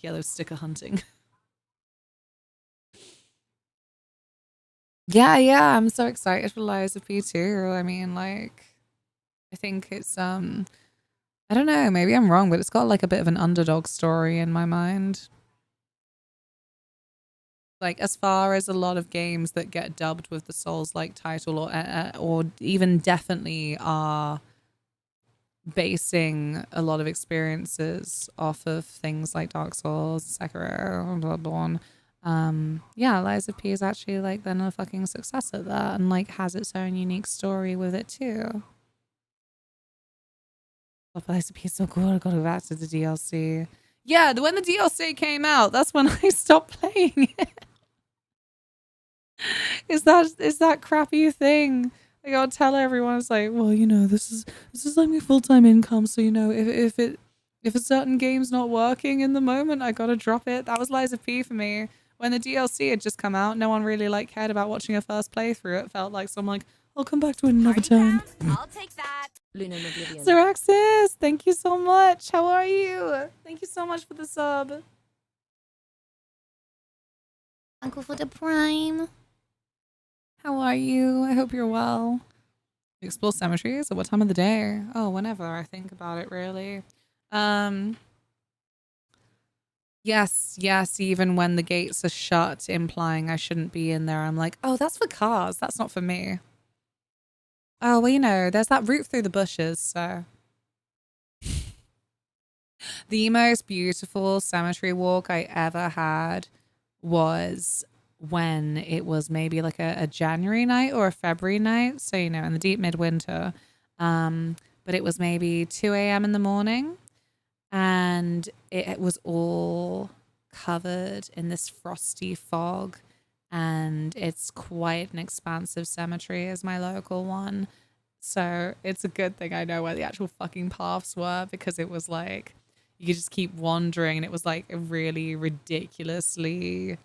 yellow sticker hunting. Yeah, I'm so excited for Lies of P too. I mean, like, I think it's I don't know, maybe I'm wrong, but it's got like a bit of an underdog story in my mind. Like, as far as a lot of games that get dubbed with the Souls-like title, or even definitely are basing a lot of experiences off of things like Dark Souls, Sekiro, Bloodborne. Yeah, Lies of P is actually like then a fucking success at that, and like has its own unique story with it too. Lies of P is so cool. I gotta go back to the DLC. Yeah, when the DLC came out, that's when I stopped playing it. Is that crappy thing? I gotta tell everyone, it's like, well, you know, this is like my full-time income, so you know, if a certain game's not working in the moment, I gotta drop it. That was Lies of P for me. When the DLC had just come out, no one really like cared about watching a first playthrough. It felt like, so I'm like, I'll come back to it another time. I'll take that. Luna Oblivion. Xeraxis, thank you so much. How are you? Thank you so much for the sub. Uncle for the Prime. How are you? I hope you're well. Explore cemeteries at what time of the day? Oh, whenever I think about it, really. Yes, even when the gates are shut, implying I shouldn't be in there, I'm like, oh, that's for cars. That's not for me. Oh, well, you know, there's that route through the bushes, so. The most beautiful cemetery walk I ever had was when it was maybe like a January night or a February night. So, you know, in the deep midwinter. But it was maybe 2 a.m. in the morning. And it was all covered in this frosty fog. And it's quite an expansive cemetery as my local one. So it's a good thing I know where the actual fucking paths were, because it was like, you could just keep wandering, and it was like a really ridiculously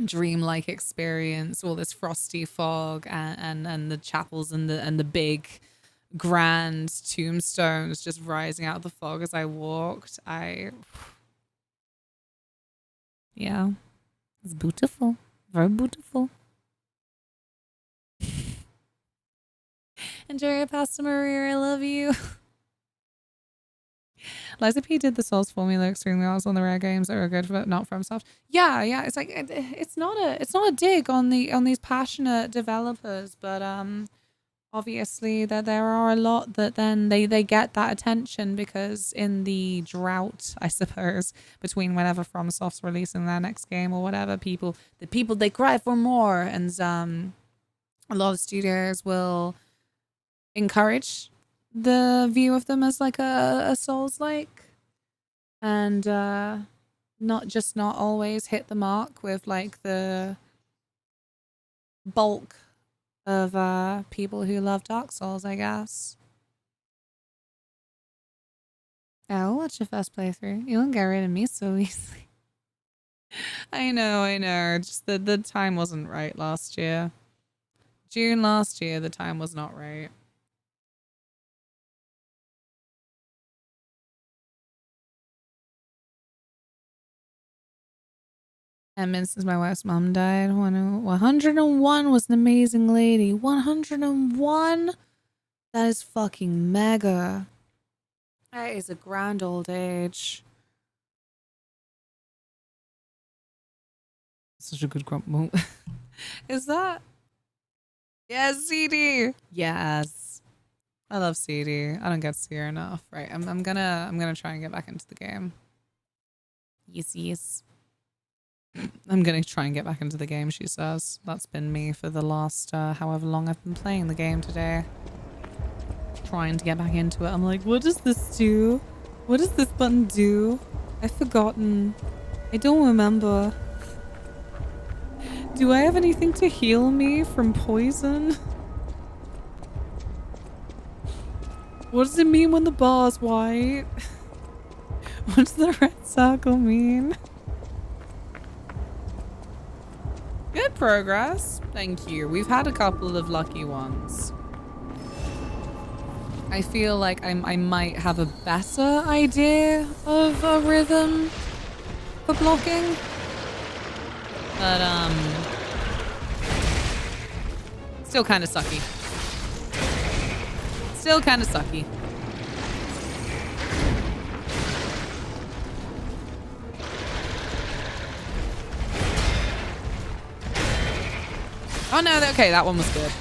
dreamlike experience. All this frosty fog and the chapels and the big grand tombstones just rising out of the fog as I walked. Yeah, it's beautiful, very beautiful. Enjoy your pasta, Maria. I love you. Liza P did the Souls formula extremely well. On the rare games that were good, but not from soft. Yeah. It's like it's not a dig on these passionate developers, but obviously that there are a lot that then they get that attention because in the drought, I suppose, between whenever FromSoft's releasing their next game or whatever, the people they cry for more, and a lot of studios will encourage the view of them as like a Souls-like, and not always hit the mark with like the bulk of people who love Dark Souls, I guess. Oh, what's your first playthrough? You won't get rid of me so easily. I know. Just the time wasn't right last year. June last year, the time was not right. And since my wife's mom died, 101 was an amazing lady. 101? That is fucking mega. That is a grand old age. Such a good grump move. Is that? Yes, CD. Yes. I love CD. I don't get to see her enough. Right. I'm gonna try and get back into the game. Yes. I'm gonna try and get back into the game, she says. That's been me for the last however long I've been playing the game today. Trying to get back into it. I'm like, what does this do? What does this button do? I've forgotten. I don't remember. Do I have anything to heal me from poison? What does it mean when the bar's white? What does the red circle mean? Good progress. Thank you. We've had a couple of lucky ones. I feel like I might have a better idea of a rhythm for blocking. But, still kind of sucky. Still kind of sucky. Oh no, okay, that one was good.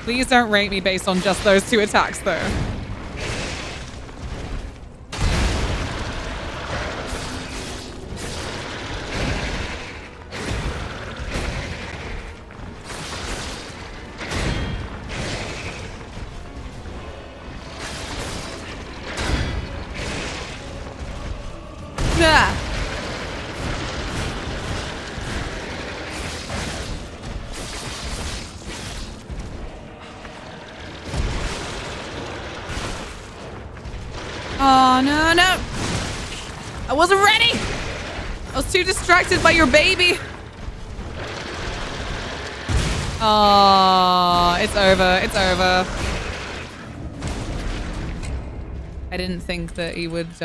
Please don't rate me based on just those 2 attacks though. Yeah. Oh, no, no. I wasn't ready. I was too distracted by your baby. Oh, it's over. It's over. I didn't think that he would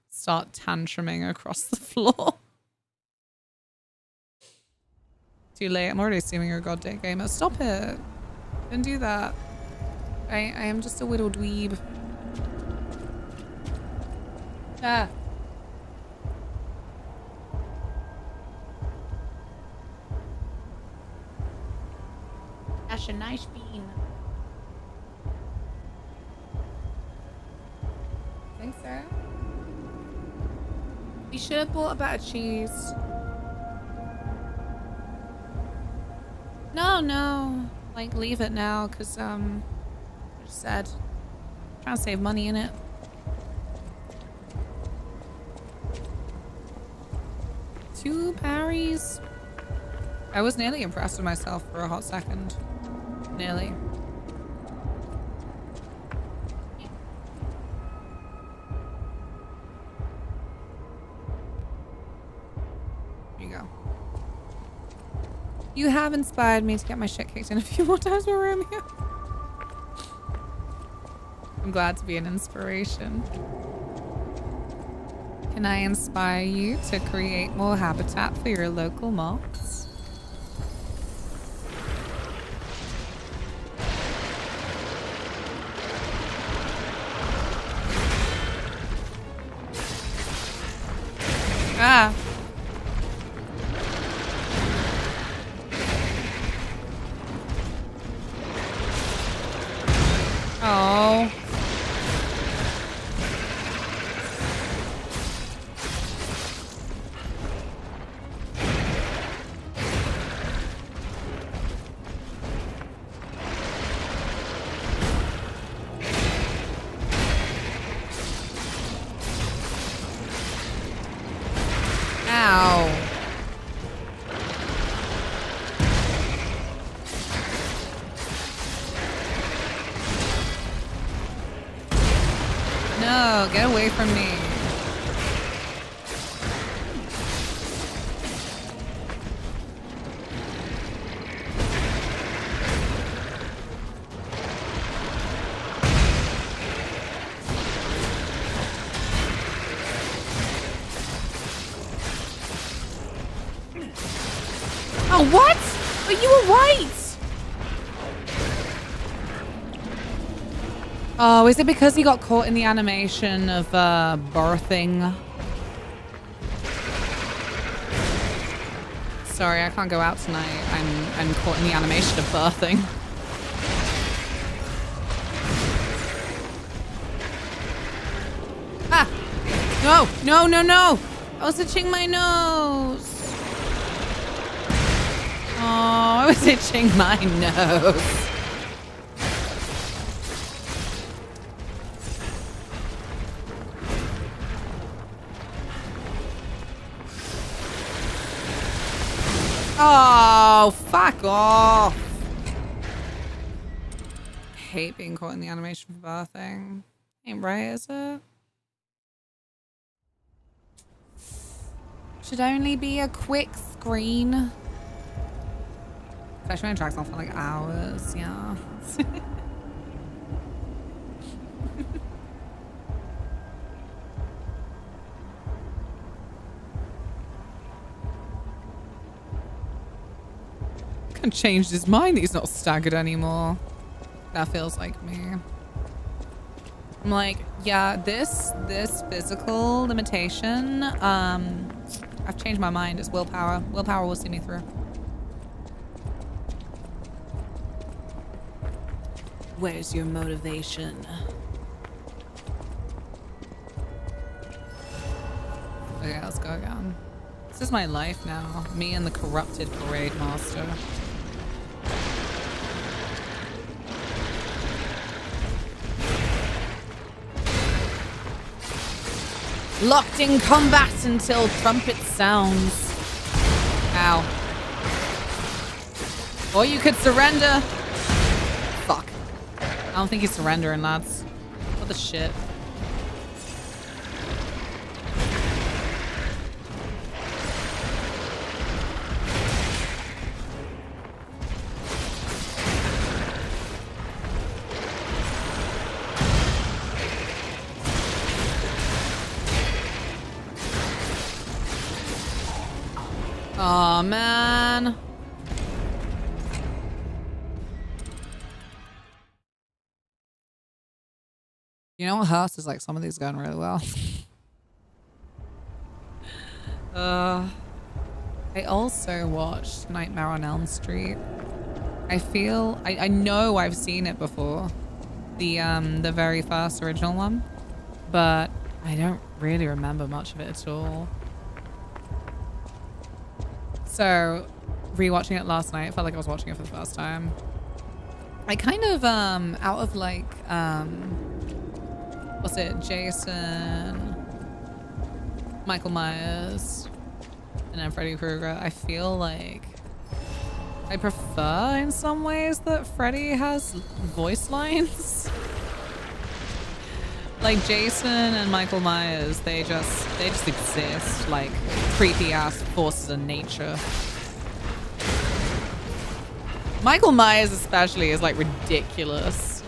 start tantruming across the floor. Too late. I'm already assuming you're a goddamn gamer. Stop it. Don't do that. I am just a little dweeb. Ah. That's a nice bean. Think so? We should have bought a bit of cheese. No. Like, leave it now, because, I just said, trying to save money in it. Two parries. I was nearly impressed with myself for a hot second. Nearly. Here you go. You have inspired me to get my shit kicked in a few more times with Romeo. I'm glad to be an inspiration. Can I inspire you to create more habitat for your local moths? Ah. Oh. Ow. No, get away from me. Oh, what? But you were white. Oh, is it because he got caught in the animation of birthing? Sorry, I can't go out tonight. I'm caught in the animation of birthing. Ah! No! No, no, no! I was itching my nose. Oh, I was itching my nose. Oh, fuck off. Hate being caught in the animation for birthing. Ain't right, is it? Should only be a quick screen. Especially when it drags on for like hours, yeah. Can changed his mind. He's not staggered anymore. That feels like me. I'm like, yeah, this physical limitation, I've changed my mind. It's willpower. Willpower will see me through. Where's your motivation? Okay, let's go again. This is my life now. Me and the corrupted parade master. Locked in combat until trumpet sounds. Ow. Or you could surrender. Fuck. I don't think he's surrendering, lads. What the shit? Oh man. You know what hurts is like some of these going really well. I also watched Nightmare on Elm Street. I know I've seen it before. The very first original one. But I don't really remember much of it at all. So, rewatching it last night, I felt like I was watching it for the first time. I kind of, out of like, what's it, Jason, Michael Myers, and then Freddy Krueger, I feel like I prefer in some ways that Freddy has voice lines. Like Jason and Michael Myers, they just exist like creepy ass forces of nature. Michael Myers especially is like ridiculous.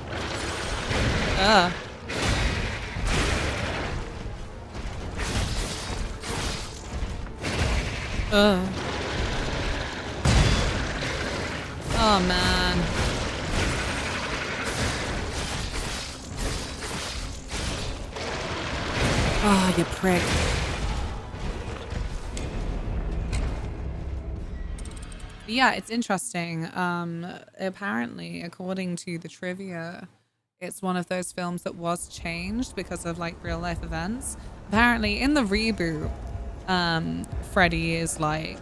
Oh man. Oh, you prick. Yeah, it's interesting. Apparently, according to the trivia, it's one of those films that was changed because of like real life events. Apparently, in the reboot, Freddy is like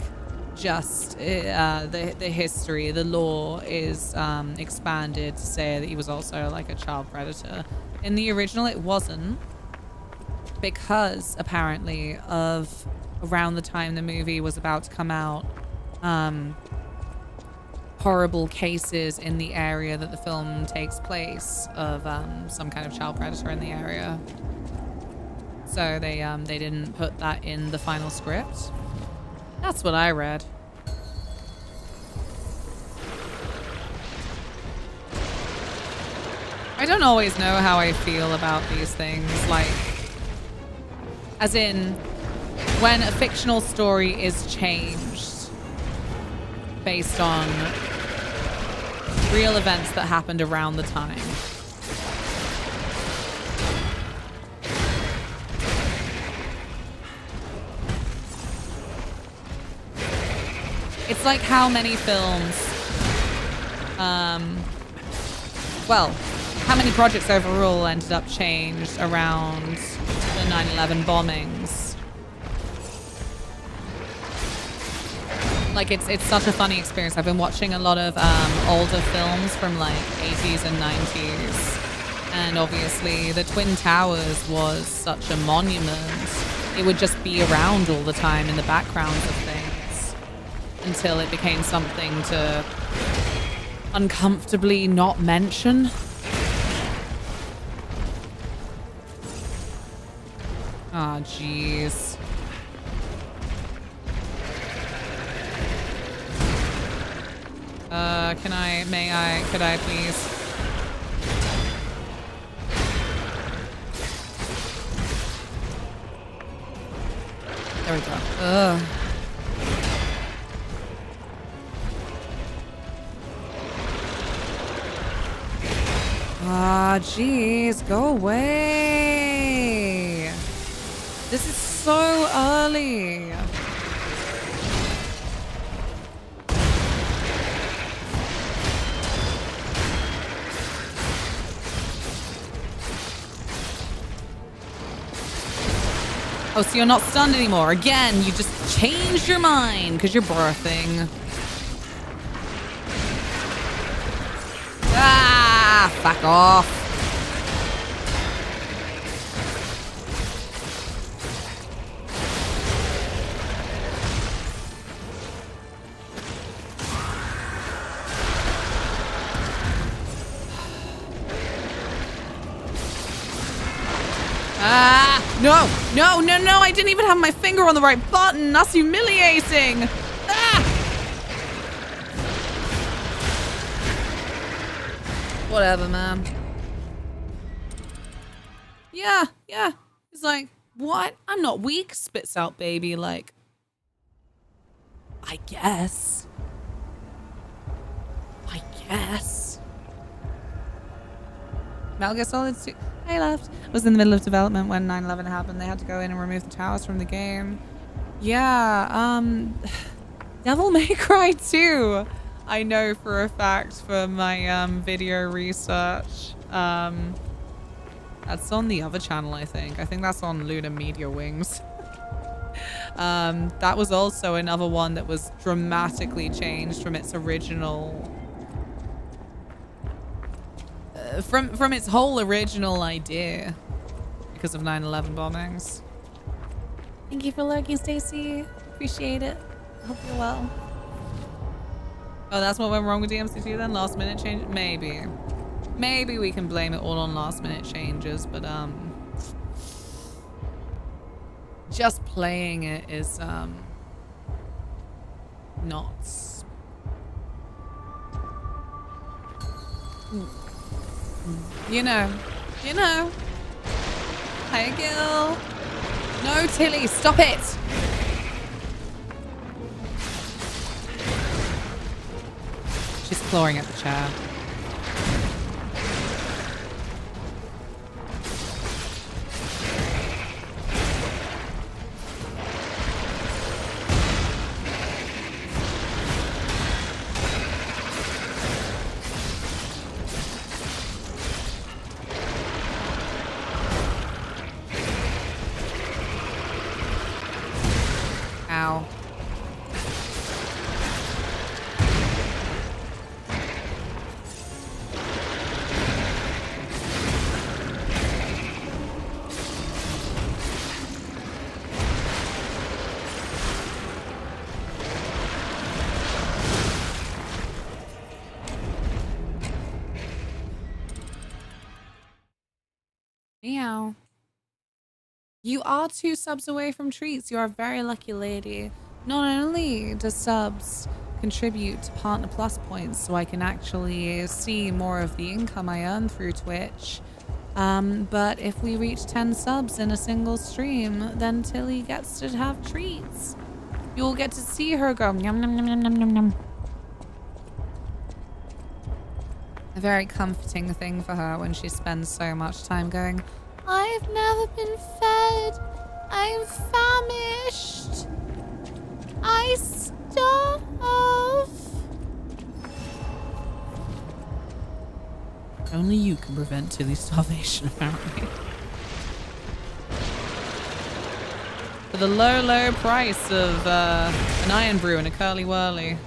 just the history, the lore is expanded to say that he was also like a child predator. In the original, it wasn't. Because apparently of around the time the movie was about to come out, horrible cases in the area that the film takes place of some kind of child predator in the area. So they didn't put that in the final script. That's what I read. I don't always know how I feel about these things, like, as in, when a fictional story is changed based on real events that happened around the time. It's like how many films, well, how many projects overall ended up changed around the 9/11 bombings. Like it's such a funny experience. I've been watching a lot of older films from like 80s and 90s, and obviously the Twin Towers was such a monument. It would just be around all the time in the background of things. until it became something to uncomfortably not mention. Oh, jeez. Could I please? There we go. Ugh. Ah, jeez, go away. This is so early. Oh, so you're not stunned anymore. Again, you just changed your mind because you're birthing. Ah, fuck off. Ah, no, no, no, no. I didn't even have my finger on the right button. That's humiliating. Ah. Whatever, man. Yeah, yeah. He's like, what? I'm not weak. Spits out baby like, I guess. I guess. Metal Gear Solid 2. I left. Was in the middle of development when 9/11 happened. They had to go in and remove the towers from the game. Yeah, Devil May Cry 2. I know for a fact from my video research. That's on the other channel, I think. I think that's on Luna Media Wings. That was also another one that was dramatically changed from its original from its whole original idea because of 9/11 bombings. Thank you for lurking, Stacy. Appreciate it. Hope you're well. Oh, that's what went wrong with DMC2 then? Last minute change? Maybe. Maybe we can blame it all on last minute changes, but just playing it is not. You know. Hey, Gil. No, Tilly, stop it. She's clawing at the chair. Ow. Meow. You are 2 subs away from treats. You are a very lucky lady. Not only do subs contribute to Partner Plus points so I can actually see more of the income I earn through Twitch, but if we reach 10 subs in a single stream, then Tilly gets to have treats. You'll get to see her go yum yum yum yum yum yum yum. A very comforting thing for her when she spends so much time going, I've never been fed. I'm famished. I starve. Only you can prevent Tilly's starvation, apparently. For the low, low price of an iron brew and a curly whirly.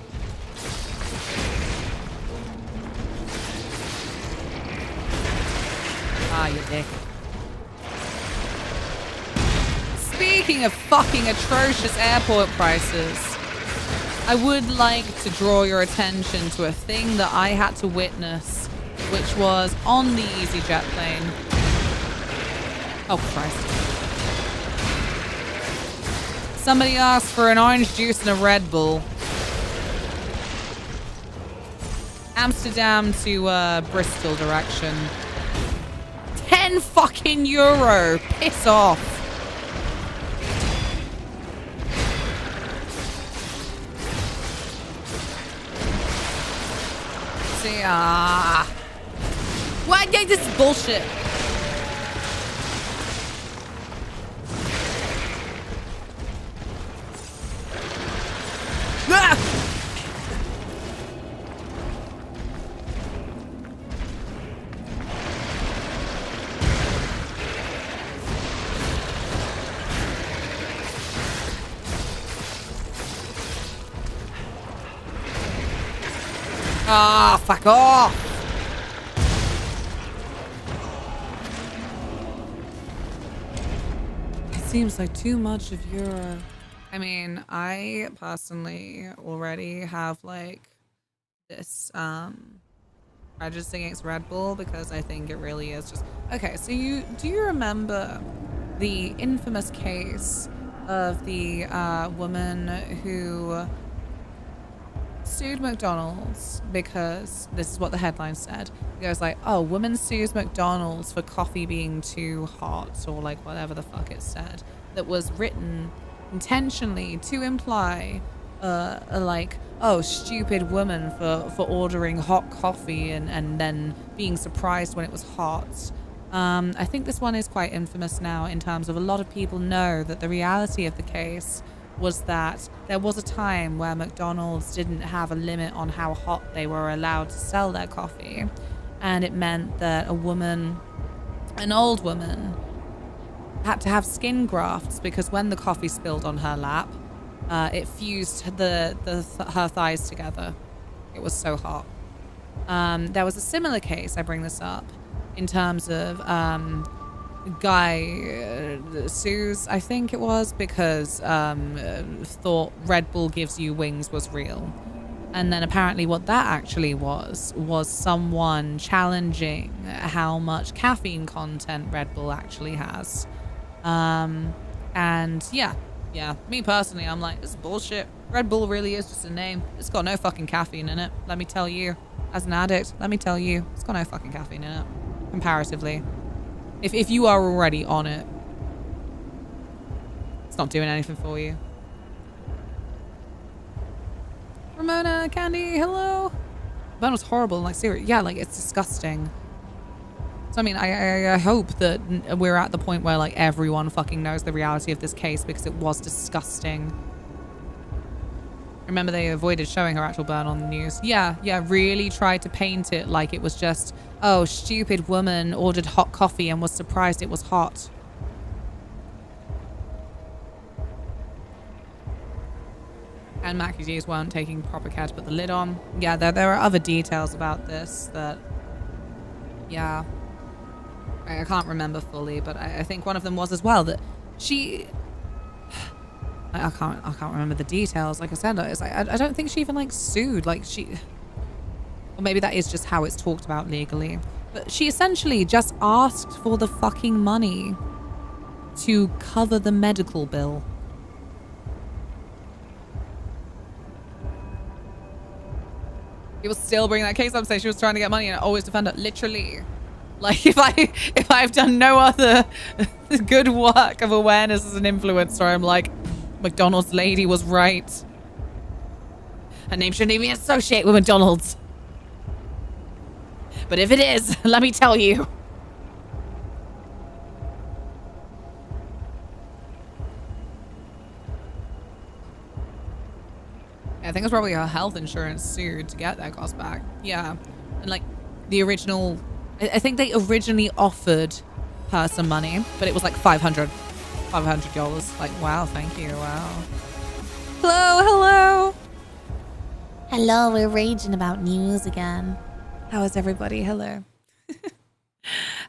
Ah, you dick. Speaking of fucking atrocious airport prices, I would like to draw your attention to a thing that I had to witness, which was on the EasyJet plane. Oh, Christ. Somebody asked for an orange juice and a Red Bull. Amsterdam to Bristol direction. 10 fucking euro. Piss off. See, what? Yeah, this is bullshit. Ah! Ah, fuck off! It seems like too much of your... I mean, I personally already have like this prejudice against Red Bull because I think it really is just... Okay, so do you remember the infamous case of the woman who sued McDonald's because this is what the headline said. It goes like, oh, woman sues McDonald's for coffee being too hot, or like whatever the fuck it said, that was written intentionally to imply like, oh, stupid woman for ordering hot coffee and then being surprised when it was hot. I think this one is quite infamous now in terms of a lot of people know that the reality of the case was that there was a time where McDonald's didn't have a limit on how hot they were allowed to sell their coffee. And it meant that a woman, an old woman, had to have skin grafts because when the coffee spilled on her lap, it fused her thighs together. It was so hot. There was a similar case, I bring this up, in terms of guy sues, I think it was, because thought Red Bull gives you wings was real. And then apparently what that actually was someone challenging how much caffeine content Red Bull actually has. And yeah, me personally, I'm like, this is bullshit. Red Bull really is just a name. It's got no fucking caffeine in it, let me tell you. As an addict, let me tell you, it's got no fucking caffeine in it, comparatively. If you are already on it, it's not doing anything for you. Ramona, Candy, hello. That was horrible. Like, seriously, yeah, like, it's disgusting. So, I mean, I hope that we're at the point where, like, everyone fucking knows the reality of this case because it was disgusting. Remember, they avoided showing her actual burn on the news. Yeah, really tried to paint it like it was just, oh, stupid woman ordered hot coffee and was surprised it was hot. And Mackie D's weren't taking proper care to put the lid on. Yeah, there are other details about this that, yeah, I can't remember fully, but I think one of them was as well that she... I can't remember the details. Like I said, I don't think she even like sued. Like she, or maybe that is just how it's talked about legally. But she essentially just asked for the fucking money to cover the medical bill. People still bring that case up, say she was trying to get money, and I always defend her. Literally, like if I've done no other good work of awareness as an influencer, I'm like, McDonald's lady was right. Her name shouldn't even associate with McDonald's. But if it is, let me tell you. I think it's probably her health insurance sued to get that cost back. Yeah. And like the original, I think they originally offered her some money, but it was like $500. Like, wow, thank you. Wow. Hello. Hello, we're raging about news again. How is everybody? Hello.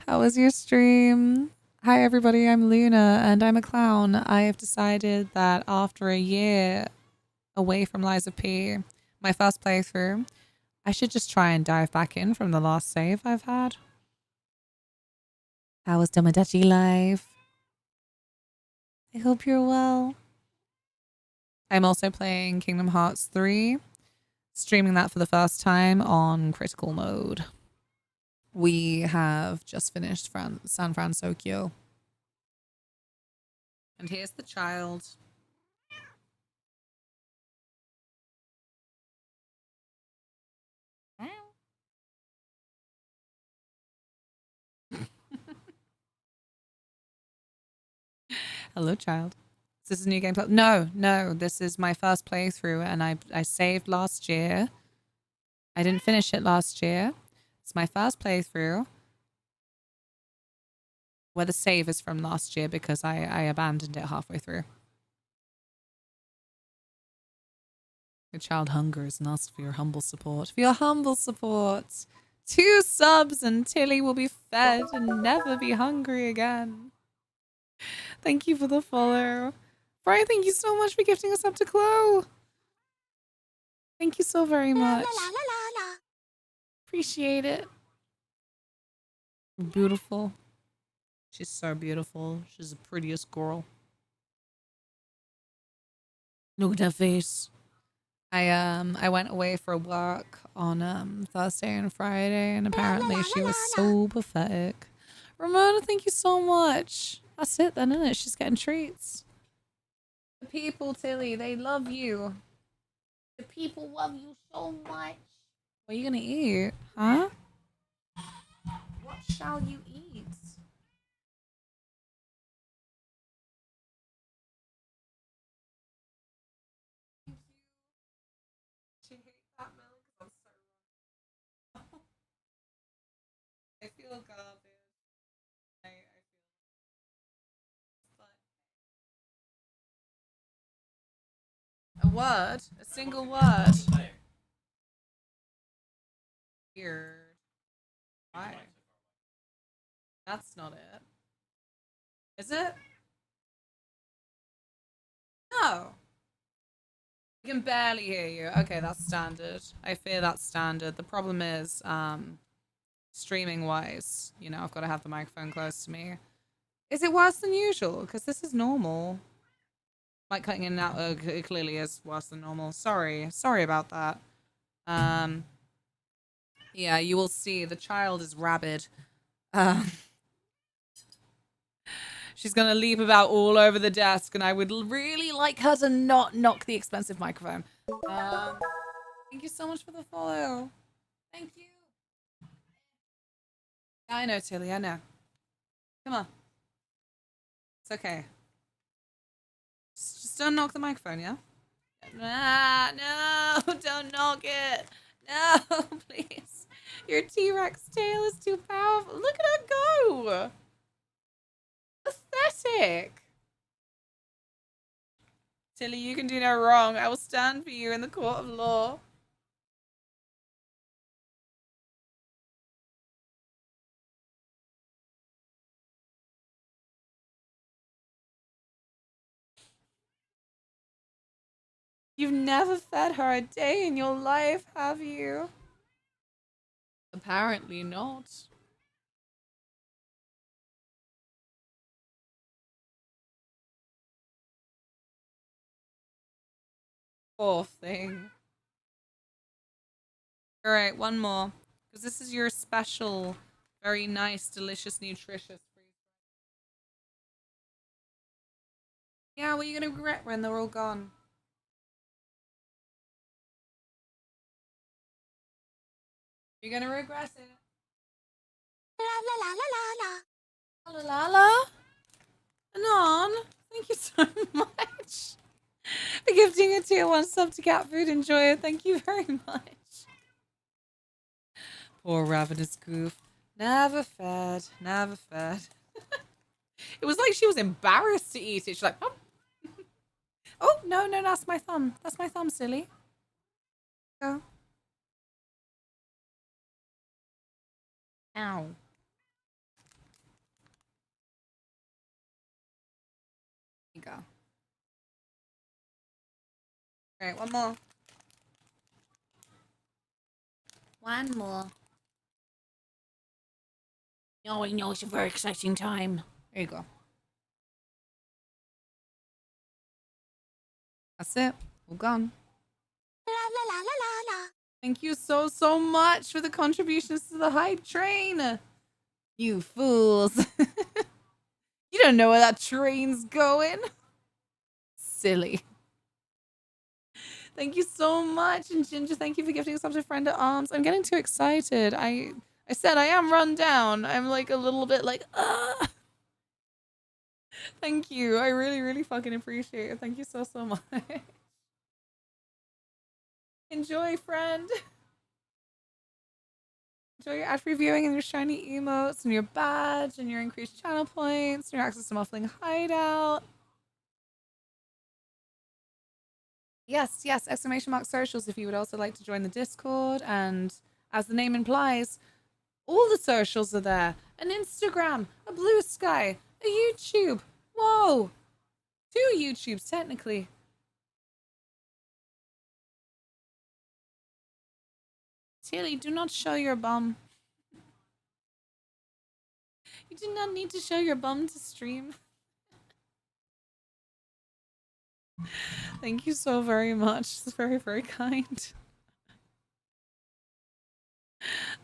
How was your stream? Hi, everybody. I'm Luna, and I'm a clown. I have decided that after a year away from Liza P. My first playthrough. I should just try and dive back in from the last save I've had. How was Tomodachi life? I hope you're well. I'm also playing Kingdom Hearts 3, streaming that for the first time on critical mode. We have just finished San Francisco. And here's the child. Hello, child. Is this a new game? No. This is my first playthrough, and I saved last year. I didn't finish it last year. It's my first playthrough. Where the save is from last year because I abandoned it halfway through. The child hungers and asks for your humble support. For your humble support. 2 subs and Tilly will be fed and never be hungry again. Thank you for the follow. Brian, thank you so much for gifting us up to Chloe. Thank you so very much. Appreciate it. Beautiful. She's so beautiful. She's the prettiest girl. Look at her face. I went away for work on Thursday and Friday, and apparently she was so pathetic. Ramona, thank you so much. That's it then, isn't it? She's getting treats. The people, Tilly, they love you. The people love you so much. What are you gonna eat? Huh? What shall you eat? I feel garbage. A word? A single word? Weird. Why? That's not it. Is it? No. I can barely hear you. Okay, that's standard. I fear that's standard. The problem is, streaming wise, you know, I've got to have the microphone close to me. Is it worse than usual? Because this is normal. Mic cutting in and out, it clearly is worse than normal. Sorry about that. Yeah, you will see the child is rabid. She's gonna leap about all over the desk, and I would really like her to not knock the expensive microphone. Thank you so much for the follow. Thank you. Yeah, I know, Tilly, I know. Come on. It's okay. Just don't knock the microphone, yeah? No, don't knock it. No, please. Your T-Rex tail is too powerful. Look at her go. Pathetic. Tilly, you can do no wrong. I will stand for you in the court of law. You've never fed her a day in your life, have you? Apparently not. Poor thing. All right, one more. Because this is your special, very nice, delicious, nutritious food. Yeah, what are you going to regret when they're all gone? You're going to regret it. La la la la la la. La la la. Anon, thank you so much for gifting a tier 1 sub to Cat Food. Enjoy it. Thank you very much. Poor ravenous goof. Never fed. Never fed. It was like she was embarrassed to eat it. She's like, oh. Oh, no, that's my thumb. That's my thumb, silly. Go. Ow. There you go. Alright, one more. One more. Oh, I know it's a very exciting time. There you go. That's it. We're gone. La la la la la la. Thank you so much for the contributions to the hype train. You fools. You don't know where that train's going. Silly. Thank you so much. And Ginger, thank you for gifting us up to Friend at Arms. I'm getting too excited. I said I am run down. I'm like a little bit like, Thank you. I really fucking appreciate it. Thank you so much. Enjoy, friend. Enjoy your ad-free viewing and your shiny emotes and your badge and your increased channel points and your access to Muffling Hideout. Yes, exclamation mark socials if you would also like to join the Discord. And as the name implies, all the socials are there. An Instagram, a Blue Sky, a YouTube. Whoa! 2 YouTubes, technically. Tilly, do not show your bum. You do not need to show your bum to stream. Thank you so very much. It's very kind.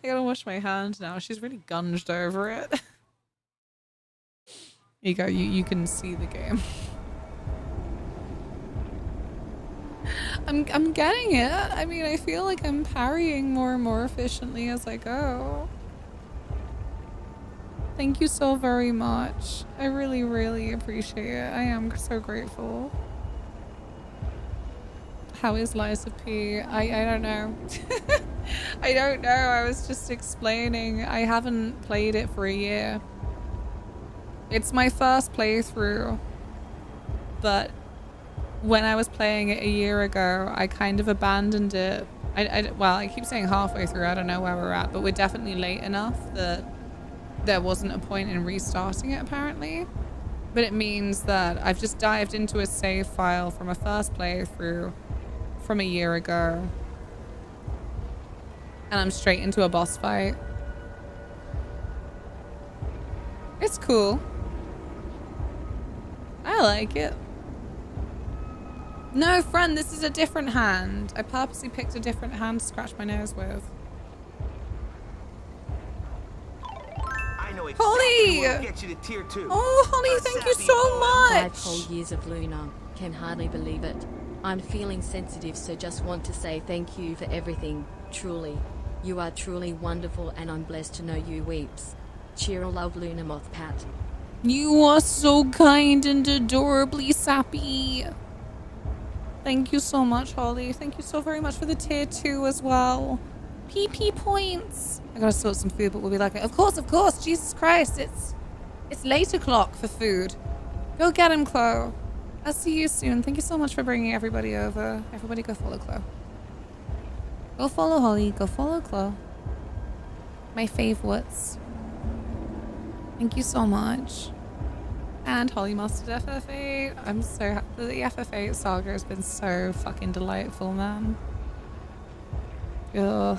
I gotta wash my hand now. She's really gunged over it. Here you go. You can see the game. I'm getting it. I mean, I feel like I'm parrying more and more efficiently as I go. Thank you so very much. I really appreciate it. I am so grateful. How is Liza P? I don't know. I don't know. I was just explaining. I haven't played it for a year. It's my first playthrough. But when I was playing it a year ago, I kind of abandoned it. Well, I keep saying halfway through. I don't know where we're at, but we're definitely late enough that there wasn't a point in restarting it, apparently. But it means that I've just dived into a save file from a first playthrough from a year ago. And I'm straight into a boss fight. It's cool. I like it. No, friend, this is a different hand. I purposely picked a different hand to scratch my nose with. Holly! Get you to tier 2. Oh, Holly, thank you so much! 5 whole years of Luna. Can hardly believe it. I'm feeling sensitive, so just want to say thank you for everything. Truly. You are truly wonderful, and I'm blessed to know you weeps. Cheer, love, Luna Moth Pat. You are so kind and adorably sappy. Thank you so much, Holly. Thank you so very much for the tier 2 as well. PP points. I gotta sort some food, but we'll be like, of course. Jesus Christ, it's late o'clock for food. Go get him, Chloe. I'll see you soon. Thank you so much for bringing everybody over. Everybody go follow Chloe. Go follow Holly. Go follow Chloe. My favorites. Thank you so much. And Holly mastered FF8. I'm so happy. The FF8 saga has been so fucking delightful, man. Ugh.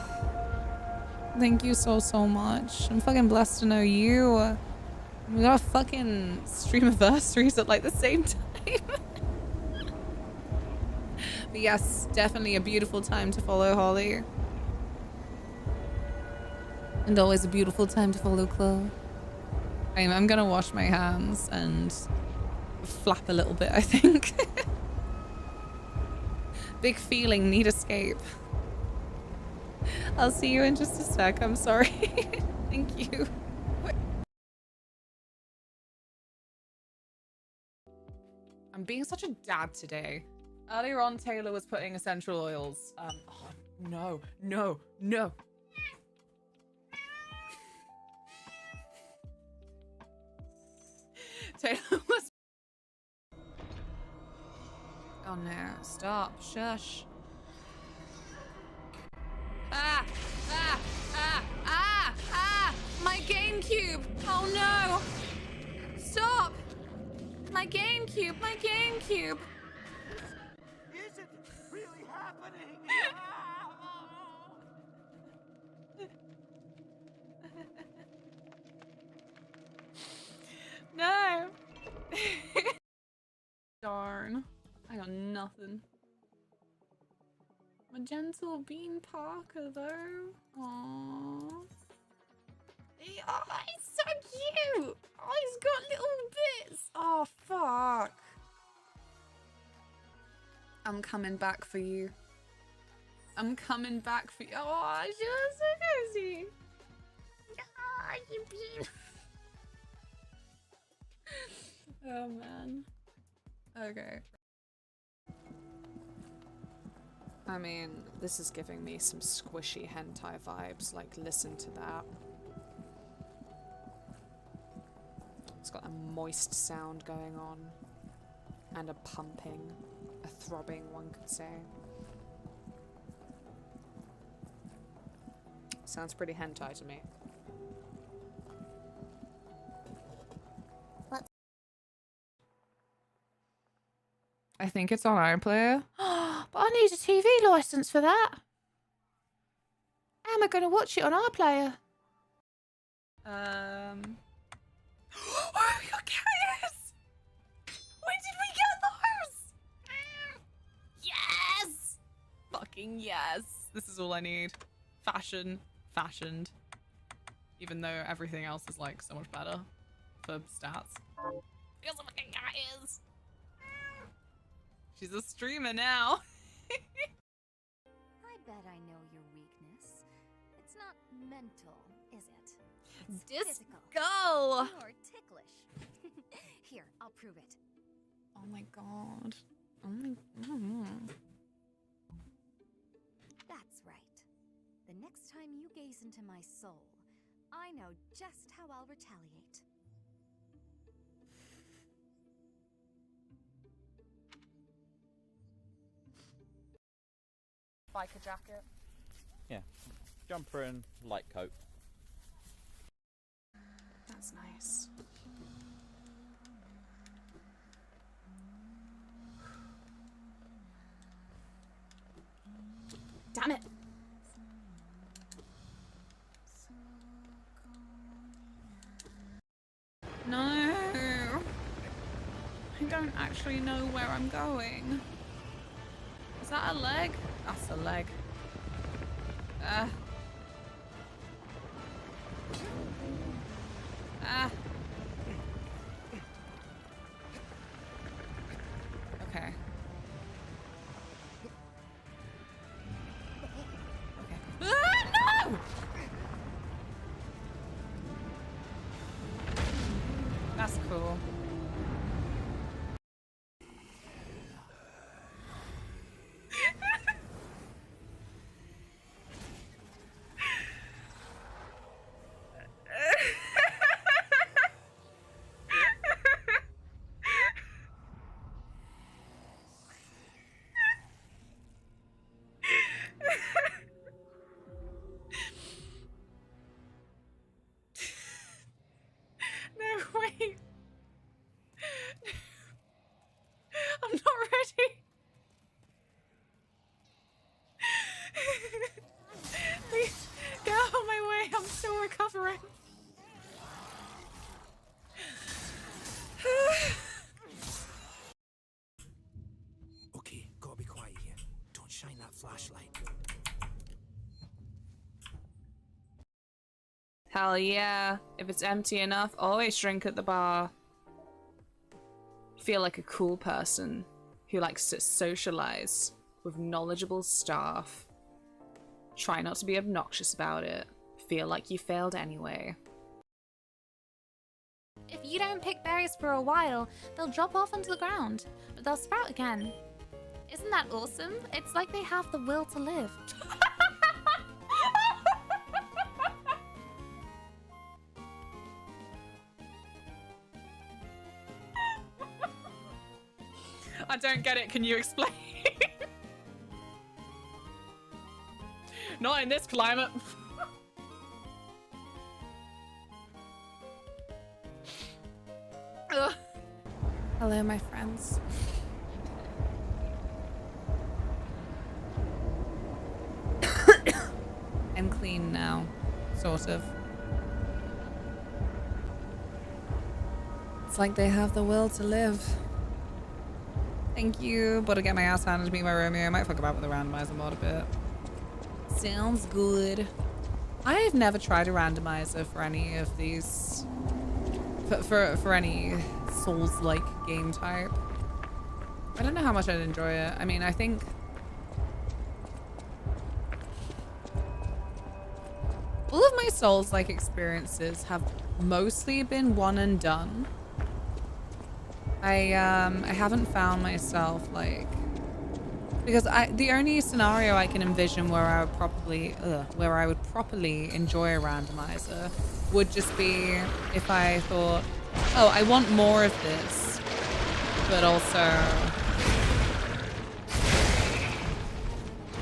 Thank you so much. I'm fucking blessed to know you. We got fucking stream anniversaries at like the same time. But yes, definitely a beautiful time to follow Holly. And always a beautiful time to follow Chloe. I'm gonna wash my hands and flap a little bit, I think. Big feeling, need escape. I'll see you in just a sec. I'm sorry. Thank you. I'm being such a dad today. Earlier on, Taylor was putting essential oils. Oh, no. Taylor was... Oh no, stop, shush. My GameCube! Oh no! Stop! My GameCube! Is it really happening? No. Darn. I got nothing. My gentle bean Parker though. Aww. Oh, he's so cute. Oh, he's got little bits. Oh, fuck. I'm coming back for you. I'm coming back for you. Oh, she was so cozy. Ah, you bean. Oh, man. Okay. I mean, this is giving me some squishy hentai vibes. Like, listen to that. It's got a moist sound going on. And a pumping. A throbbing, one could say. Sounds pretty hentai to me. I think it's on iPlayer. But I need a TV license for that. How am I going to watch it on iPlayer? Oh, we got carrots! When did we get those? Yes! Fucking yes. This is all I need. Fashioned. Even though everything else is like so much better for stats. Because the fucking cat is. She's a streamer now. I bet I know your weakness. It's not mental, is it? It's physical. Go! Or ticklish. Here, I'll prove it. Oh my god. Oh my god. That's right. The next time you gaze into my soul, I know just how I'll retaliate. Biker jacket. Yeah, jumper and light coat. That's nice. Damn it! No. I don't actually know where I'm going. Is that a leg? That's a leg. Ah. Okay. No! That's cool. No, wait. I'm not ready. Please, get out of my way. I'm still recovering. Okay, gotta be quiet here. Don't shine that flashlight. Hell yeah. If it's empty enough, always drink at the bar. Feel like a cool person who likes to socialize with knowledgeable staff. Try not to be obnoxious about it. Feel like you failed anyway. If you don't pick berries for a while, they'll drop off onto the ground, but they'll sprout again. Isn't that awesome? It's like they have the will to live. I don't get it. Can you explain? Not in this climate. Hello, my friends. clean now, sort of. It's like they have the will to live. Thank you, but to get my ass handed to me by Romeo. I might fuck about with the randomizer mod a bit. Sounds good. I've never tried a randomizer for any of these, for any Souls-like game type. I don't know how much I'd enjoy it. I mean, I think all of my Souls-like experiences have mostly been one and done. I haven't found myself like, because the only scenario I can envision where I would properly enjoy a randomizer would just be if I thought, oh, I want more of this, but also,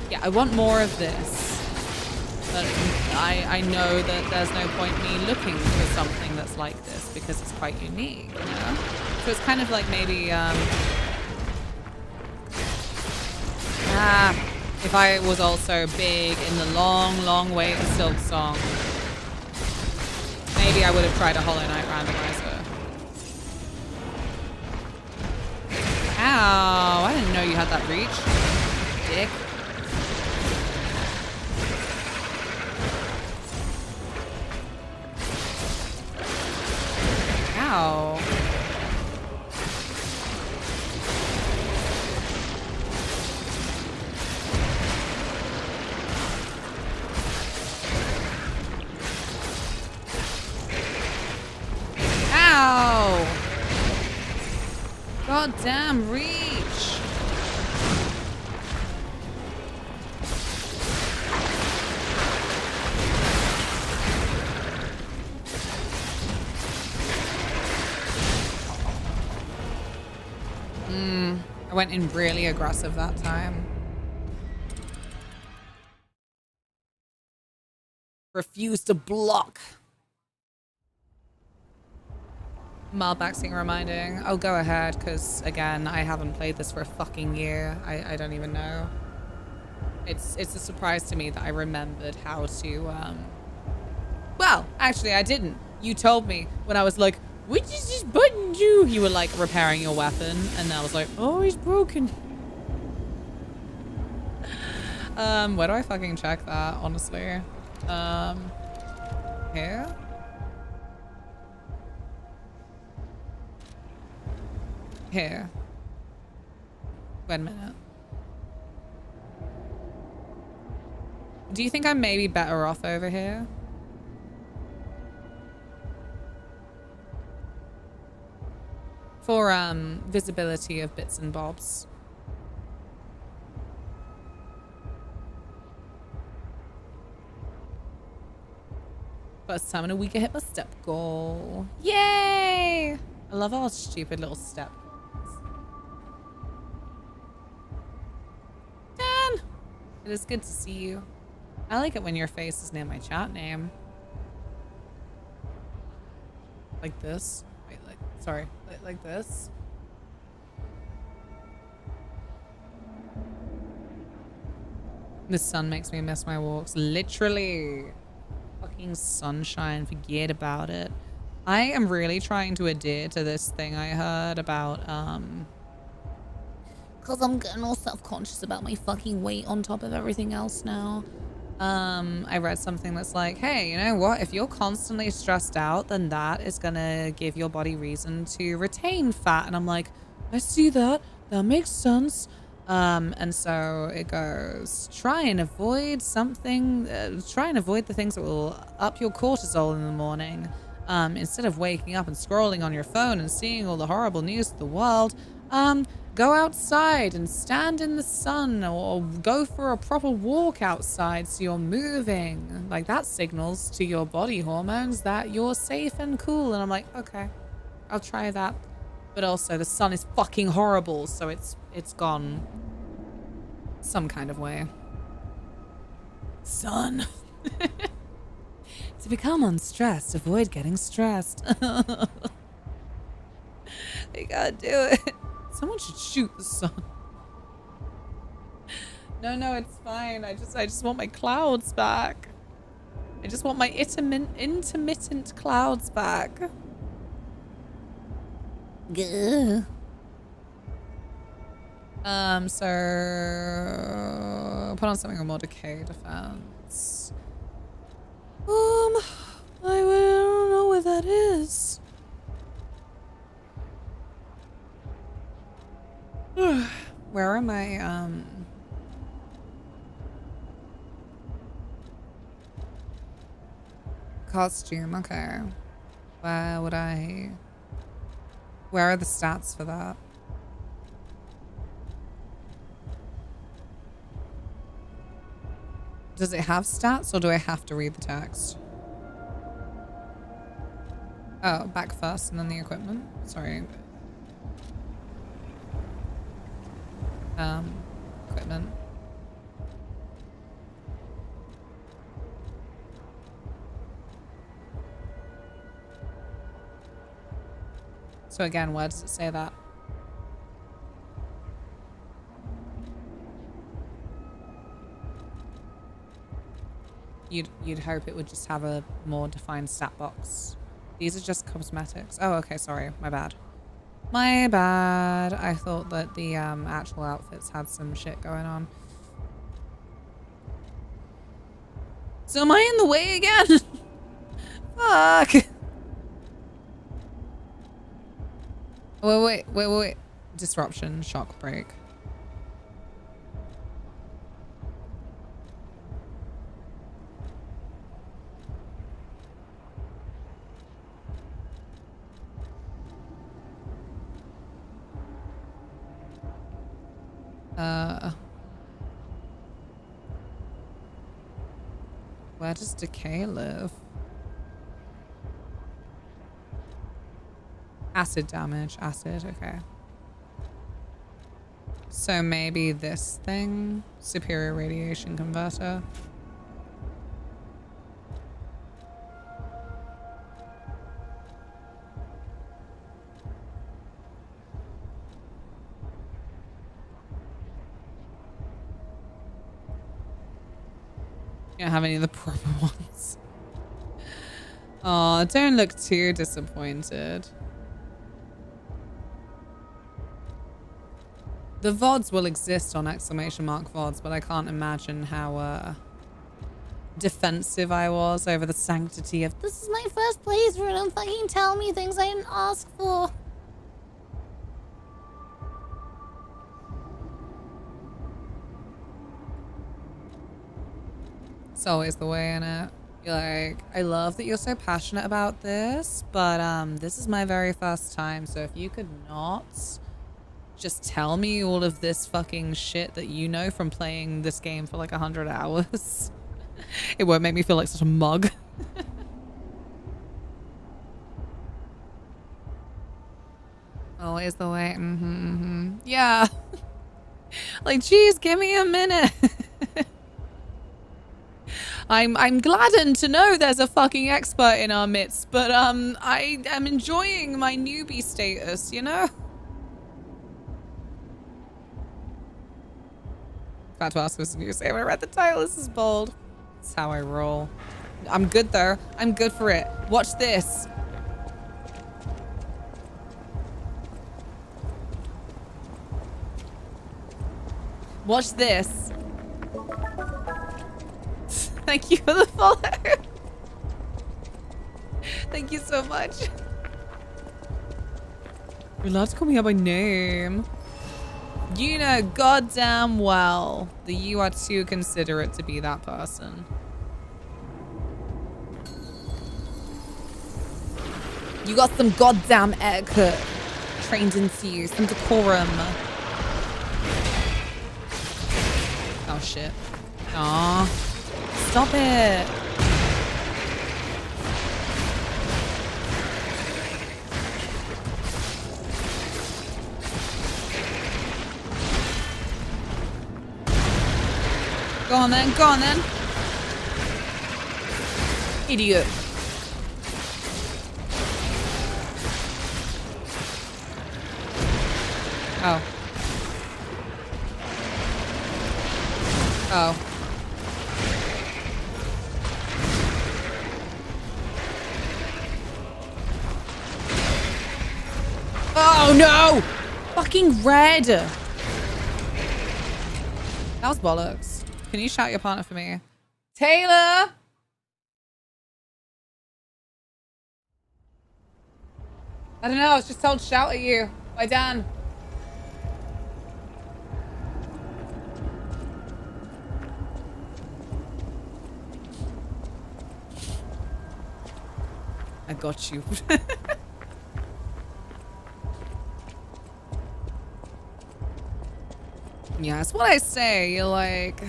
yeah, I want more of this, but I know that there's no point me looking for something that's like this because it's quite unique, you know? So it's kind of like maybe, if I was also big in the long, long way to Silk Song, maybe I would have tried a Hollow Knight randomizer. Ow, I didn't know you had that reach, dick. Ow. Ow! Goddamn reach! I went in really aggressive that time. Refuse to block. Malbaxing reminding. Oh, go ahead, because again, I haven't played this for a fucking year. I don't even know. It's a surprise to me that I remembered how to well, actually I didn't. You told me when I was like, which is this button do? You were like repairing your weapon, and I was like, oh, he's broken. Where do I fucking check that, honestly? Here? Here. Wait a minute. Do you think I'm maybe better off over here? For visibility of bits and bobs. First time in a week I hit my step goal. Yay! I love our stupid little step goals. Dan! It is good to see you. I like it when your face is near my chat name. Like this. Wait, like, sorry. Like this. The sun makes me miss my walks. Literally. Fucking sunshine. Forget about it. I am really trying to adhere to this thing I heard about, because I'm getting all self-conscious about my fucking weight on top of everything else now. I read something that's like, hey, you know what? If you're constantly stressed out, then that is gonna give your body reason to retain fat. And I'm like, I see that. That makes sense. And so it goes, try and avoid the things that will up your cortisol in the morning. Instead of waking up and scrolling on your phone and seeing all the horrible news of the world, go outside and stand in the sun, or go for a proper walk outside so you're moving. Like, that signals to your body hormones that you're safe and cool. And I'm like, okay, I'll try that. But also the sun is fucking horrible, so it's gone some kind of way. Sun. To become unstressed, avoid getting stressed. They gotta do it. Someone should shoot the sun. No, it's fine. I just want my clouds back. I just want my intermittent clouds back. Gah. So put on something with more decay defense. I don't know where that is. Where are my costume? Okay. Where would I? Where are the stats for that? Does it have stats or do I have to read the text? Oh, back first and then the equipment. Sorry. Equipment. So again, where does it say that? You'd hope it would just have a more defined stat box. These are just cosmetics. Oh, okay, sorry. My bad. My bad. I thought that the actual outfits had some shit going on. So am I in the way again? Fuck. Wait. Disruption, shock break. Where does decay live? Acid damage. Acid, okay. So maybe this thing? Superior radiation converter. You don't have any of the proper ones. Oh, don't look too disappointed. The VODs will exist on ! VODs, but I can't imagine how defensive I was over the sanctity of This is my first playthrough. Don't fucking tell me things I didn't ask for. It's always the way, innit? You're like, I love that you're so passionate about this, but this is my very first time, so if you could not just tell me all of this fucking shit that you know from playing this game for like 100 hours, it won't make me feel like such a mug. Always the way. Yeah. Like, geez, give me a minute. I'm gladdened to know there's a fucking expert in our midst, but I am enjoying my newbie status, you know? About to ask this new say when I read the title. This is bold. That's how I roll. I'm good though. I'm good for it. Watch this. Watch this. Thank you for the follow. Thank you so much. You're allowed to call me out by name. You know goddamn well that you are too considerate to be that person. You got some goddamn etiquette trained into you, some decorum. Oh shit. Aw. Stop it. Go on then, go on then. Idiot. Oh. Oh. no! Fucking red! That was bollocks. Can you shout your partner for me? Taylor! I don't know, I was just told to shout at you by Dan. I got you. Yeah, it's what I say. You're like...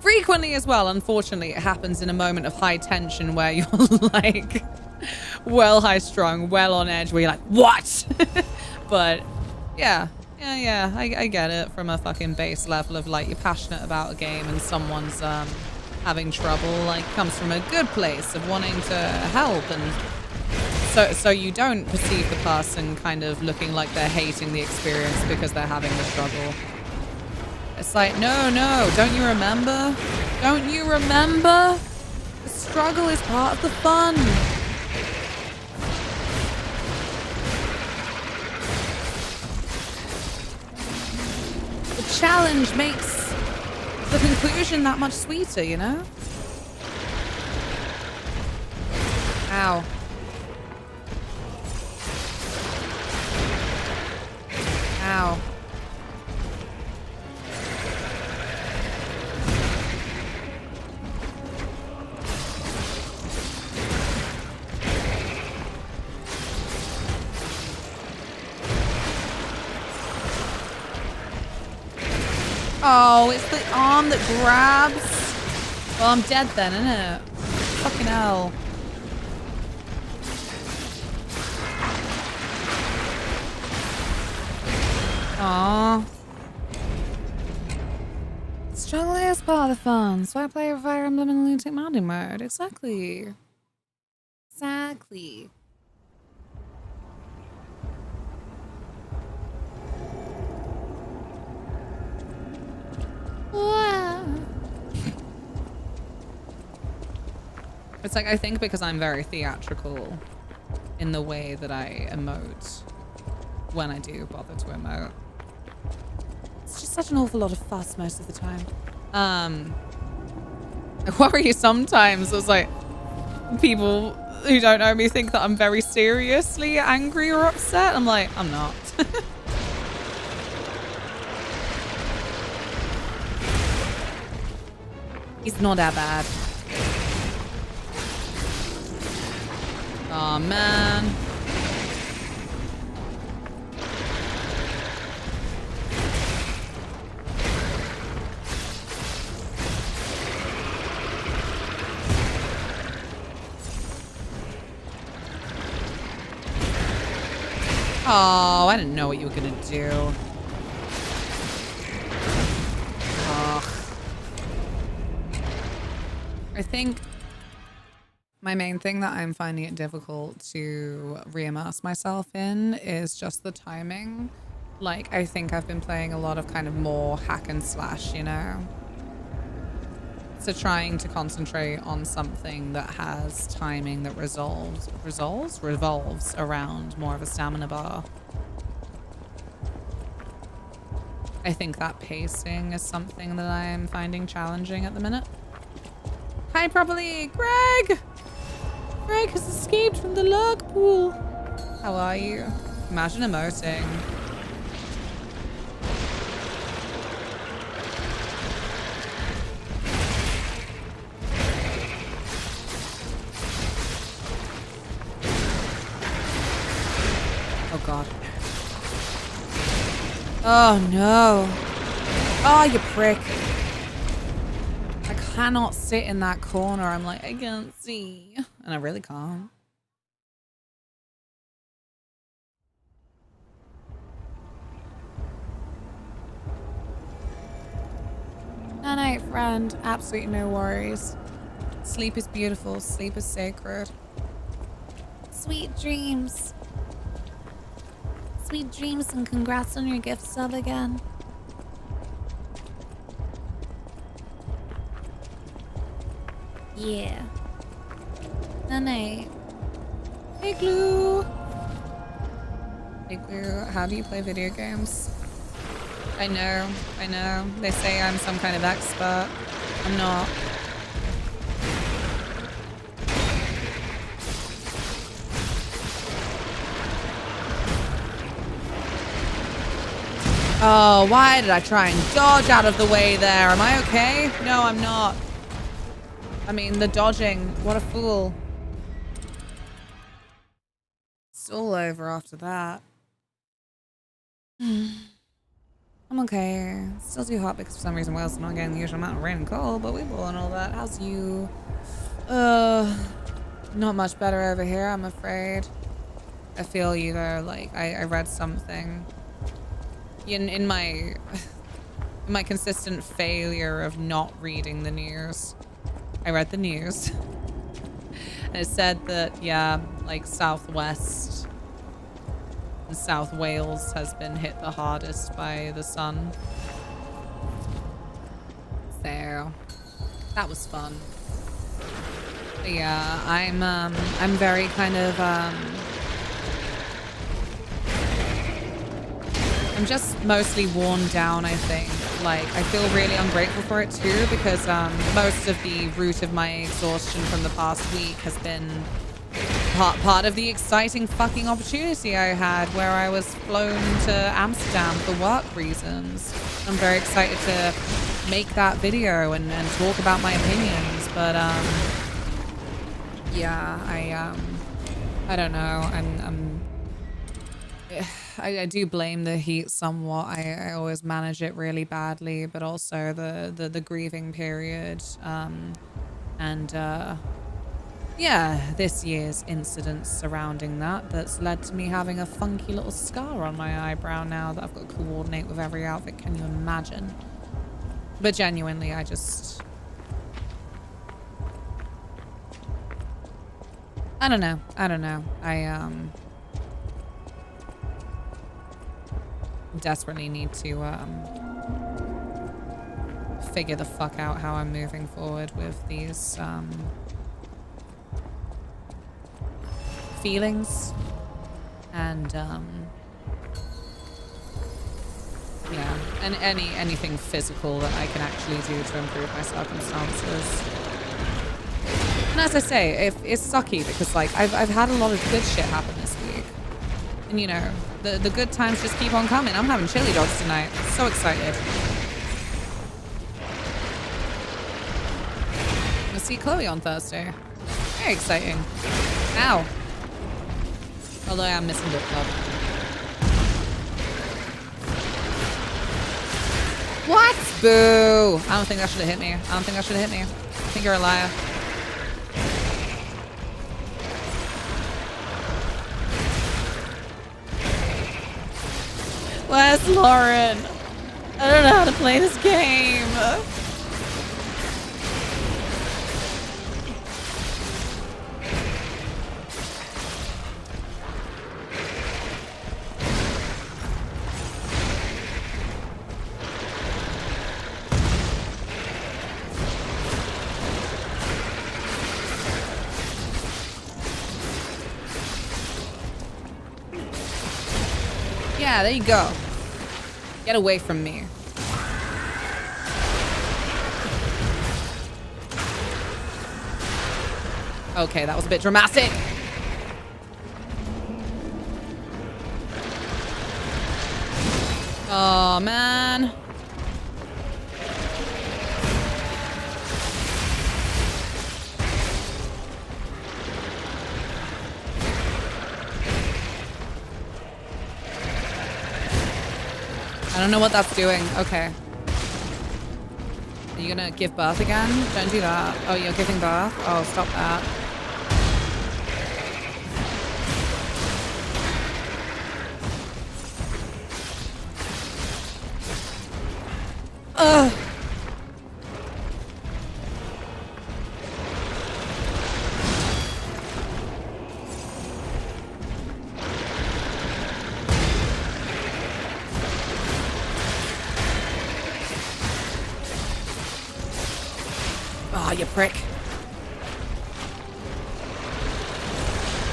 Frequently as well, unfortunately, it happens in a moment of high tension where you're like... well high strung, well on edge, where you're like, what? But yeah, I get it from a fucking base level of like, you're passionate about a game and someone's having trouble, like comes from a good place of wanting to help, and so you don't perceive the person kind of looking like they're hating the experience because they're having the struggle. It's like, no, don't you remember? Don't you remember? The struggle is part of the fun. The challenge makes the conclusion that much sweeter, you know? Ow. Ow. Oh, it's the arm that grabs. Well, I'm dead then, innit? Fucking hell. Aww. Struggle is part of the fun. So I play Fire Emblem and Lunatic Mountain mode. Exactly. Exactly. It's like, I think because I'm very theatrical in the way that I emote when I do bother to emote. It's just such an awful lot of fuss most of the time. I worry sometimes. It's like people who don't know me think that I'm very seriously angry or upset. I'm like, I'm not. He's not that bad. Aw, man. Oh, I didn't know what you were gonna do. Ugh. I think my main thing that I'm finding it difficult to re-immerse myself in is just the timing. Like, I think I've been playing a lot of kind of more hack and slash, you know? So trying to concentrate on something that has timing that revolves around more of a stamina bar. I think that pacing is something that I'm finding challenging at the minute. Hi, properly, Greg! Greg has escaped from the log pool. How are you? Imagine emoting. Oh God. Oh no. Oh, you prick. I cannot sit in that corner. I'm like, I can't see. And I really can't. No, no, friend. Absolutely no worries. Sleep is beautiful. Sleep is sacred. Sweet dreams. Sweet dreams and congrats on your gift sub again. Yeah. Nane. Hey, Glue. Igloo, how do you play video games? I know. They say I'm some kind of expert. I'm not. Oh, why did I try and dodge out of the way there? Am I okay? No, I'm not. I mean, the dodging. What a fool. It's all over after that. I'm okay. Still too hot because for some reason Wales is not getting the usual amount of rain and cold, but we ball and all that. How's you? Not much better over here, I'm afraid. I feel you though. Like I read something in my consistent failure of not reading the news. I read the news. And it said that, yeah, like Southwest and South Wales has been hit the hardest by the sun. So that was fun. But yeah, I'm very kind of I'm just mostly worn down, I think. Like, I feel really ungrateful for it too, because most of the root of my exhaustion from the past week has been part of the exciting fucking opportunity I had where I was flown to Amsterdam for work reasons. I'm very excited to make that video and talk about my opinions, but yeah, I don't know. I do blame the heat somewhat. I always manage it really badly, but also the grieving period, and yeah, this year's incidents surrounding that's led to me having a funky little scar on my eyebrow now that I've got to coordinate with every outfit. Can you imagine? But genuinely, I don't know. I desperately need to figure the fuck out how I'm moving forward with these feelings, and yeah, and anything physical that I can actually do to improve my circumstances. And as I say, it's sucky because like I've had a lot of good shit happen this week, and you know, the good times just keep on coming. I'm having chili dogs tonight. So excited. I'm gonna see Chloe on Thursday. Very exciting. Ow. Although I am missing book club. What? Boo! I don't think that should have hit me. I think you're a liar. Where's Lauren? I don't know how to play this game. Yeah, there you go. Get away from me. Okay, that was a bit dramatic. Oh, man. I don't know what that's doing. Okay. Are you gonna give birth again? Don't do that. Oh, you're giving birth? Oh, stop that. Ugh. Oh, you prick.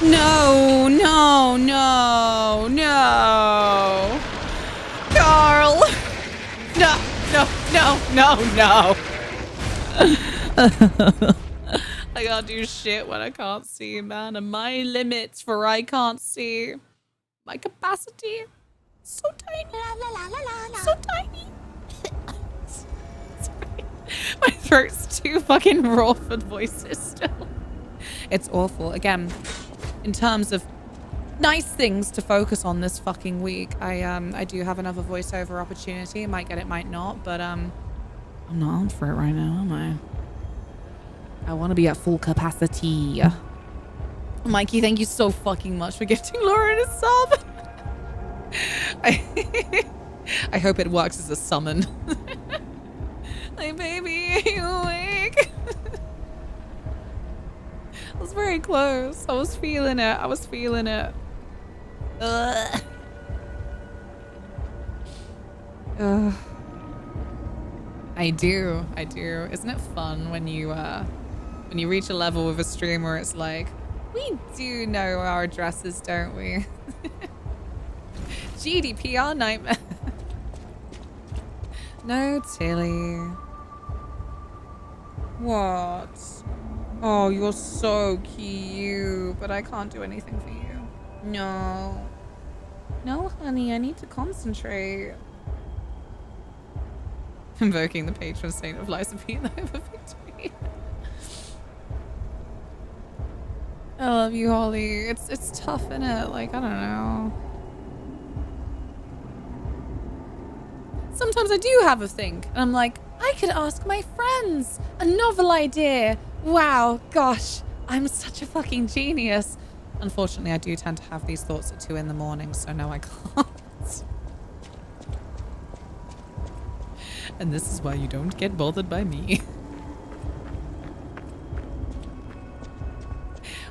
No, no, no, no. Carl. No, no, no, no, no. I can't do shit when I can't see, man. And my limits for I can't see, my capacity, so tiny. So tiny. Sorry. My throat's too fucking raw for voices still. It's awful. Again, in terms of nice things to focus on this fucking week, I do have another voiceover opportunity. Might get it, might not, but I'm not on for it right now, am I? I want to be at full capacity. Mikey, thank you so fucking much for gifting Lauren a sub. I hope it works as a summon. Like, baby, are you awake? I was very close. I was feeling it. I was feeling it. Ugh. I do. Isn't it fun when you reach a level with a stream where it's like, we do know our addresses, don't we? GDPR nightmare. No, Tilly. What? Oh, you're so cute, but I can't do anything for you. No. No, honey, I need to concentrate. Invoking the patron saint of Lysophene over victory. I love you, Holly. It's tough, innit? Like, I don't know. Sometimes I do have a think, and I'm like, I could ask my friends. A novel idea. Wow, gosh, I'm such a fucking genius. Unfortunately, I do tend to have these thoughts at 2 in the morning, so no, I can't. And this is why you don't get bothered by me.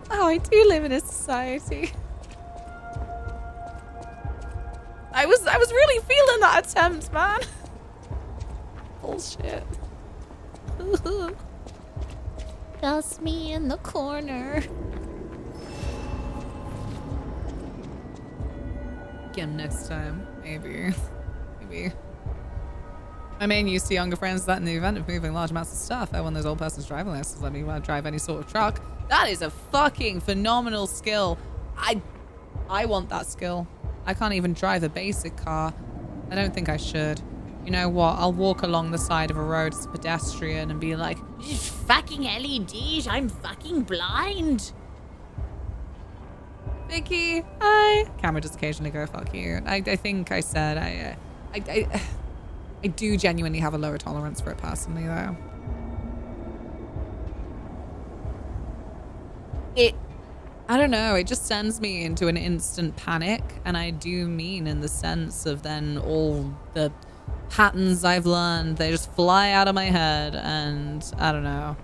Wow, I do live in a society. I was really feeling that attempt, man. Bullshit. Just me in the corner. Again next time, maybe. Maybe. My main use to younger friends is that in the event of moving large amounts of stuff, I want those old person's driving license let me drive any sort of truck. That is a fucking phenomenal skill. I want that skill. I can't even drive a basic car. I don't think I should. You know what? I'll walk along the side of a road as a pedestrian and be like, fucking LEDs, I'm fucking blind. Vicky, hi. Camera does occasionally go, fuck you. I think I said I do genuinely have a lower tolerance for it personally, though. I don't know, it just sends me into an instant panic, and I do mean in the sense of then all the patterns I've learned, they just fly out of my head, and I don't know.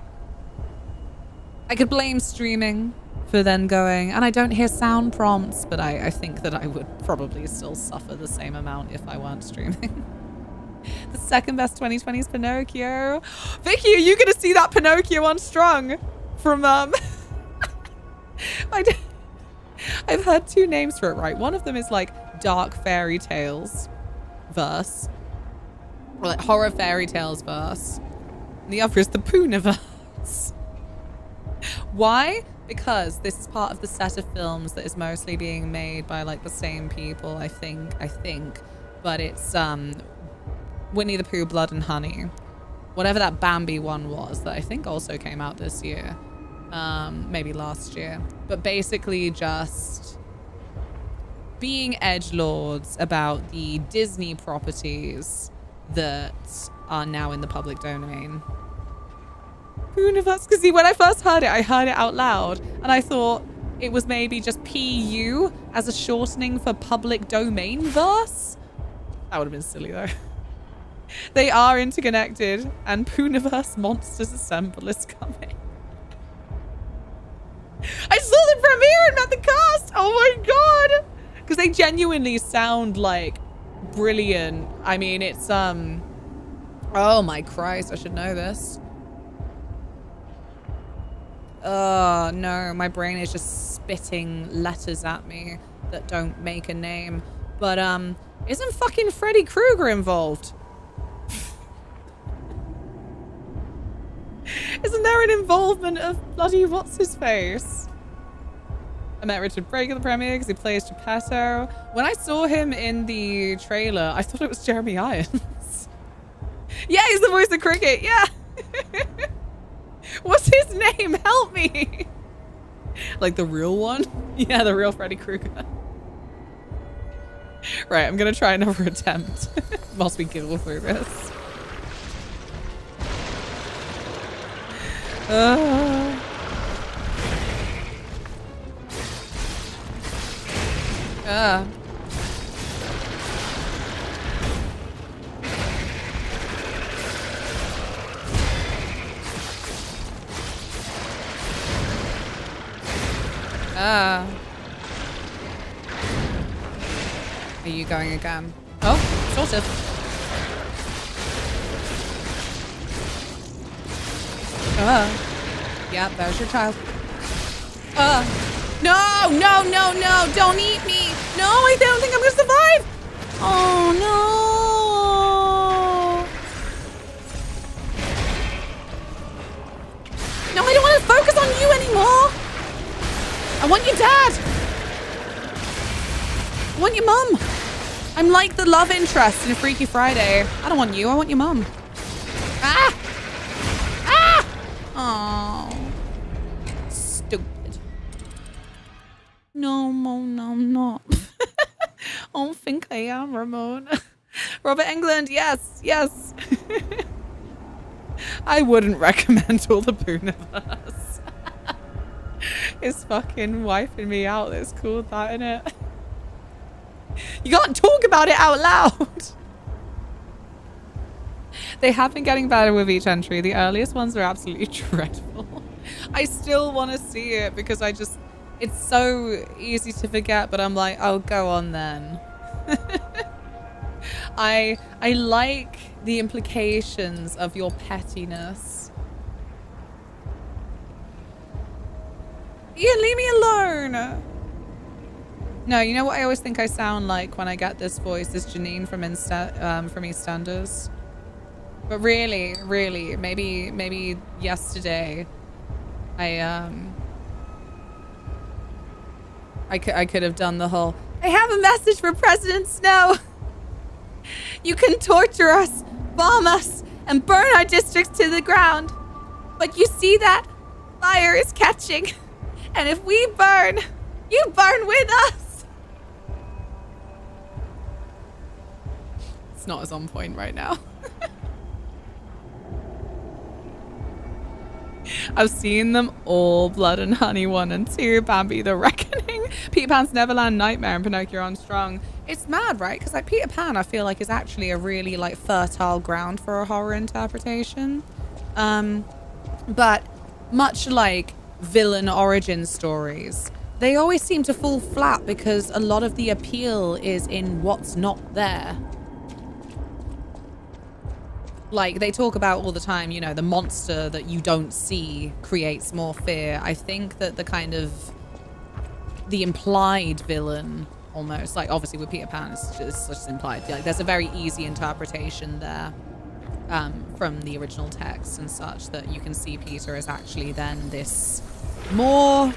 I could blame streaming for then going, and I don't hear sound prompts, but I think that I would probably still suffer the same amount if I weren't streaming. The second best 2020 is Pinocchio. Vicky, are you gonna see that Pinocchio Unstrung from I've heard 2 names for it, right? One of them is like dark fairy tales verse, or like horror fairy tales verse, and the other is the Pooniverse. Why? Because this is part of the set of films that is mostly being made by like the same people, I think, but it's Winnie the Pooh, Blood and Honey, whatever that Bambi one was that I think also came out this year, maybe last year, but basically just being edgelords about the Disney properties that are now in the public domain. Universe, because see, when I first heard it, I heard it out loud and I thought it was maybe just PU as a shortening for public domain verse. That would have been silly though. They are interconnected, and Pooniverse Monsters Assemble is coming. I saw the premiere and met the cast. Oh my god, because they genuinely sound like brilliant. I mean, it's oh my Christ, I should know this. Oh no, my brain is just spitting letters at me that don't make a name. But isn't fucking Freddy Krueger involved? Isn't there an involvement of bloody what's his face? I met Richard Brake at the premiere because he plays Geppetto. When I saw him in the trailer, I thought it was Jeremy Irons. Yeah, he's the voice of Cricket. Yeah. What's his name? Help me. Like the real one? Yeah, the real Freddy Krueger. Right, I'm gonna try another attempt whilst we giggle through this. Are you going again? Oh, sort of. Yeah, there's your child. No, no, no, no, don't eat me. No, I don't think I'm gonna survive. Oh, no. No, I don't want to focus on you anymore. I want your dad. I want your mum. I'm like the love interest in a Freaky Friday. I don't want you, I want your mum. Ah! Ah! Oh. Stupid. No, Mom, I'm not. I don't think I am, Ramon. Robert Englund, yes, yes. I wouldn't recommend all the Booniverse. It's fucking wiping me out. It's cool, that, innit? You can't talk about it out loud. They have been getting better with each entry. The earliest ones are absolutely dreadful. I still want to see it because it's so easy to forget, but I'm like, oh, go on then. I like the implications of your pettiness. Ian, leave me alone. No, you know what I always think I sound like when I get this voice is Janine from EastEnders. But really, maybe yesterday, I could have done the whole, I have a message for President Snow. You can torture us, bomb us, and burn our districts to the ground. But you see that? Fire is catching. And if we burn, you burn with us. It's not as on point right now. I've seen them all, Blood and Honey 1 and 2, Bambi the Reckoning, Peter Pan's Neverland Nightmare, and Pinocchio Unstrung. It's mad, right? Because like Peter Pan, I feel like is actually a really like fertile ground for a horror interpretation. But much like villain origin stories, they always seem to fall flat because a lot of the appeal is in what's not there. Like they talk about all the time, you know, the monster that you don't see creates more fear. I think that the kind of the implied villain almost, like obviously with Peter Pan it's just implied. Like there's a very easy interpretation there from the original text and such that you can see Peter as actually then this more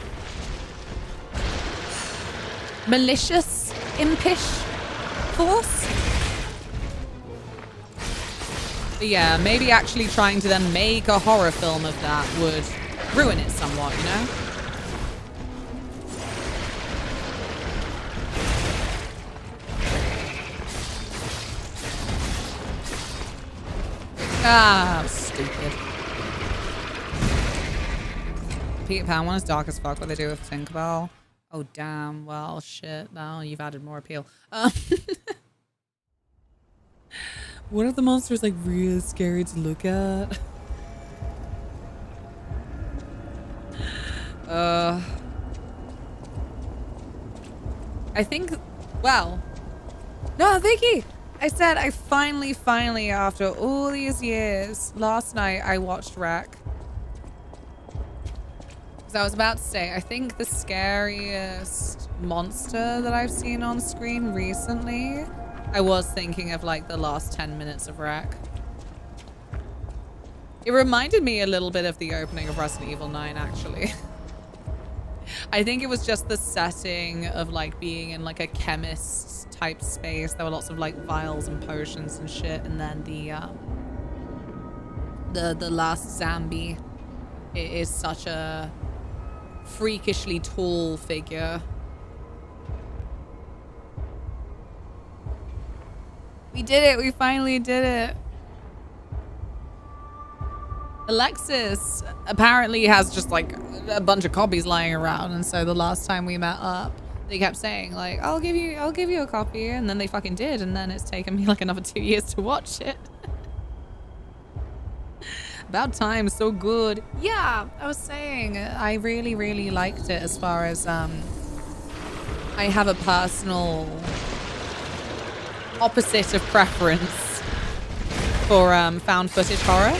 malicious, impish force. Yeah, maybe actually trying to then make a horror film of that would ruin it somewhat, you know? Ah, stupid. Peter Pan one is dark as fuck. What they do with Tinkerbell? Oh, damn. Well, shit. Now you've added more appeal. What are the monsters like real scary to look at? I think, well, no, Vicky! I said I finally, after all these years, last night I watched Wreck. Because I was about to say, I think the scariest monster that I've seen on screen recently, I was thinking of like the last 10 minutes of Wreck. It reminded me a little bit of the opening of Resident Evil 9, actually. I think it was just the setting of like being in like a chemist type space. There were lots of like vials and potions and shit, and then the last zombie is such a freakishly tall figure. We did it. We finally did it. Alexis apparently has just like a bunch of copies lying around, and so the last time we met up, they kept saying like, I'll give you a copy, and then they fucking did, and then it's taken me like another 2 years to watch it. About time. So good. Yeah, I was saying I really, really liked it. As far as I have a personal opposite of preference for found footage horror.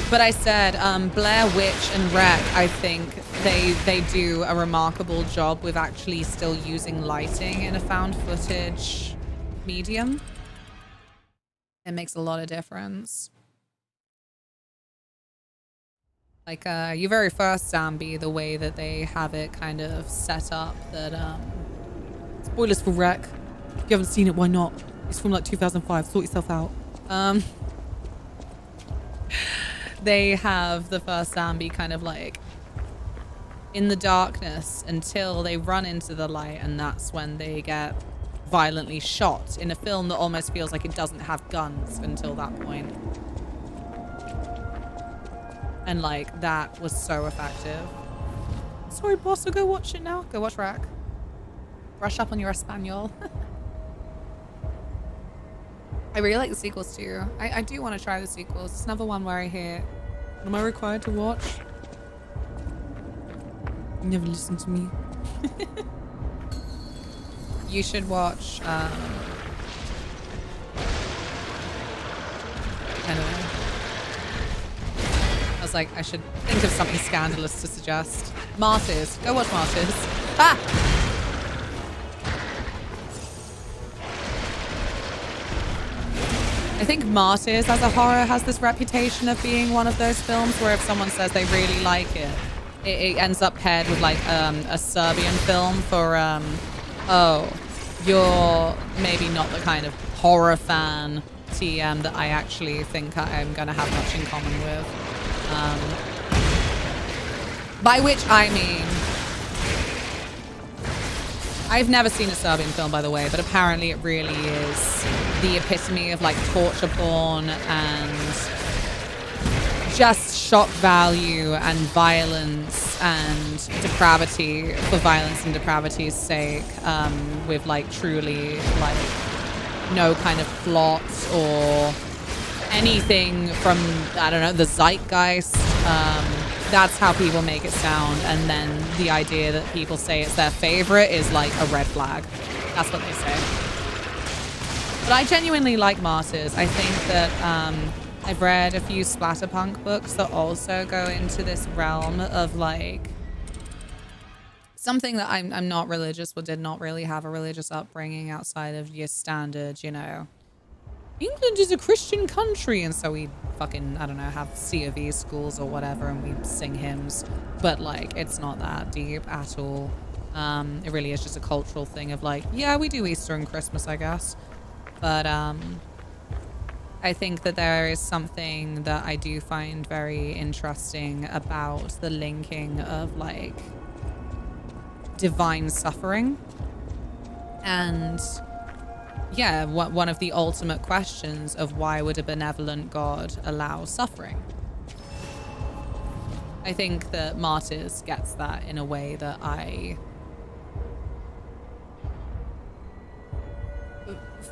But I said Blair Witch and Wreck, I think they do a remarkable job with actually still using lighting in a found footage medium. It makes a lot of difference. Like your very first zombie, the way that they have it kind of set up that spoilers for Wreck. If you haven't seen it, why not? It's from like 2005. Sort yourself out. They have the first zombie kind of like in the darkness until they run into the light, and that's when they get violently shot in a film that almost feels like it doesn't have guns until that point. And like that was so effective. Sorry, boss, so go watch it now. Go watch Wreck. Brush up on your Espanol. I really like the sequels too. I do want to try the sequels. It's another one where I hear, am I required to watch? You never listen to me. You should watch, I don't know. I was like, I should think of something scandalous to suggest. Martyrs. Go watch Martyrs. Ah! I think Martyrs as a horror has this reputation of being one of those films where if someone says they really like it, it ends up paired with like a Serbian film for oh, you're maybe not the kind of horror fan TM that I actually think I'm gonna have much in common with. By which I mean, I've never seen a Serbian film, by the way, but apparently it really is the epitome of like torture porn and just shock value and violence and depravity for violence and depravity's sake, with like truly like no kind of plot or anything from, I don't know, the zeitgeist. That's how people make it sound, and then the idea that people say it's their favorite is like a red flag. That's what they say. But I genuinely like Martyrs. I think that I've read a few splatterpunk books that also go into this realm of like something that I'm not religious, or did not really have a religious upbringing outside of your standard, you know, England is a Christian country, and so we fucking, I don't know, have C of E schools or whatever, and we sing hymns, but like it's not that deep at all. It really is just a cultural thing of like, yeah, we do Easter and Christmas, I guess, but I think that there is something that I do find very interesting about the linking of like divine suffering and yeah, one of the ultimate questions of why would a benevolent God allow suffering? I think that Martyrs gets that in a way that I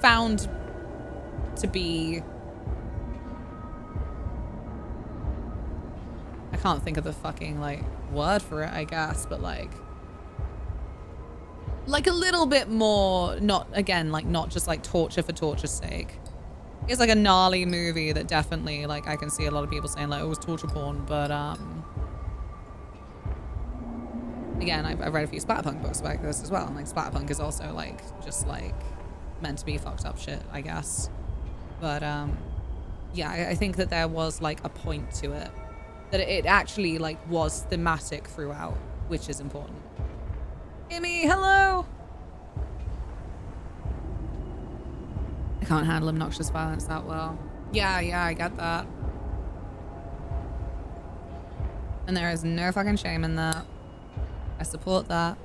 found to be, I can't think of the fucking like word for it, I guess, but like a little bit more, not again, like not just like torture for torture's sake. It's like a gnarly movie that definitely, like, I can see a lot of people saying like it was torture porn, but again, I've read a few splatterpunk books about this as well, and like splatterpunk is also like just like meant to be fucked up shit, I guess. But yeah, I think that there was like a point to it, that it actually like was thematic throughout, which is important. Kimmy, hello. I can't handle obnoxious violence that well. Yeah, I get that. And there is no fucking shame in that. I support that.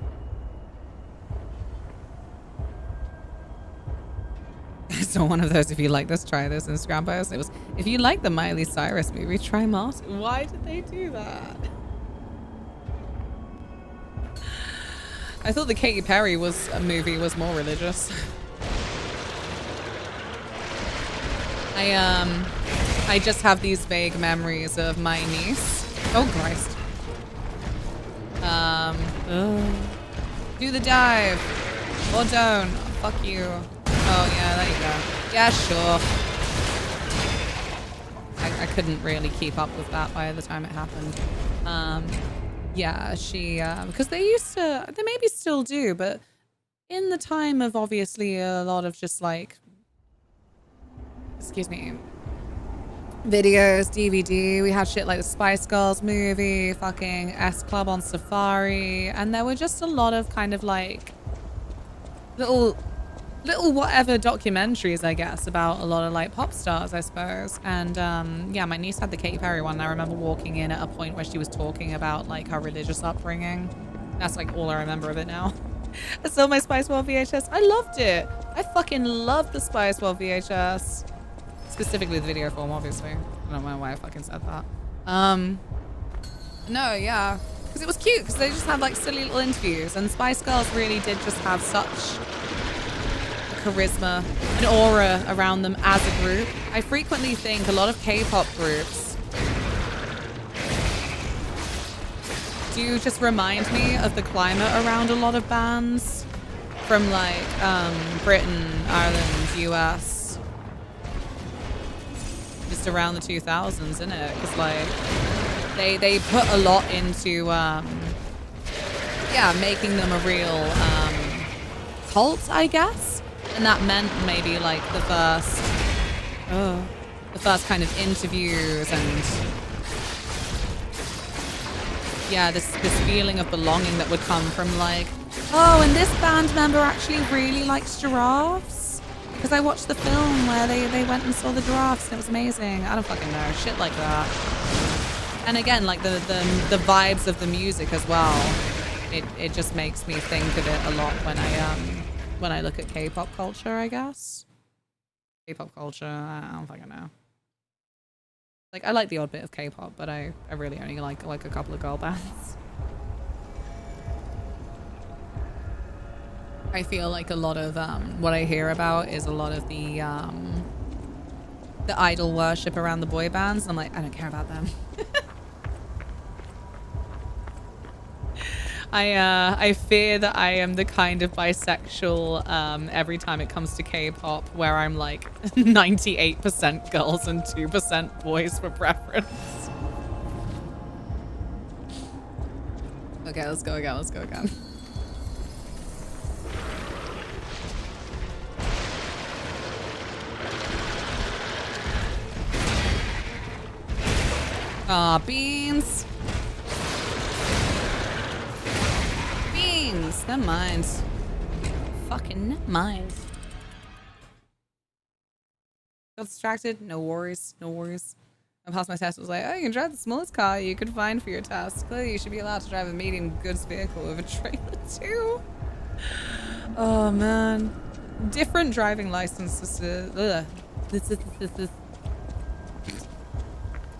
I saw one of those, if you like this, try this Instagram post. It was, if you like the Miley Cyrus movie, try Martin. Why did they do that? I thought the Katy Perry movie was more religious. I just have these vague memories of my niece. Oh Christ. Do the dive. Or don't. Oh, fuck you. Oh yeah, there you go. Yeah, sure. I couldn't really keep up with that by the time it happened. Yeah, she, because they used to, they maybe still do, but in the time of obviously a lot of just like, excuse me, videos, DVD, we had shit like the Spice Girls movie, fucking S Club on Safari, and there were just a lot of kind of like little whatever documentaries, I guess, about a lot of like pop stars, I suppose. And yeah, my niece had the Katy Perry one. I remember walking in at a point where she was talking about like her religious upbringing. That's like all I remember of it now. I saw my Spice World VHS. I loved it. I fucking loved the Spice World VHS. Specifically the video form, obviously. I don't know why I fucking said that. No, yeah. Because it was cute, because they just had like silly little interviews, and Spice Girls really did just have such charisma, an aura around them as a group. I frequently think a lot of K-pop groups do just remind me of the climate around a lot of bands from like Britain, Ireland, US. Just around the 2000s, isn't it? Because like they put a lot into yeah, making them a real cult, I guess. And that meant maybe like the first kind of interviews and yeah, this feeling of belonging that would come from like, oh, and this band member actually really likes giraffes. Because I watched the film where they went and saw the giraffes and it was amazing. I don't fucking know. Shit like that. And again, like the vibes of the music as well. It just makes me think of it a lot when I look at K-pop culture, I guess. K-pop culture, I don't fucking know. Like, I like the odd bit of K-pop, but I really only like a couple of girl bands. I feel like a lot of what I hear about is a lot of the idol worship around the boy bands. I'm like, I don't care about them. I fear that I am the kind of bisexual every time it comes to K-pop where I'm like 98% girls and 2% boys for preference. Okay, let's go again. Let's go again. Aw, beans. Beans. Never mind. Fucking never mind. Got distracted? No worries. No worries. I passed my test. It was like, oh, you can drive the smallest car you could find for your test. Clearly, you should be allowed to drive a medium goods vehicle with a trailer too. Oh, man. Different driving licenses.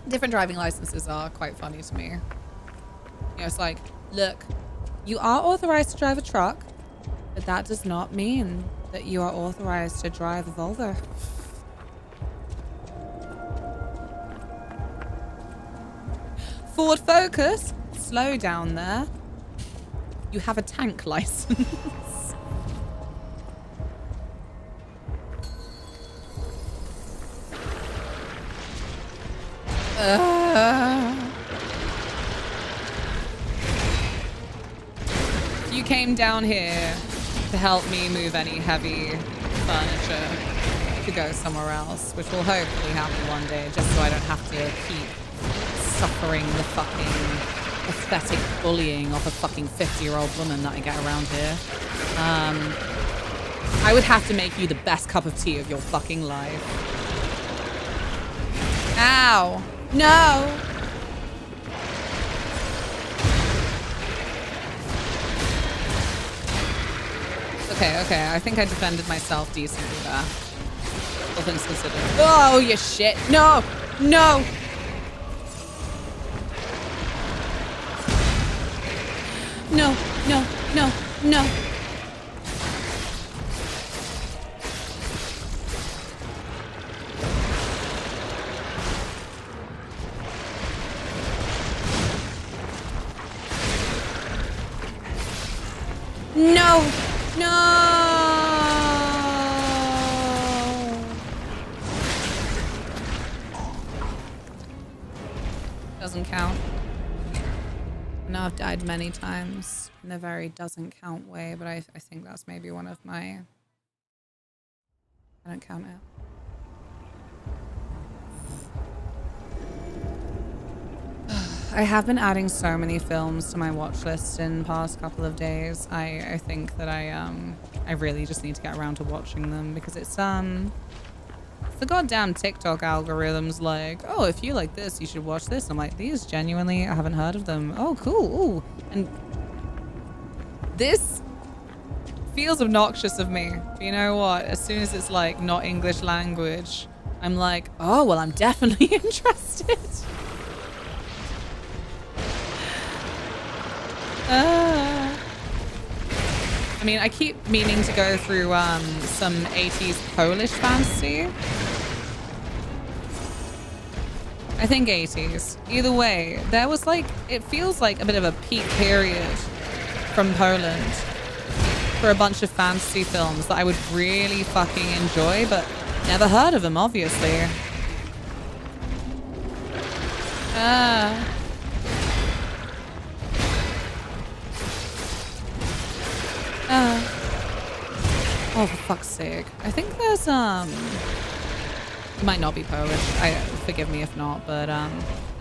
Different driving licenses are quite funny to me. You know, it's like, look, you are authorized to drive a truck, but that does not mean that you are authorized to drive a Volvo. Ford Focus, slow down there. You have a tank license. You came down here to help me move any heavy furniture to go somewhere else, which will hopefully happen one day, just so I don't have to keep suffering the fucking pathetic bullying of a fucking 50-year-old woman that I get around here. I would have to make you the best cup of tea of your fucking life. Ow! No! Okay, I think I defended myself decently there. All things considered. Oh, you shit! No! No! No, no, no, no. No! No! Doesn't count. I know I've died many times in a very doesn't count way, but I think that's maybe one of my... I don't count it. I have been adding so many films to my watch list in the past couple of days. I think that I really just need to get around to watching them because it's the goddamn TikTok algorithm's like, oh, if you like this, you should watch this. I'm like, these genuinely, I haven't heard of them. Oh, cool. Ooh. And this feels obnoxious of me. But you know what? As soon as it's like not English language, I'm like, oh, well, I'm definitely interested. I mean, I keep meaning to go through some 80s Polish fantasy. I think 80s. Either way, there was like, it feels like a bit of a peak period from Poland for a bunch of fantasy films that I would really fucking enjoy, but never heard of them, obviously. Oh, for fuck's sake. I think there's, it might not be Polish. Forgive me if not, but, I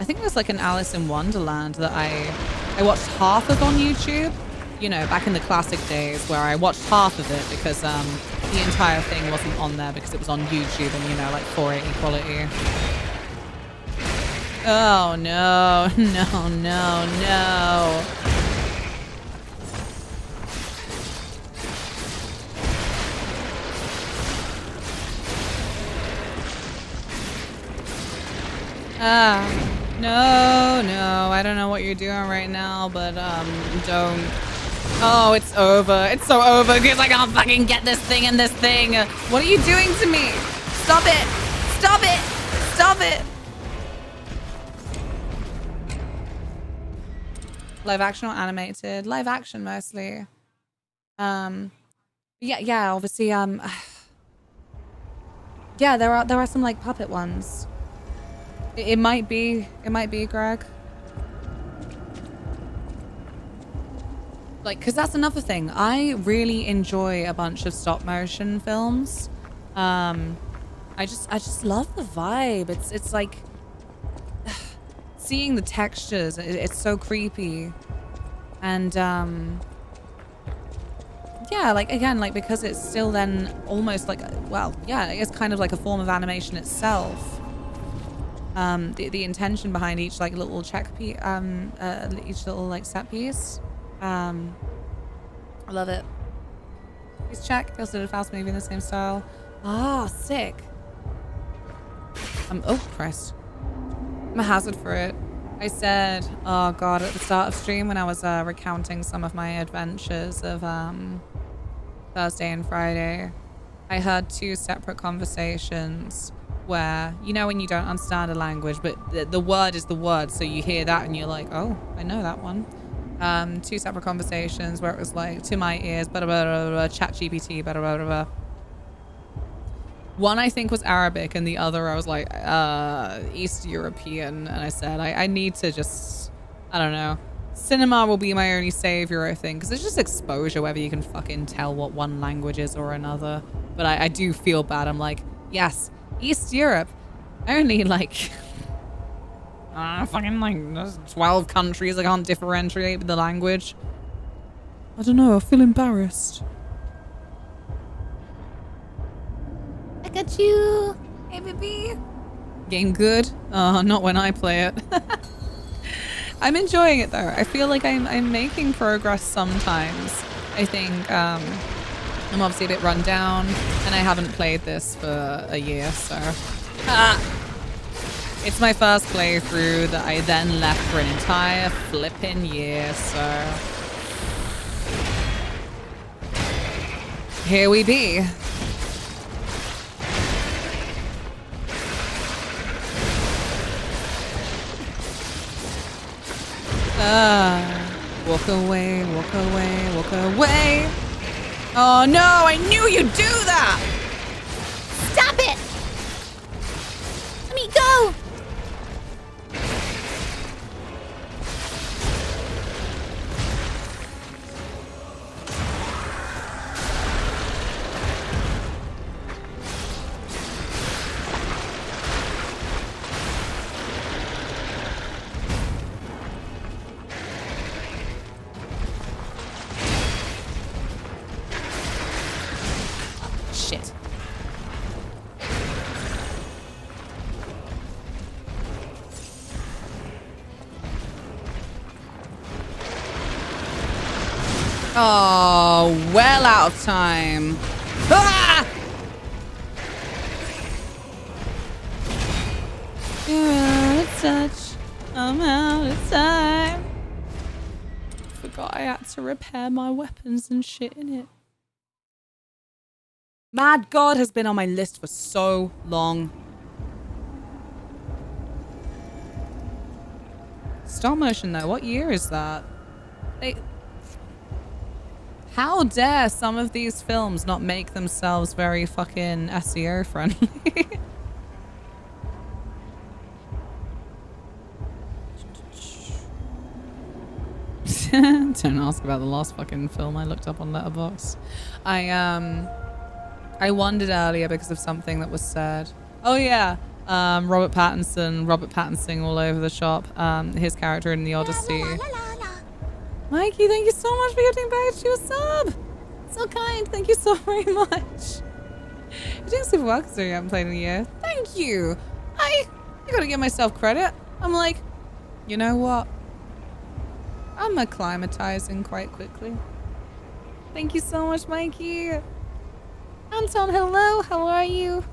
think there's like an Alice in Wonderland that I watched half of on YouTube. You know, back in the classic days where I watched half of it because, the entire thing wasn't on there because it was on YouTube and, you know, like 480 quality. Oh, no, no, no, no. No, I don't know what you're doing right now, but, don't. Oh, it's over. It's so over because I can't fucking get this thing and this thing. What are you doing to me? Stop it! Stop it! Stop it! Live action or animated? Live action mostly. Yeah, obviously, yeah, there are some like puppet ones. It might be Greg. Like, cause that's another thing. I really enjoy a bunch of stop motion films. I just love the vibe. It's like seeing the textures. It's so creepy, and yeah, like again, like because it's still then almost like, well, yeah, it's kind of like a form of animation itself. The intention behind each like little check piece, each little like set piece. I love it. Please check. He also did a Faust movie in the same style. Ah, sick. Oh Christ. I'm a hazard for it. I said, oh God, at the start of stream when I was recounting some of my adventures of Thursday and Friday, I heard two separate conversations where, you know, when you don't understand a language, but the word is the word, so you hear that and you're like, oh, I know that one. Two separate conversations where it was like, to my ears, blah, blah, blah, blah, chat GPT, blah, blah, blah, blah. One I think was Arabic, and the other I was like, East European. And I said, I need to just, I don't know. Cinema will be my only savior, I think, because it's just exposure, whether you can fucking tell what one language is or another. But I do feel bad. I'm like, yes, East Europe. Only like, fucking like 12 countries. I can't differentiate the language. I don't know. I feel embarrassed. I got you. Hey, baby. Game good? Not when I play it. I'm enjoying it though. I feel like I'm making progress sometimes. I think I'm obviously a bit run down, and I haven't played this for a year, so it's my first playthrough that I then left for an entire flipping year, so here we be. Walk away, walk away, walk away. Oh no, I knew you'd do that! Stop it! Let me go! Shit. Oh, well out of time. Ah! You're out of touch. I'm out of time. Forgot I had to repair my weapons and shit in it. Mad God has been on my list for so long. Stop motion though, what year is that? How dare some of these films not make themselves very fucking SEO friendly? Don't ask about the last fucking film I looked up on Letterboxd. I wondered earlier because of something that was said. Oh yeah, Robert Pattinson all over the shop. His character in The Odyssey. Mikey, thank you so much for getting back to your sub. So kind, thank you so very much. You're doing super well considering you haven't played in a year. Thank you. I gotta give myself credit. I'm like, you know what? I'm acclimatizing quite quickly. Thank you so much, Mikey. Anton, hello, how are you?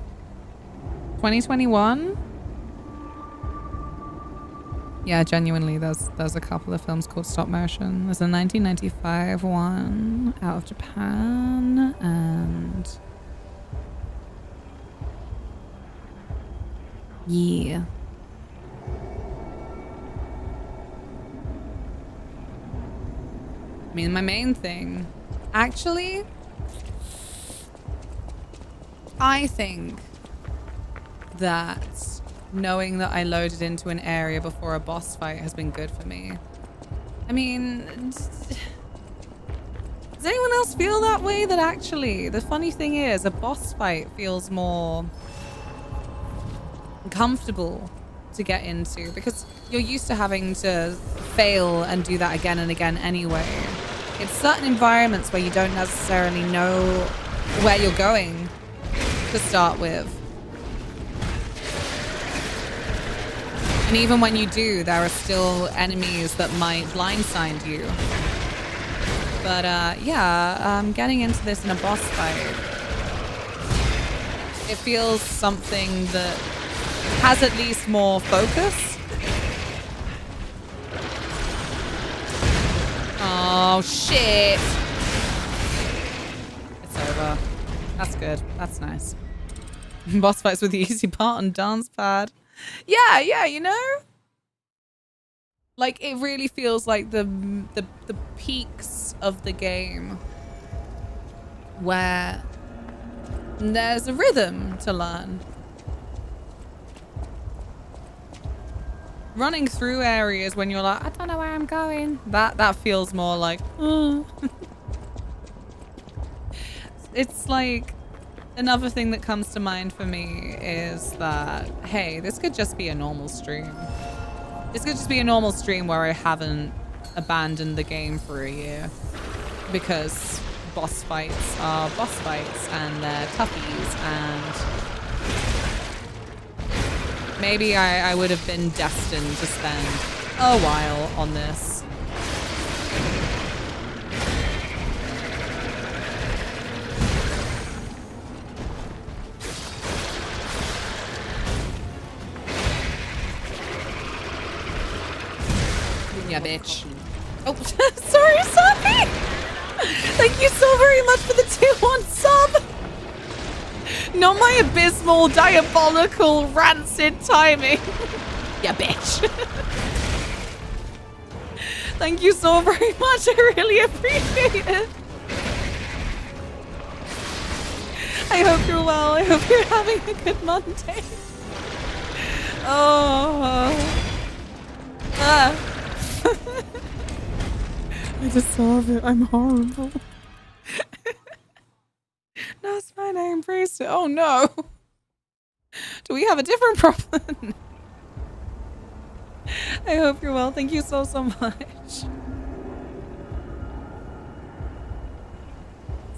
2021? Yeah, genuinely, there's a couple of films called stop motion. There's a 1995 one out of Japan, and yeah. I mean, my main thing, actually, I think that knowing that I loaded into an area before a boss fight has been good for me. I mean, does anyone else feel that way? That actually, the funny thing is, a boss fight feels more comfortable to get into because you're used to having to fail and do that again and again anyway. It's certain environments where you don't necessarily know where you're going to start with. And even when you do, there are still enemies that might blindside you. But yeah, getting into this in a boss fight, it feels something that has at least more focus. Oh shit! It's over. That's good. That's nice. Boss fights with the easy part and dance pad. Yeah, you know? Like, it really feels like the peaks of the game where There's a rhythm to learn. Running through areas when you're like, I don't know where I'm going. That feels more like, oh. It's like, another thing that comes to mind for me is that, hey, this could just be a normal stream. This could just be a normal stream where I haven't abandoned the game for a year. Because boss fights are boss fights and they're toughies, and maybe I would have been destined to spend a while on this. Yeah, bitch. Oh, sorry, Sophie! Thank you so very much for the 2-1 sub! Not my abysmal, diabolical, rancid timing. Yeah, bitch. Thank you so very much. I really appreciate it. I hope you're well. I hope you're having a good Monday. Oh. I deserve it. I'm horrible. No, it's fine. I embraced it. Oh no. Do we have a different problem? I hope you're well. Thank you so much.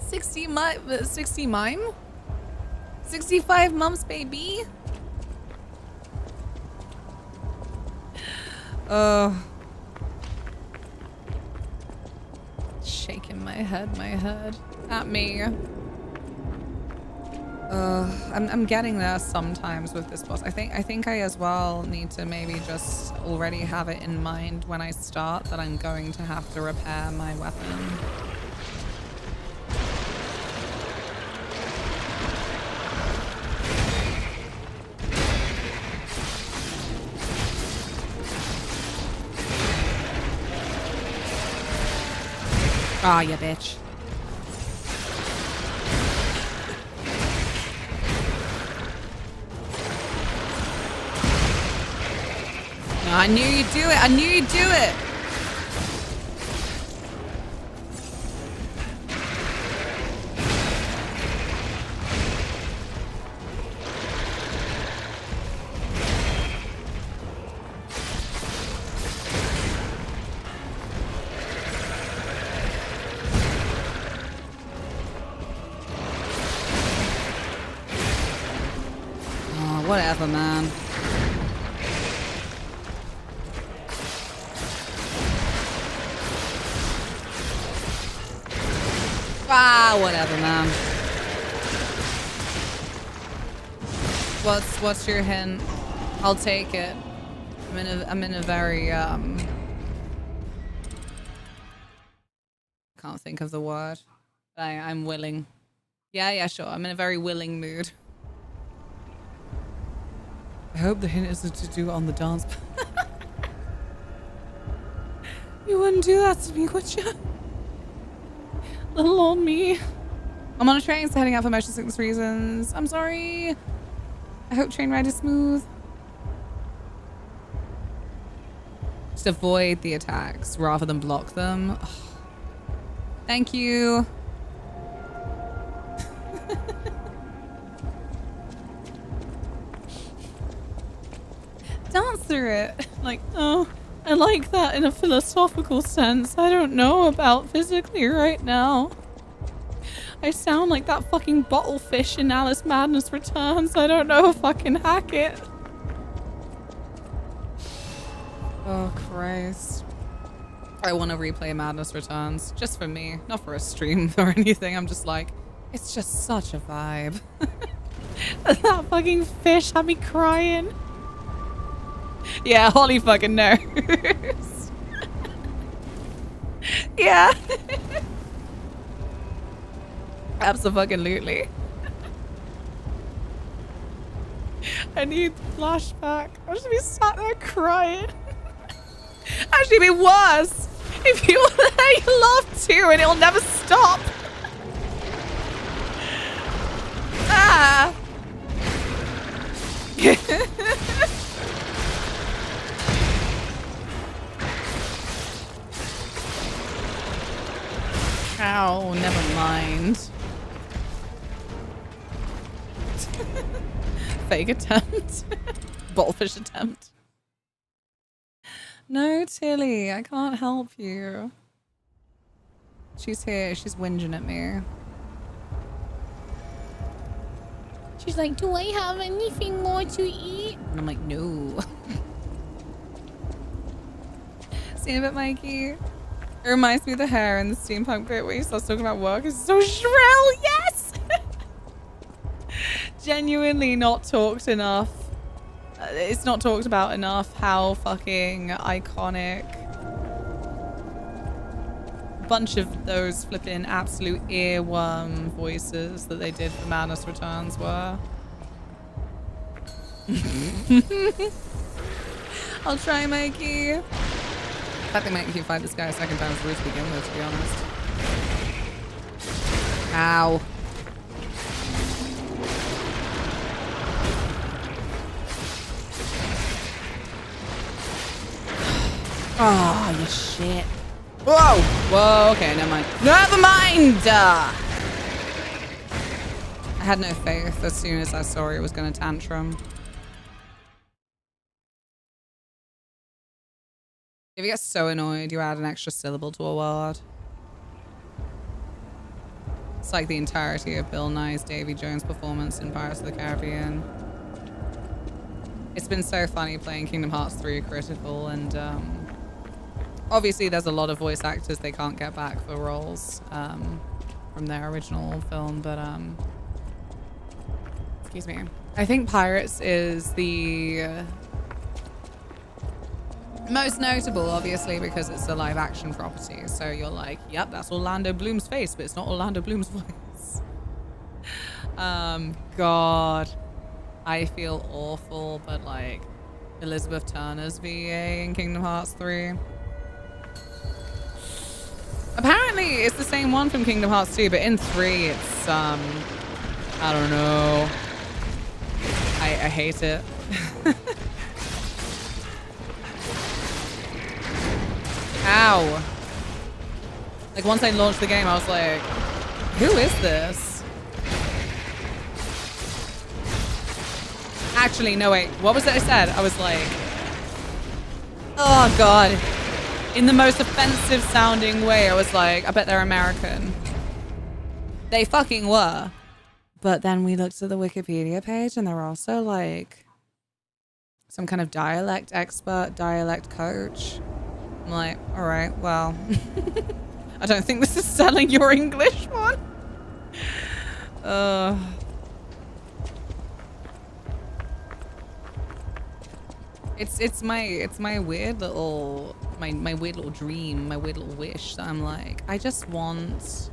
60 mime? 65 months, baby. Shaking my head at me. I'm getting there sometimes with this boss. I think I as well need to maybe just already have it in mind when I start that I'm going to have to repair my weapon. Ah, you bitch. No, I knew you'd do it. I knew you'd do it. Whatever, man. Ah, whatever, man. What's your hint? I'll take it. I'm in a very can't think of the word. I'm willing. Yeah, sure. I'm in a very willing mood. I hope the hint isn't to do it on the dance. You wouldn't do that to me, would you? Little old me. I'm on a train, so heading out for motion sickness reasons. I'm sorry. I hope train ride is smooth. Just avoid the attacks rather than block them. Oh. Thank you. Dance through it. Like, oh, I like that in a philosophical sense. I don't know about physically right now. I sound like that fucking bottlefish in Alice Madness Returns. I don't know if I can hack it. Oh, Christ. I want to replay Madness Returns. Just for me. Not for a stream or anything. I'm just like, it's just such a vibe. That fucking fish had me crying. Yeah, Holly fucking knows. Yeah. Absolutely. I need the flashback. I should be sat there crying. Actually, it'd be worse if you were there, you love to, and it'll never stop. Yeah! Ow, never mind. Fake attempt. Ballfish attempt. No, Tilly, I can't help you. She's here, she's whinging at me. She's like, do I have anything more to eat? And I'm like, no. See a bit, Mikey? It reminds me of the hair in the steampunk bit where he starts talking about work. It's so shrill, yes! Genuinely not talked enough. It's not talked about enough how fucking iconic a bunch of those flipping absolute earworm voices that they did for Madness Returns were. I'll try, Mikey. I think Mikey can fight this guy a second time is rude to begin with, to be honest. Ow. Oh, you shit. Whoa! Whoa, okay, never mind. Never mind! I had no faith as soon as I saw it was going to tantrum. If you get so annoyed, you add an extra syllable to a word. It's like the entirety of Bill Nye's Davy Jones performance in Pirates of the Caribbean. It's been so funny playing Kingdom Hearts 3 Critical, and obviously there's a lot of voice actors they can't get back for roles from their original film, but excuse me. I think Pirates is the most notable, obviously, because it's a live action property. So you're like, yep, that's Orlando Bloom's face, but it's not Orlando Bloom's voice. God, I feel awful, but like Elizabeth Turner's VA in Kingdom Hearts 3. Apparently it's the same one from Kingdom Hearts 2, but in 3 it's I don't know. I hate it. Ow. Like, once I launched the game, I was like, who is this? Actually, no, wait. What was it I said? I was like, oh, God. In the most offensive sounding way, I was like, I bet they're American. They fucking were. But then we looked at the Wikipedia page, and they're also like some kind of dialect expert, dialect coach. I'm like, all right, well, I don't think this is selling your English one. It's my weird little my weird little dream, my weird little wish that I'm like, I just want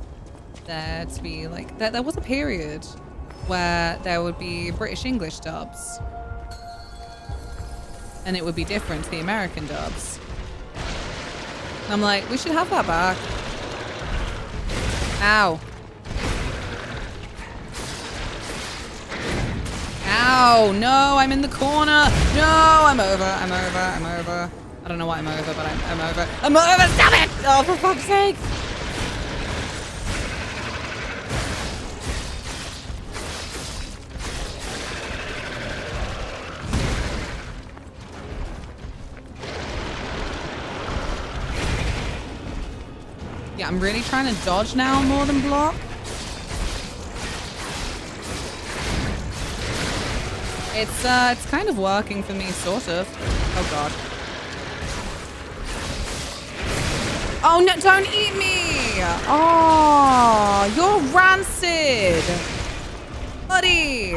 there to be like there was a period where there would be British English dubs, and it would be different to the American dubs. I'm like, we should have that back. Ow. Ow, no, I'm in the corner. No, I'm over. I don't know why I'm over, but I'm over. I'm over, stop it! Oh, for fuck's sake. Yeah, I'm really trying to dodge now more than block. It's kind of working for me, sort of. Oh god. Oh no, don't eat me! Oh, you're rancid! Buddy!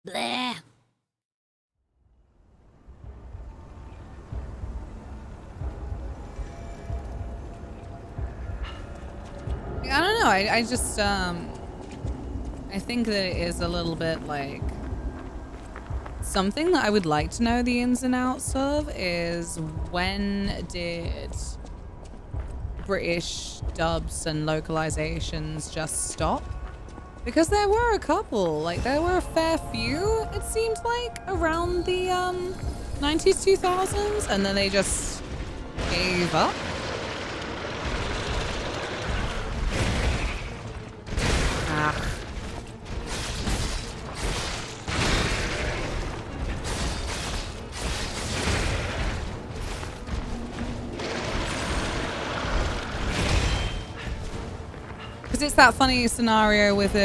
Bleh. I don't know. I just I think that it is a little bit like Something that I would like to know the ins and outs of is when did British dubs and localizations just stop? Because there were a couple, like there were a fair few, it seemed like, around the 90s, 2000s, and then they just gave up. Ah. Because it's that funny scenario with is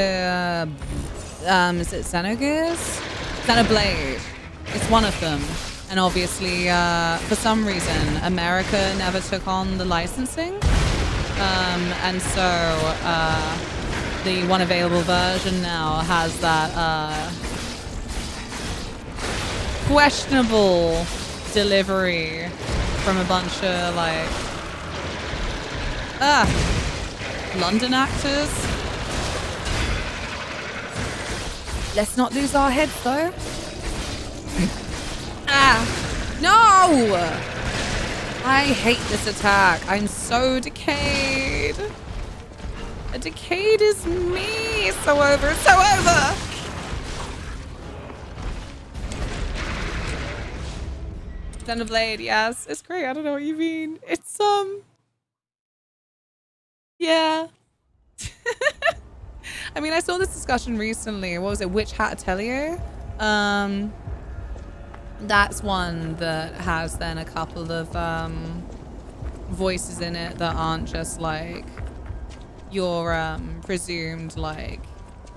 it Xenogears? Xenoblade. It's one of them. And obviously, for some reason, America never took on the licensing. And so the one available version now has that questionable delivery from a bunch of like London actors. Let's not lose our heads though. No! I hate this attack. I'm so decayed. A decayed is me. So over. So over. Xenoblade, yes. It's great. I don't know what you mean. It's, yeah. I mean, I saw this discussion recently. What was it? Witch Hat Atelier? That's one that has then a couple of voices in it that aren't just like your presumed like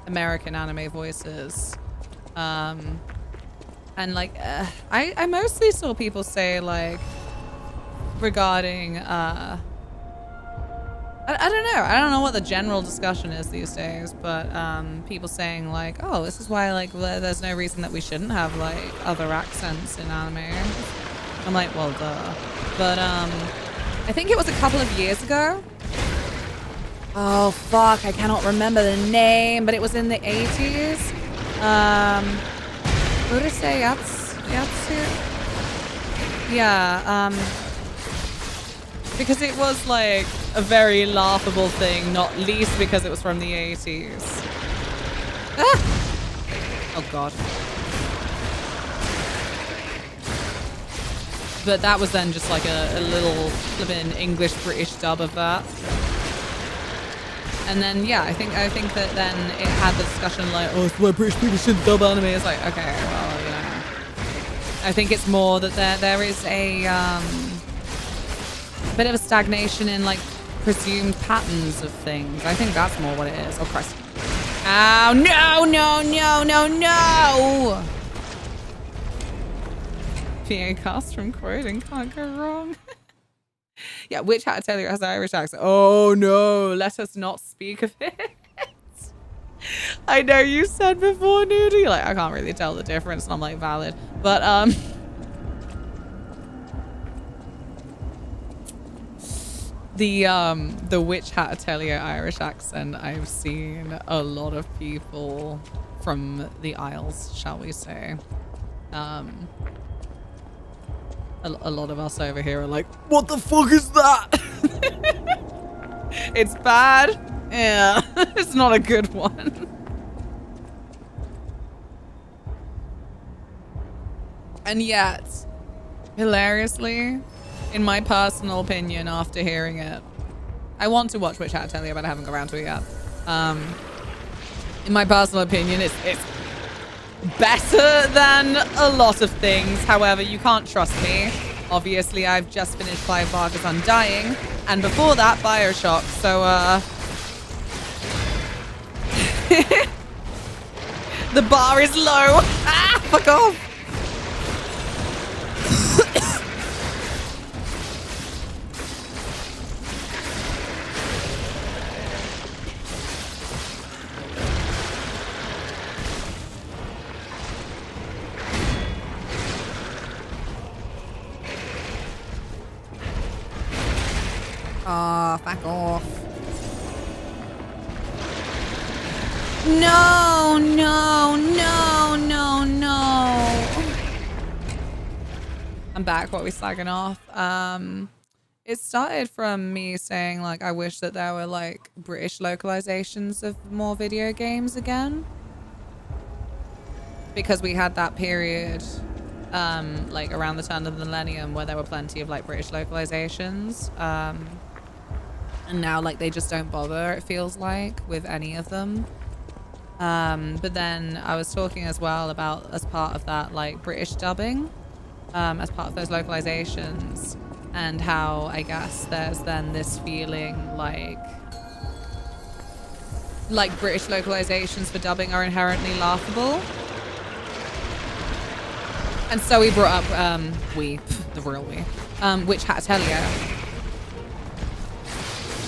American anime voices. And like I mostly saw people say like regarding I don't know. I don't know what the general discussion is these days, but people saying like, oh, this is why like there's no reason that we shouldn't have like other accents in anime. I'm like, well, duh. But I think it was a couple of years ago. Oh fuck, I cannot remember the name, but it was in the 80s. Urusei Yatsu? Yeah, because it was like a very laughable thing, not least because it was from the 80s. Ah! Oh god. But that was then just like a little flippin' English-British dub of that. And then yeah, I think that then it had the discussion like, oh, it's why British people shouldn't dub anime. It's like, okay, well, you know. I think it's more that there is a bit of a stagnation in like presumed patterns of things. I think that's more what it is. Oh Christ. Ow, no, no, no, no, no! PA cast from Croydon, can't go wrong. Yeah, Witch Hat Atelier has Irish accent. Oh no, let us not speak of it. I know you said before, Nudie, like I can't really tell the difference, and I'm like valid. But the Witch Hat Atelier Irish accent, I've seen a lot of people from the Isles, shall we say. A lot of us over here are like, what the fuck is that? It's bad. Yeah, it's not a good one. And yet, hilariously, in my personal opinion, after hearing it, I want to watch Witch Hat Atelier, but I haven't got around to it yet. In my personal opinion, it's better than a lot of things. However, you can't trust me. Obviously, I've just finished Clive Barker's Undying, and before that, Bioshock. So, the bar is low. Ah, fuck off. Oh, fuck off. No, no, no, no, no. I'm back. What are we slagging off? It started from me saying, like, I wish that there were, like, British localizations of more video games again. Because we had that period, like, around the turn of the millennium where there were plenty of, like, British localizations. And now, like, they just don't bother, it feels like, with any of them. But then I was talking as well about, as part of that, like, British dubbing, as part of those localizations, and how I guess there's then this feeling like British localizations for dubbing are inherently laughable. And so we brought up the real Witch Hat Atelier,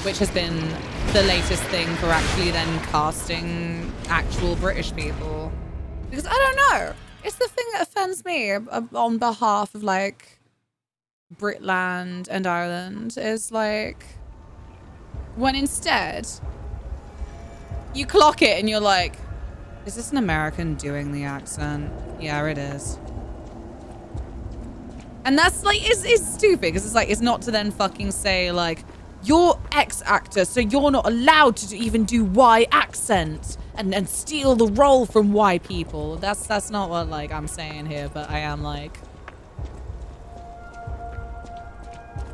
which has been the latest thing for actually then casting actual British people. Because I don't know, it's the thing that offends me on behalf of like Britland and Ireland is like when instead you clock it and you're like, is this an American doing the accent? Yeah, it is. And that's like, it's stupid because it's like, it's not to then fucking say like, you're ex-actor, so you're not allowed to even do Y accent and steal the role from Y people. That's not what like I'm saying here, but I am like,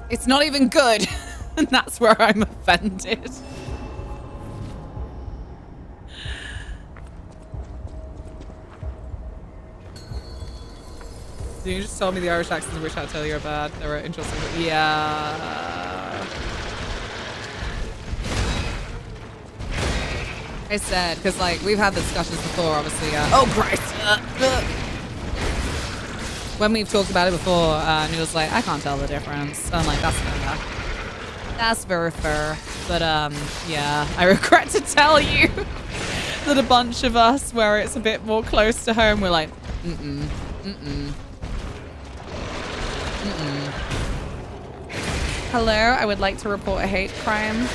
it's not even good. And that's where I'm offended. You just told me the Irish accents of Witch Hat Atelier are bad. They were interesting. Yeah. I said, because like we've had the discussions before, obviously. Oh Christ! When we've talked about it before, and he was like, I can't tell the difference. I'm like, that's fair. That's very fair. But yeah, I regret to tell you that a bunch of us, where it's a bit more close to home, we're like, Hello, I would like to report a hate crime.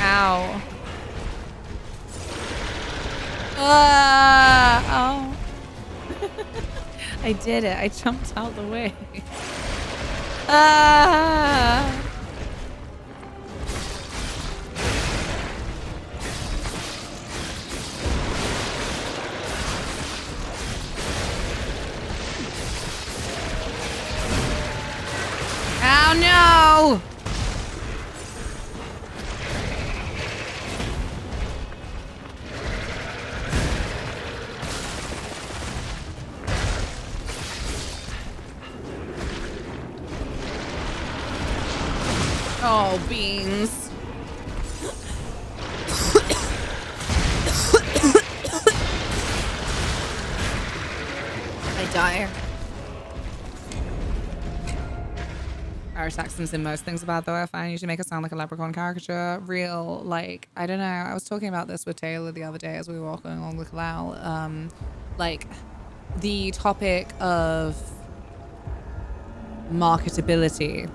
Ow. Oh. I did it. I jumped out the way. Oh no! Oh, beans. I die. Irish accents in most things about though, I find usually make it sound like a leprechaun caricature. Real, like, I don't know. I was talking about this with Taylor the other day as we were walking along the canal. Like, the topic of marketability.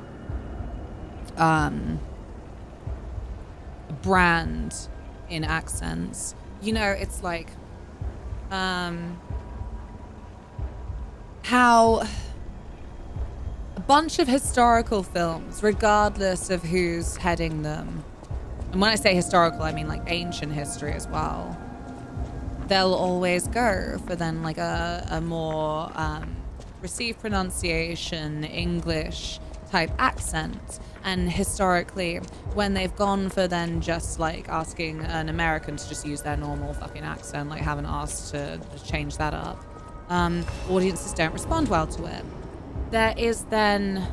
Brand in accents. You know, it's like how a bunch of historical films, regardless of who's heading them, and when I say historical, I mean like ancient history as well, they'll always go for then like a more received pronunciation, English type accent. And historically, when they've gone for then just like asking an American to just use their normal fucking accent, like haven't asked to change that up, audiences don't respond well to it. There is then,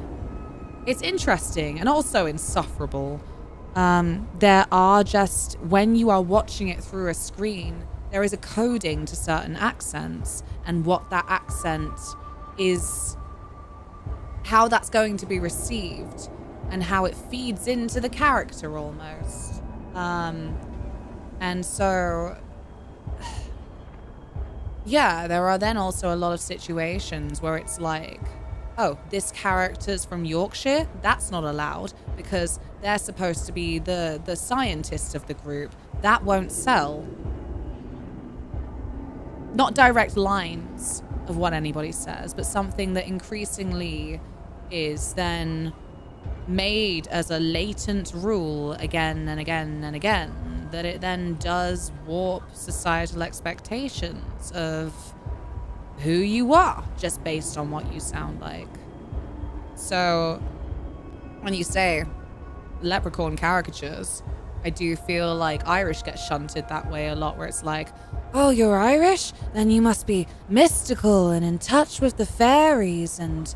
it's interesting and also insufferable. There are just, when you are watching it through a screen, there is a coding to certain accents and what that accent is, how that's going to be received and how it feeds into the character almost. And so, yeah, there are then also a lot of situations where it's like, oh, this character's from Yorkshire? That's not allowed because they're supposed to be the scientist of the group. That won't sell. Not direct lines, of what anybody says, but something that increasingly is then made as a latent rule again and again and again, that it then does warp societal expectations of who you are just based on what you sound like. So when you say leprechaun caricatures, I do feel like Irish gets shunted that way a lot, where it's like, oh, you're Irish? Then you must be mystical and in touch with the fairies, and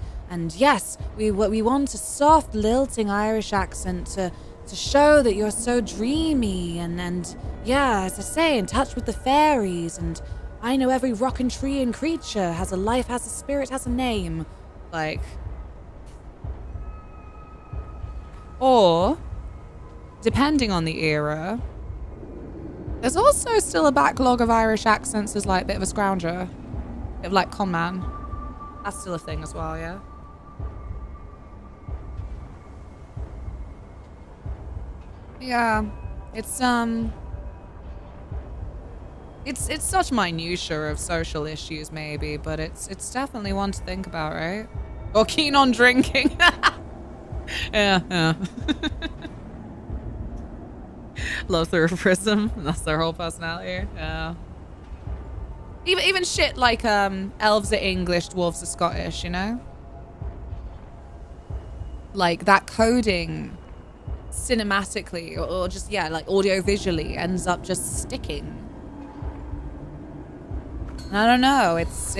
yes, we want a soft, lilting Irish accent to show that you're so dreamy and yeah, as I say, in touch with the fairies, and I know every rock and tree and creature has a life, has a spirit, has a name. Like, or, depending on the era, there's also still a backlog of Irish accents as like a bit of a scrounger. Bit of like con man. That's still a thing as well, yeah? Yeah, it's such minutiae of social issues maybe, but it's definitely one to think about, right? Or keen on drinking. Yeah. Love through a prism. That's their whole personality. Yeah. Even shit like elves are English, dwarves are Scottish, you know? Like that coding cinematically or just, yeah, like audio visually ends up just sticking. And I don't know, it's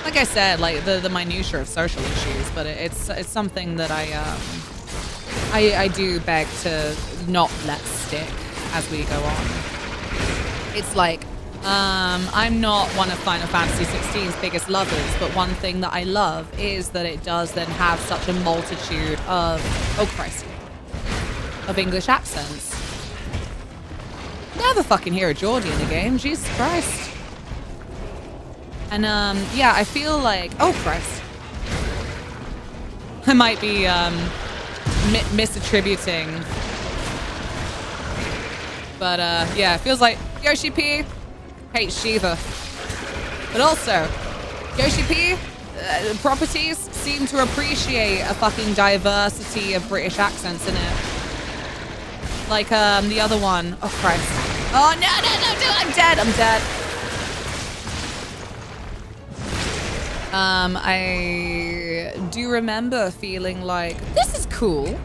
like I said, like the minutiae of social issues, but it's something that I do beg to not let stick as we go on. It's like, I'm not one of Final Fantasy XVI's biggest lovers, but one thing that I love is that it does then have such a multitude of, oh Christ, of English accents. Never fucking hear a Geordie in the game, Jesus Christ. And yeah, I feel like, oh Christ, I might be misattributing, but yeah, it feels like Yoshi P hates Shiva, but also Yoshi P properties seem to appreciate a fucking diversity of British accents in it. Like the other one, oh Christ, oh no, I'm dead. I do remember feeling like, this is cool,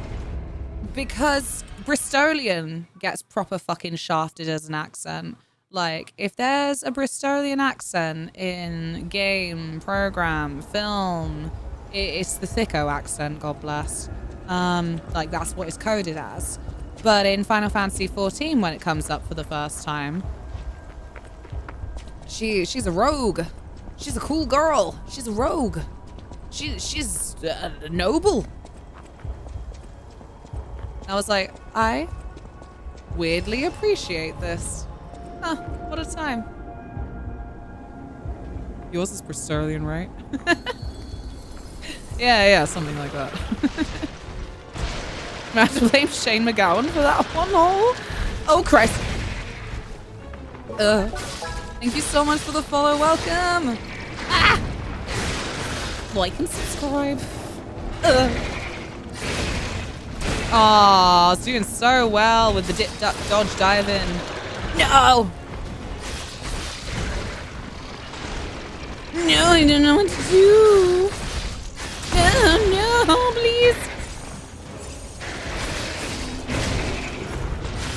because Bristolian gets proper fucking shafted as an accent. Like, if there's a Bristolian accent in game, program, film, it's the Thicko accent, God bless. Like, that's what it's coded as. But in Final Fantasy XIV, when it comes up for the first time, she's a rogue. She's a cool girl. She's a rogue. She's noble. I was like, I weirdly appreciate this. Huh, what a time. Yours is Bristolian, right? yeah, something like that. I have to blame Shane McGowan for that one. Oh Christ. Thank you so much for the follow. Welcome. Ah! Like and subscribe. Aw, it's doing so well with the dip, duck, dodge, dive in. No! No, I don't know what to do. No, please.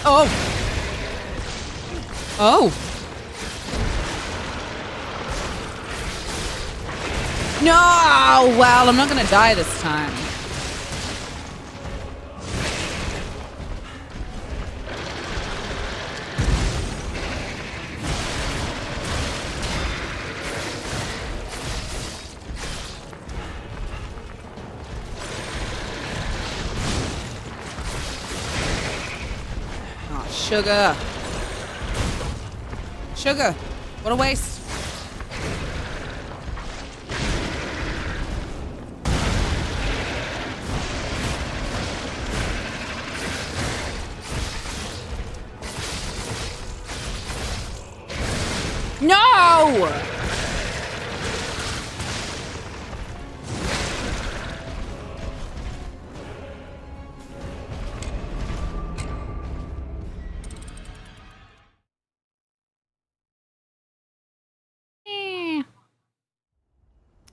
Oh. No! Well, I'm not gonna die this time. Oh, sugar. Sugar. What a waste. No!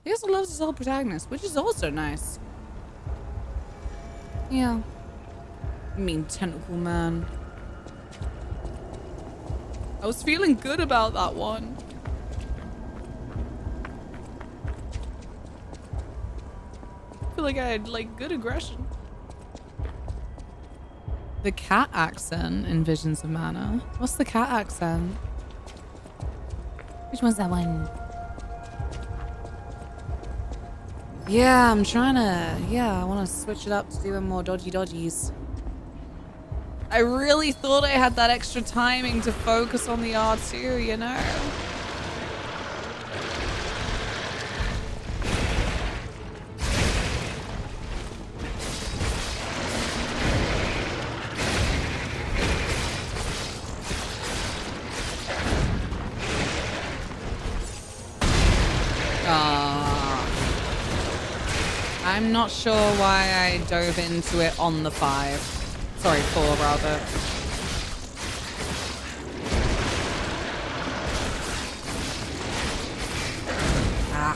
He also loves his old protagonist, which is also nice. Yeah. Mean tentacle man. I was feeling good about that one. I feel like I had like good aggression. The cat accent in Visions of Mana. What's the cat accent? Which one's that one? Yeah, I'm trying to, I want to switch it up to doing more dodgies. I really thought I had that extra timing to focus on the R2, you know? I'm not sure why I dove into it on the 5. Sorry, 4 rather. Ah.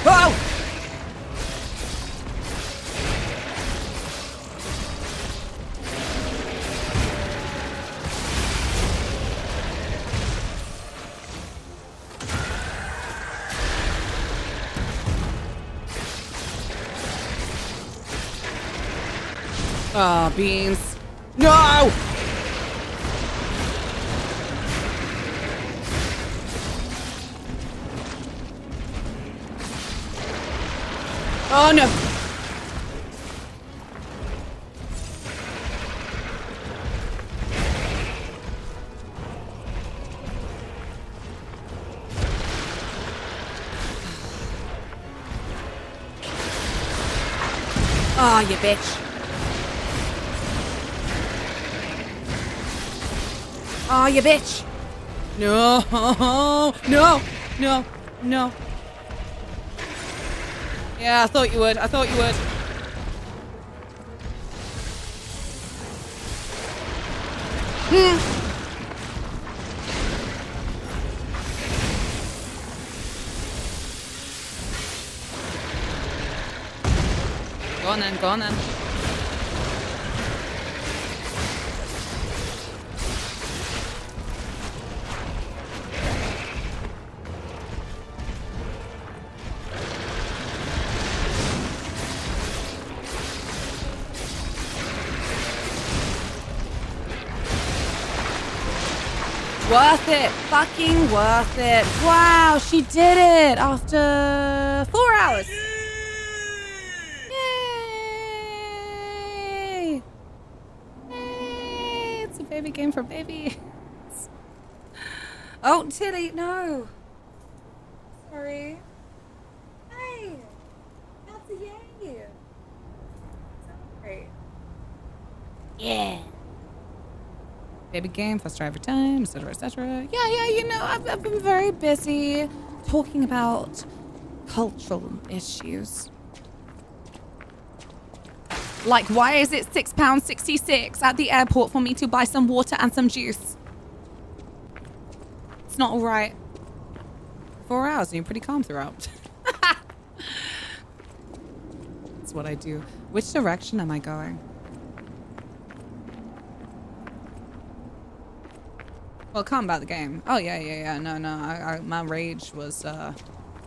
Whoa! Ah, beans. No! Oh no! Ah, you bitch. Oh, you bitch! No! No! No! No! Yeah, I thought you would. I thought you would. Go on then, go on then. Worth it. Fucking worth it. Wow, she did it after 4 hours. Yay! Yay! It's a baby game for babies. Oh, Tilly, no. Sorry. Hey, that's a yay. Sorry. Yeah. Baby game, fast driver time, etc., etc. Yeah, you know, I've been very busy talking about cultural issues. Like, why is it £6.66 at the airport for me to buy some water and some juice? It's not all right. 4 hours and you're pretty calm throughout. That's what I do. Which direction am I going? Well, calm about the game. Oh, yeah. No. My rage was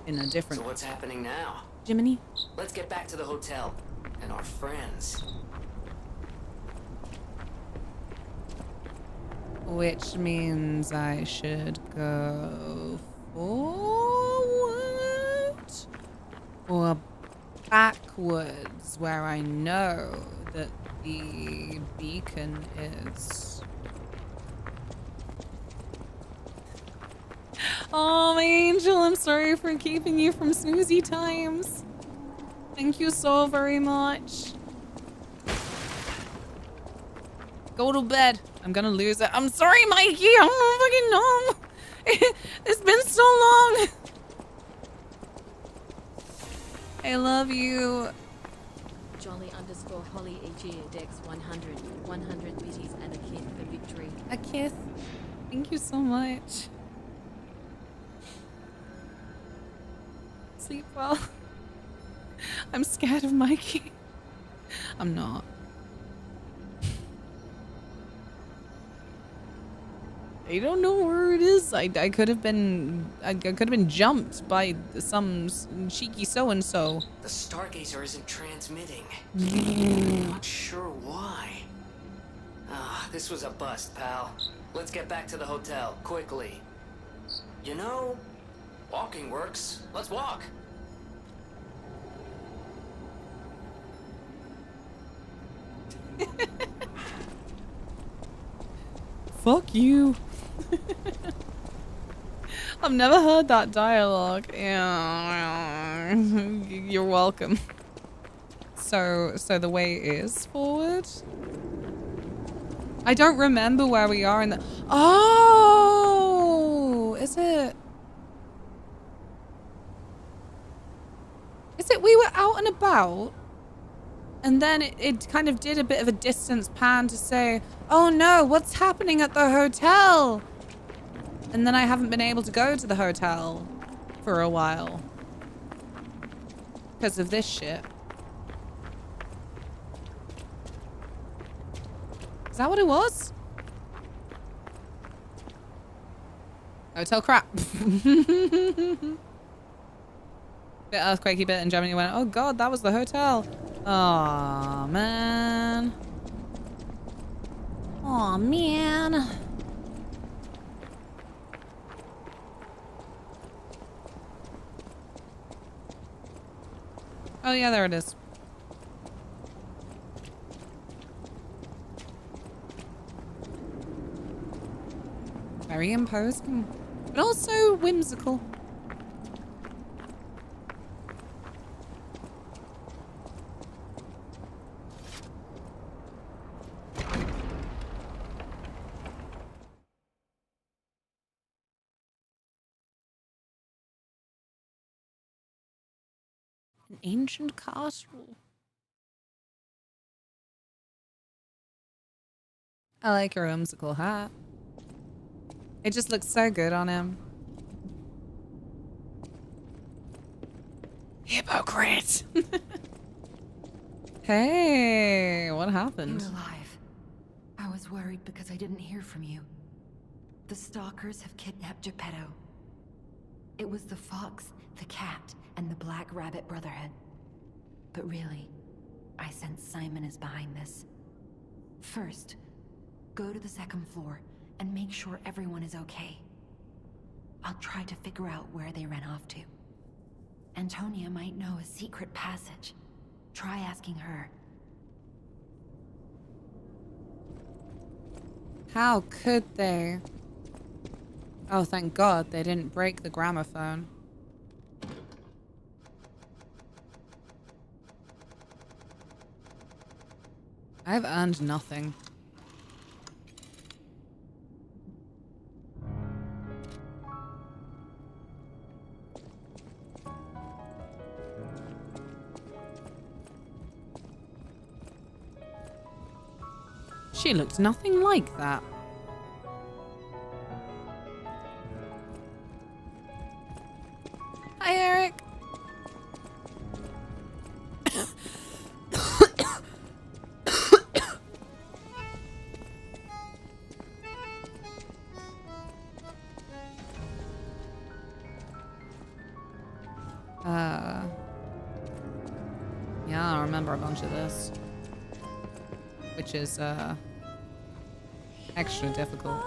in a different... So what's happening now? Jiminy? Let's get back to the hotel and our friends. Which means I should go forward or backwards where I know that the beacon is. Oh, my angel, I'm sorry for keeping you from snoozy times. Thank you so very much. Go to bed. I'm gonna lose it. I'm sorry, Mikey. I don't fucking know. It's been so long. I love you. Jolly_Holly each year, Dex 100. 100 bitties and a kid for victory. A kiss. Thank you so much. Sleep well. I'm scared of Mikey. I'm not. I don't know where it is. I could have been jumped by some cheeky so-and-so. The Stargazer isn't transmitting. I'm not sure why. Ah, this was a bust, pal. Let's get back to the hotel, quickly. You know, walking works. Let's walk. Fuck you. I've never heard that dialogue. You're welcome. So the way is forward? I don't remember where we are in the... Oh! Is it... we were out and about? And then it kind of did a bit of a distance pan to say, oh no, what's happening at the hotel? And then I haven't been able to go to the hotel for a while. Because of this shit. Is that what it was? Hotel crap. Bit earthquakey bit in Germany went, oh god, that was the hotel. Aw, man. Aw, man. Oh yeah, there it is. Very imposing, but also whimsical. An ancient castle. I like your whimsical hat. It just looks so good on him. Hypocrite! Hey, what happened? You're alive. I was worried because I didn't hear from you. The stalkers have kidnapped Geppetto. It was the fox, the cat, and the Black Rabbit Brotherhood. But really, I sense Simon is behind this. First, go to the second floor and make sure everyone is okay. I'll try to figure out where they ran off to. Antonia might know a secret passage. Try asking her. How could they? Oh, thank God they didn't break the gramophone. I've earned nothing. She looked nothing like that. Hi, Eric. Yeah, I remember a bunch of this. Which is, extra difficult.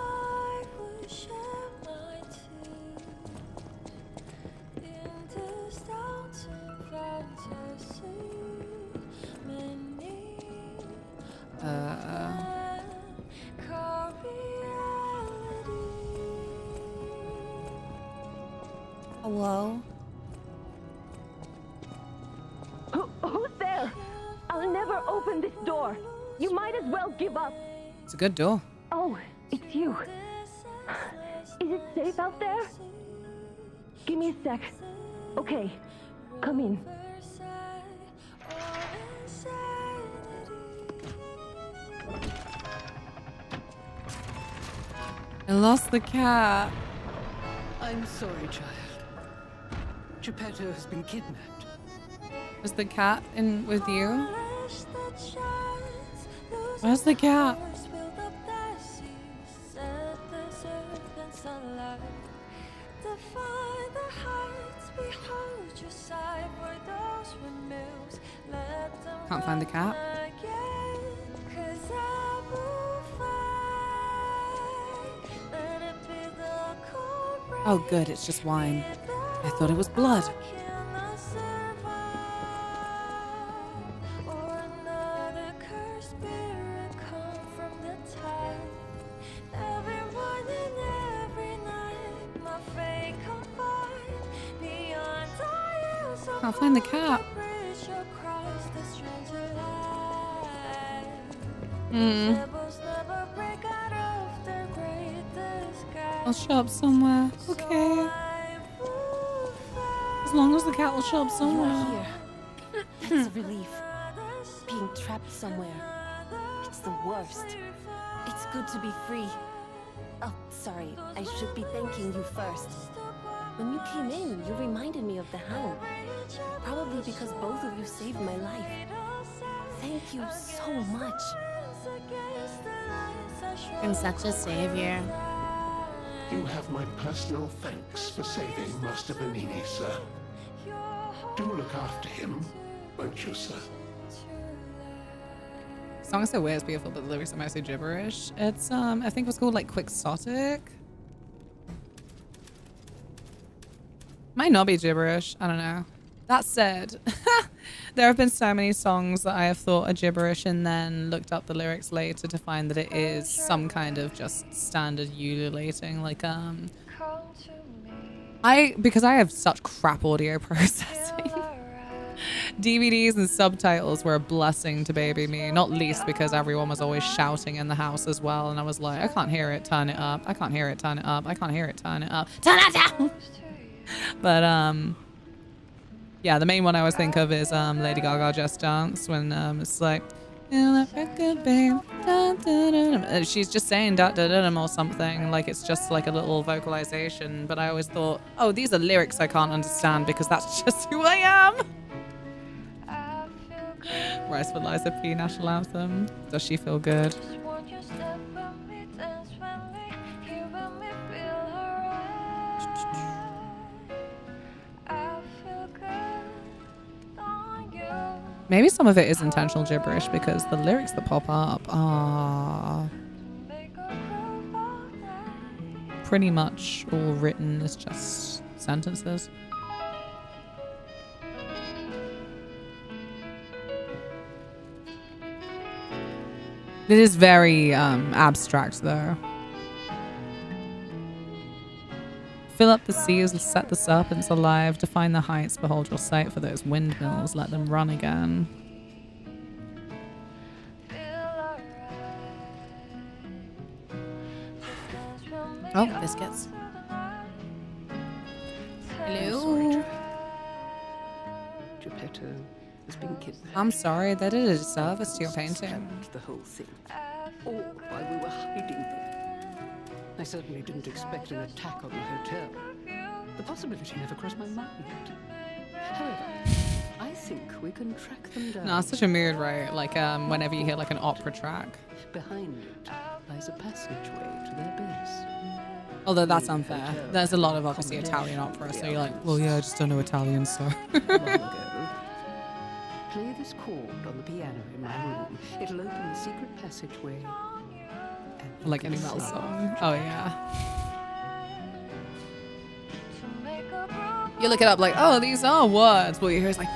Hello? Who's there? I'll never open this door. You might as well give up. It's a good door. Oh, it's you. Is it safe out there? Give me a sec. Okay, come in. I lost the cat. I'm sorry, child. Geppetto has been kidnapped. Is the cat in with you? Where's the cat? Can't find the cat. Oh good, it's just wine. I thought it was blood. Can't find the cat. I'll show up somewhere. Okay. As long as the cat will show up somewhere. You're here. That's a relief. Being trapped somewhere. It's the worst. It's good to be free. Oh, sorry. I should be thanking you first. When you came in, you reminded me of the hound. Probably because both of you saved my life. Thank you so much. I'm such a savior. You have my personal thanks for saving Master Bernini, sir. Do look after him, won't you, sir? The song is so weird, it's beautiful, but the lyrics are mostly gibberish. It's I think it was called like Quixotic. Might not be gibberish, I don't know. That said, there have been so many songs that I have thought are gibberish and then looked up the lyrics later to find that it is some kind of just standard ululating, like because I have such crap audio processing. DVDs and subtitles were a blessing to baby me, not least because everyone was always shouting in the house as well, and I was like, I can't hear it, turn it up. I can't hear it, turn it up. I can't hear it, turn it up. Turn it down! But yeah, the main one I always think of is Lady Gaga Just Dance, when it's like, she's just saying da da da or something, like it's just like a little vocalization, but I always thought, oh, these are lyrics I can't understand because that's just who I am. Rise for Liza P, National Anthem. Does she feel good? Maybe some of it is intentional gibberish because the lyrics that pop up are pretty much all written as just sentences. It is very abstract though. Fill up the seas, set the serpents alive, define the heights, behold your sight for those windmills, let them run again. Oh, biscuits. Hello. Geppetto has been kidnapped. I'm sorry, they did a disservice to your painting. The whole thing. All while we were hiding them. I certainly didn't expect an attack on the hotel. The possibility never crossed my mind. However, I think we can track them down. No, it's such a mood, right? Like whenever you hear like an opera track. Behind it lies a passageway to their base. Although that's unfair. There's a lot of obviously Italian opera, so you're like, well, yeah, I just don't know Italian, so. Play this chord on the piano in my room. It'll open the secret passageway. Like any metal song. Oh yeah. You look it up like, oh, these are words. What you hear is like,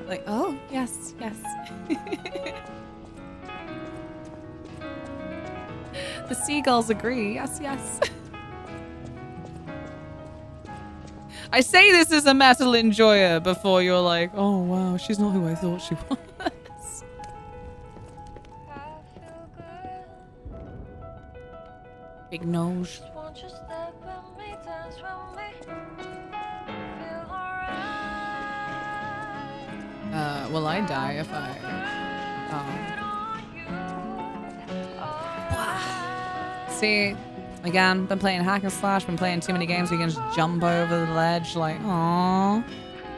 like, oh, yes, yes. The seagulls agree. Yes, yes. I say this as a metal enjoyer before you're like, oh wow, she's not who I thought she was. Big nose. Will I die if I... See, again, been playing hack and slash, been playing too many games where you can just jump over the ledge like, aww.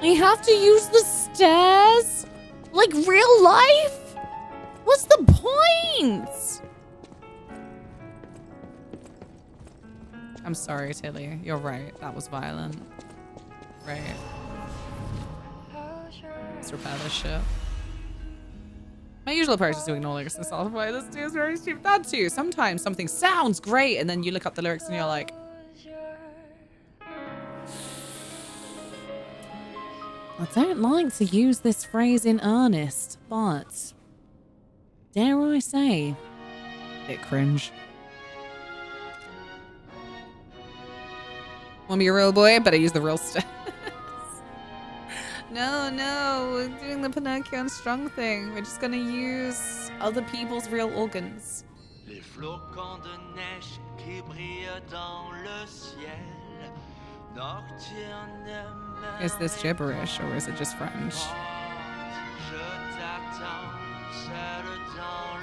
I have to use the stairs? Like real life? What's the point? I'm sorry, Tilly. You're right. That was violent. Right. Let's repair this shit. My usual approach is to ignore lyrics and solidify. This too is very stupid. That too. Sometimes something sounds great and then you look up the lyrics and you're like... I don't like to use this phrase in earnest, but... dare I say... bit cringe. Want to be a real boy? Better use the real stuff. No, we're doing the Pinocchio and Strong thing. We're just gonna use other people's real organs. Les flocons de neige qui brillent dans le ciel. Nocturne. Is this gibberish or is it just French?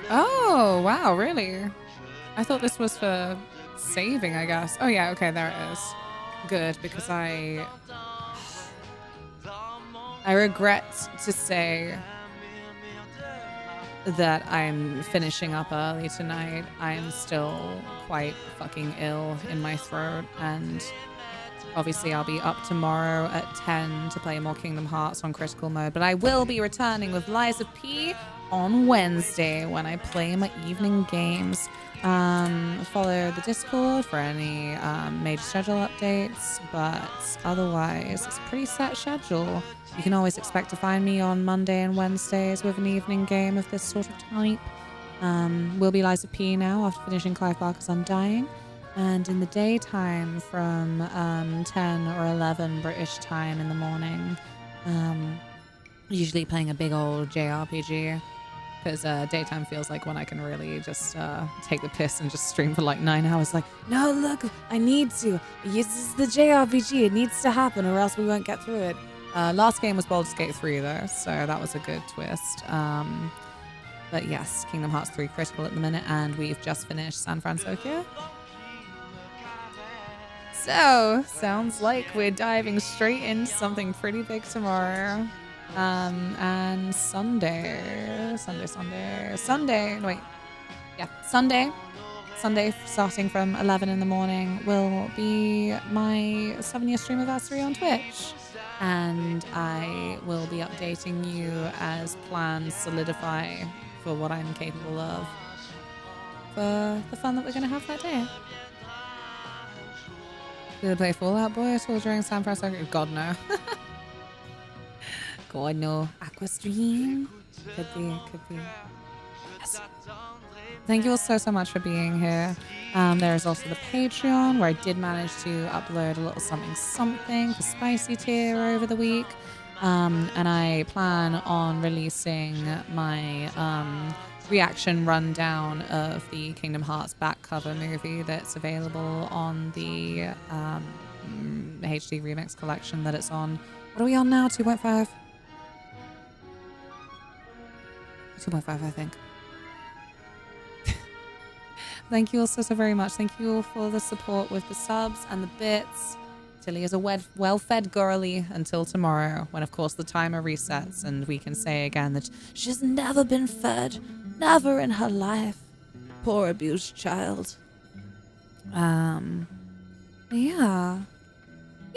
Oh, wow, really? I thought this was for saving, I guess. Oh yeah, okay, there it is. Good, because I regret to say that I'm finishing up early tonight. I'm still quite fucking ill in my throat, and obviously I'll be up tomorrow at 10 to play more Kingdom Hearts on critical mode, but I will be returning with Liza P on Wednesday when I play my evening games. Follow the Discord for any major schedule updates, but otherwise it's a pretty set schedule. You can always expect to find me on Monday and Wednesdays with an evening game of this sort of type. Will be Liza P now after finishing Clive Barker's Undying, and in the daytime from 10 or 11 British time in the morning, usually playing a big old JRPG. Because daytime feels like when I can really just take the piss and just stream for like 9 hours. Like, no, look, I need to. This is the JRPG. It needs to happen or else we won't get through it. Last game was Baldur's Gate 3 though, so that was a good twist. But yes, Kingdom Hearts 3 critical at the minute, and we've just finished San Francisco. So, sounds like we're diving straight into something pretty big tomorrow. And Sunday, starting from 11 in the morning will be my 7-year stream anniversary on Twitch. And I will be updating you as plans solidify for what I'm capable of for the fun that we're going to have that day. Did I play Fallout Boy at all during San Francisco? God, no. God, no. Aqua Stream? Could be. Yes. Thank you all so much for being here. There is also the Patreon, where I did manage to upload a little something for Spicy Tier over the week. And I plan on releasing my reaction rundown of the Kingdom Hearts back cover movie that's available on the HD Remix collection that it's on. What are we on now? 2.5? 2.5, I think. Thank you all so very much. Thank you all for the support with the subs and the bits. Tilly is a well-fed girly until tomorrow, when of course the timer resets and we can say again that she's never been fed. Never in her life. Poor abused child. Yeah.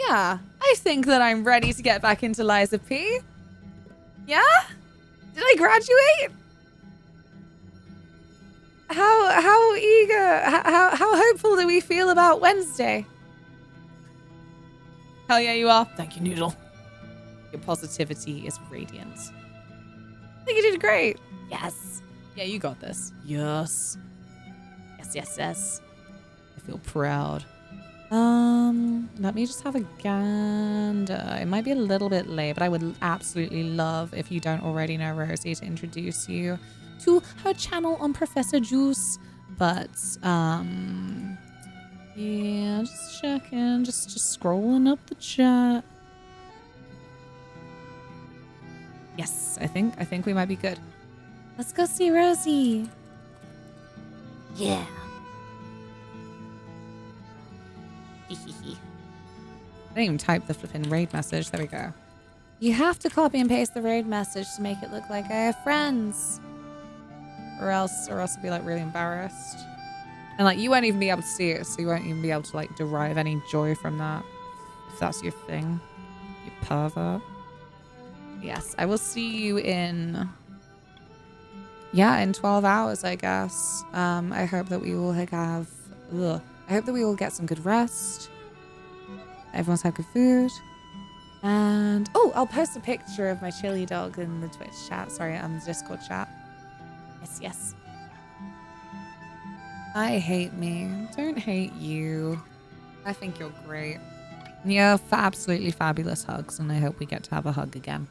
I think that I'm ready to get back into Liza P. Yeah? Did I graduate? How eager, how hopeful do we feel about Wednesday? Hell yeah, you are. Thank you, Noodle. Your positivity is radiant. I think you did great. Yes. Yeah, you got this. Yes. Yes. I feel proud. Let me just have a gander. It might be a little bit late, but I would absolutely love, if you don't already know Rosie, to introduce you to her channel on Professor Juice. But, yeah, just checking, just scrolling up the chat. Yes, I think we might be good. Let's go see Rosie. Yeah. I didn't even type the flipping raid message. There we go. You have to copy and paste the raid message to make it look like I have friends. Or else I'll be like really embarrassed. And like you won't even be able to see it, so you won't even be able to like derive any joy from that. If that's your thing. You pervert. Yes, I will see you in... Yeah, in 12 hours, I guess. I hope that we will have... Ugh. I hope that we will get some good rest. Everyone's had good food. And... Oh, I'll post a picture of my chili dog in the Twitch chat. Sorry, the Discord chat. Yes, yes. I hate me. Don't hate you. I think you're great. And you have absolutely fabulous hugs, and I hope we get to have a hug again.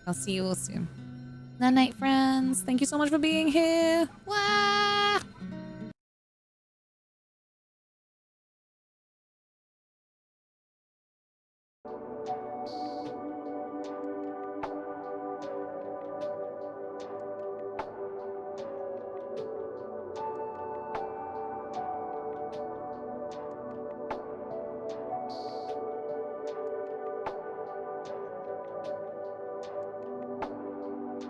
I'll see you all soon. Night night, friends. Thank you so much for being here. Wah!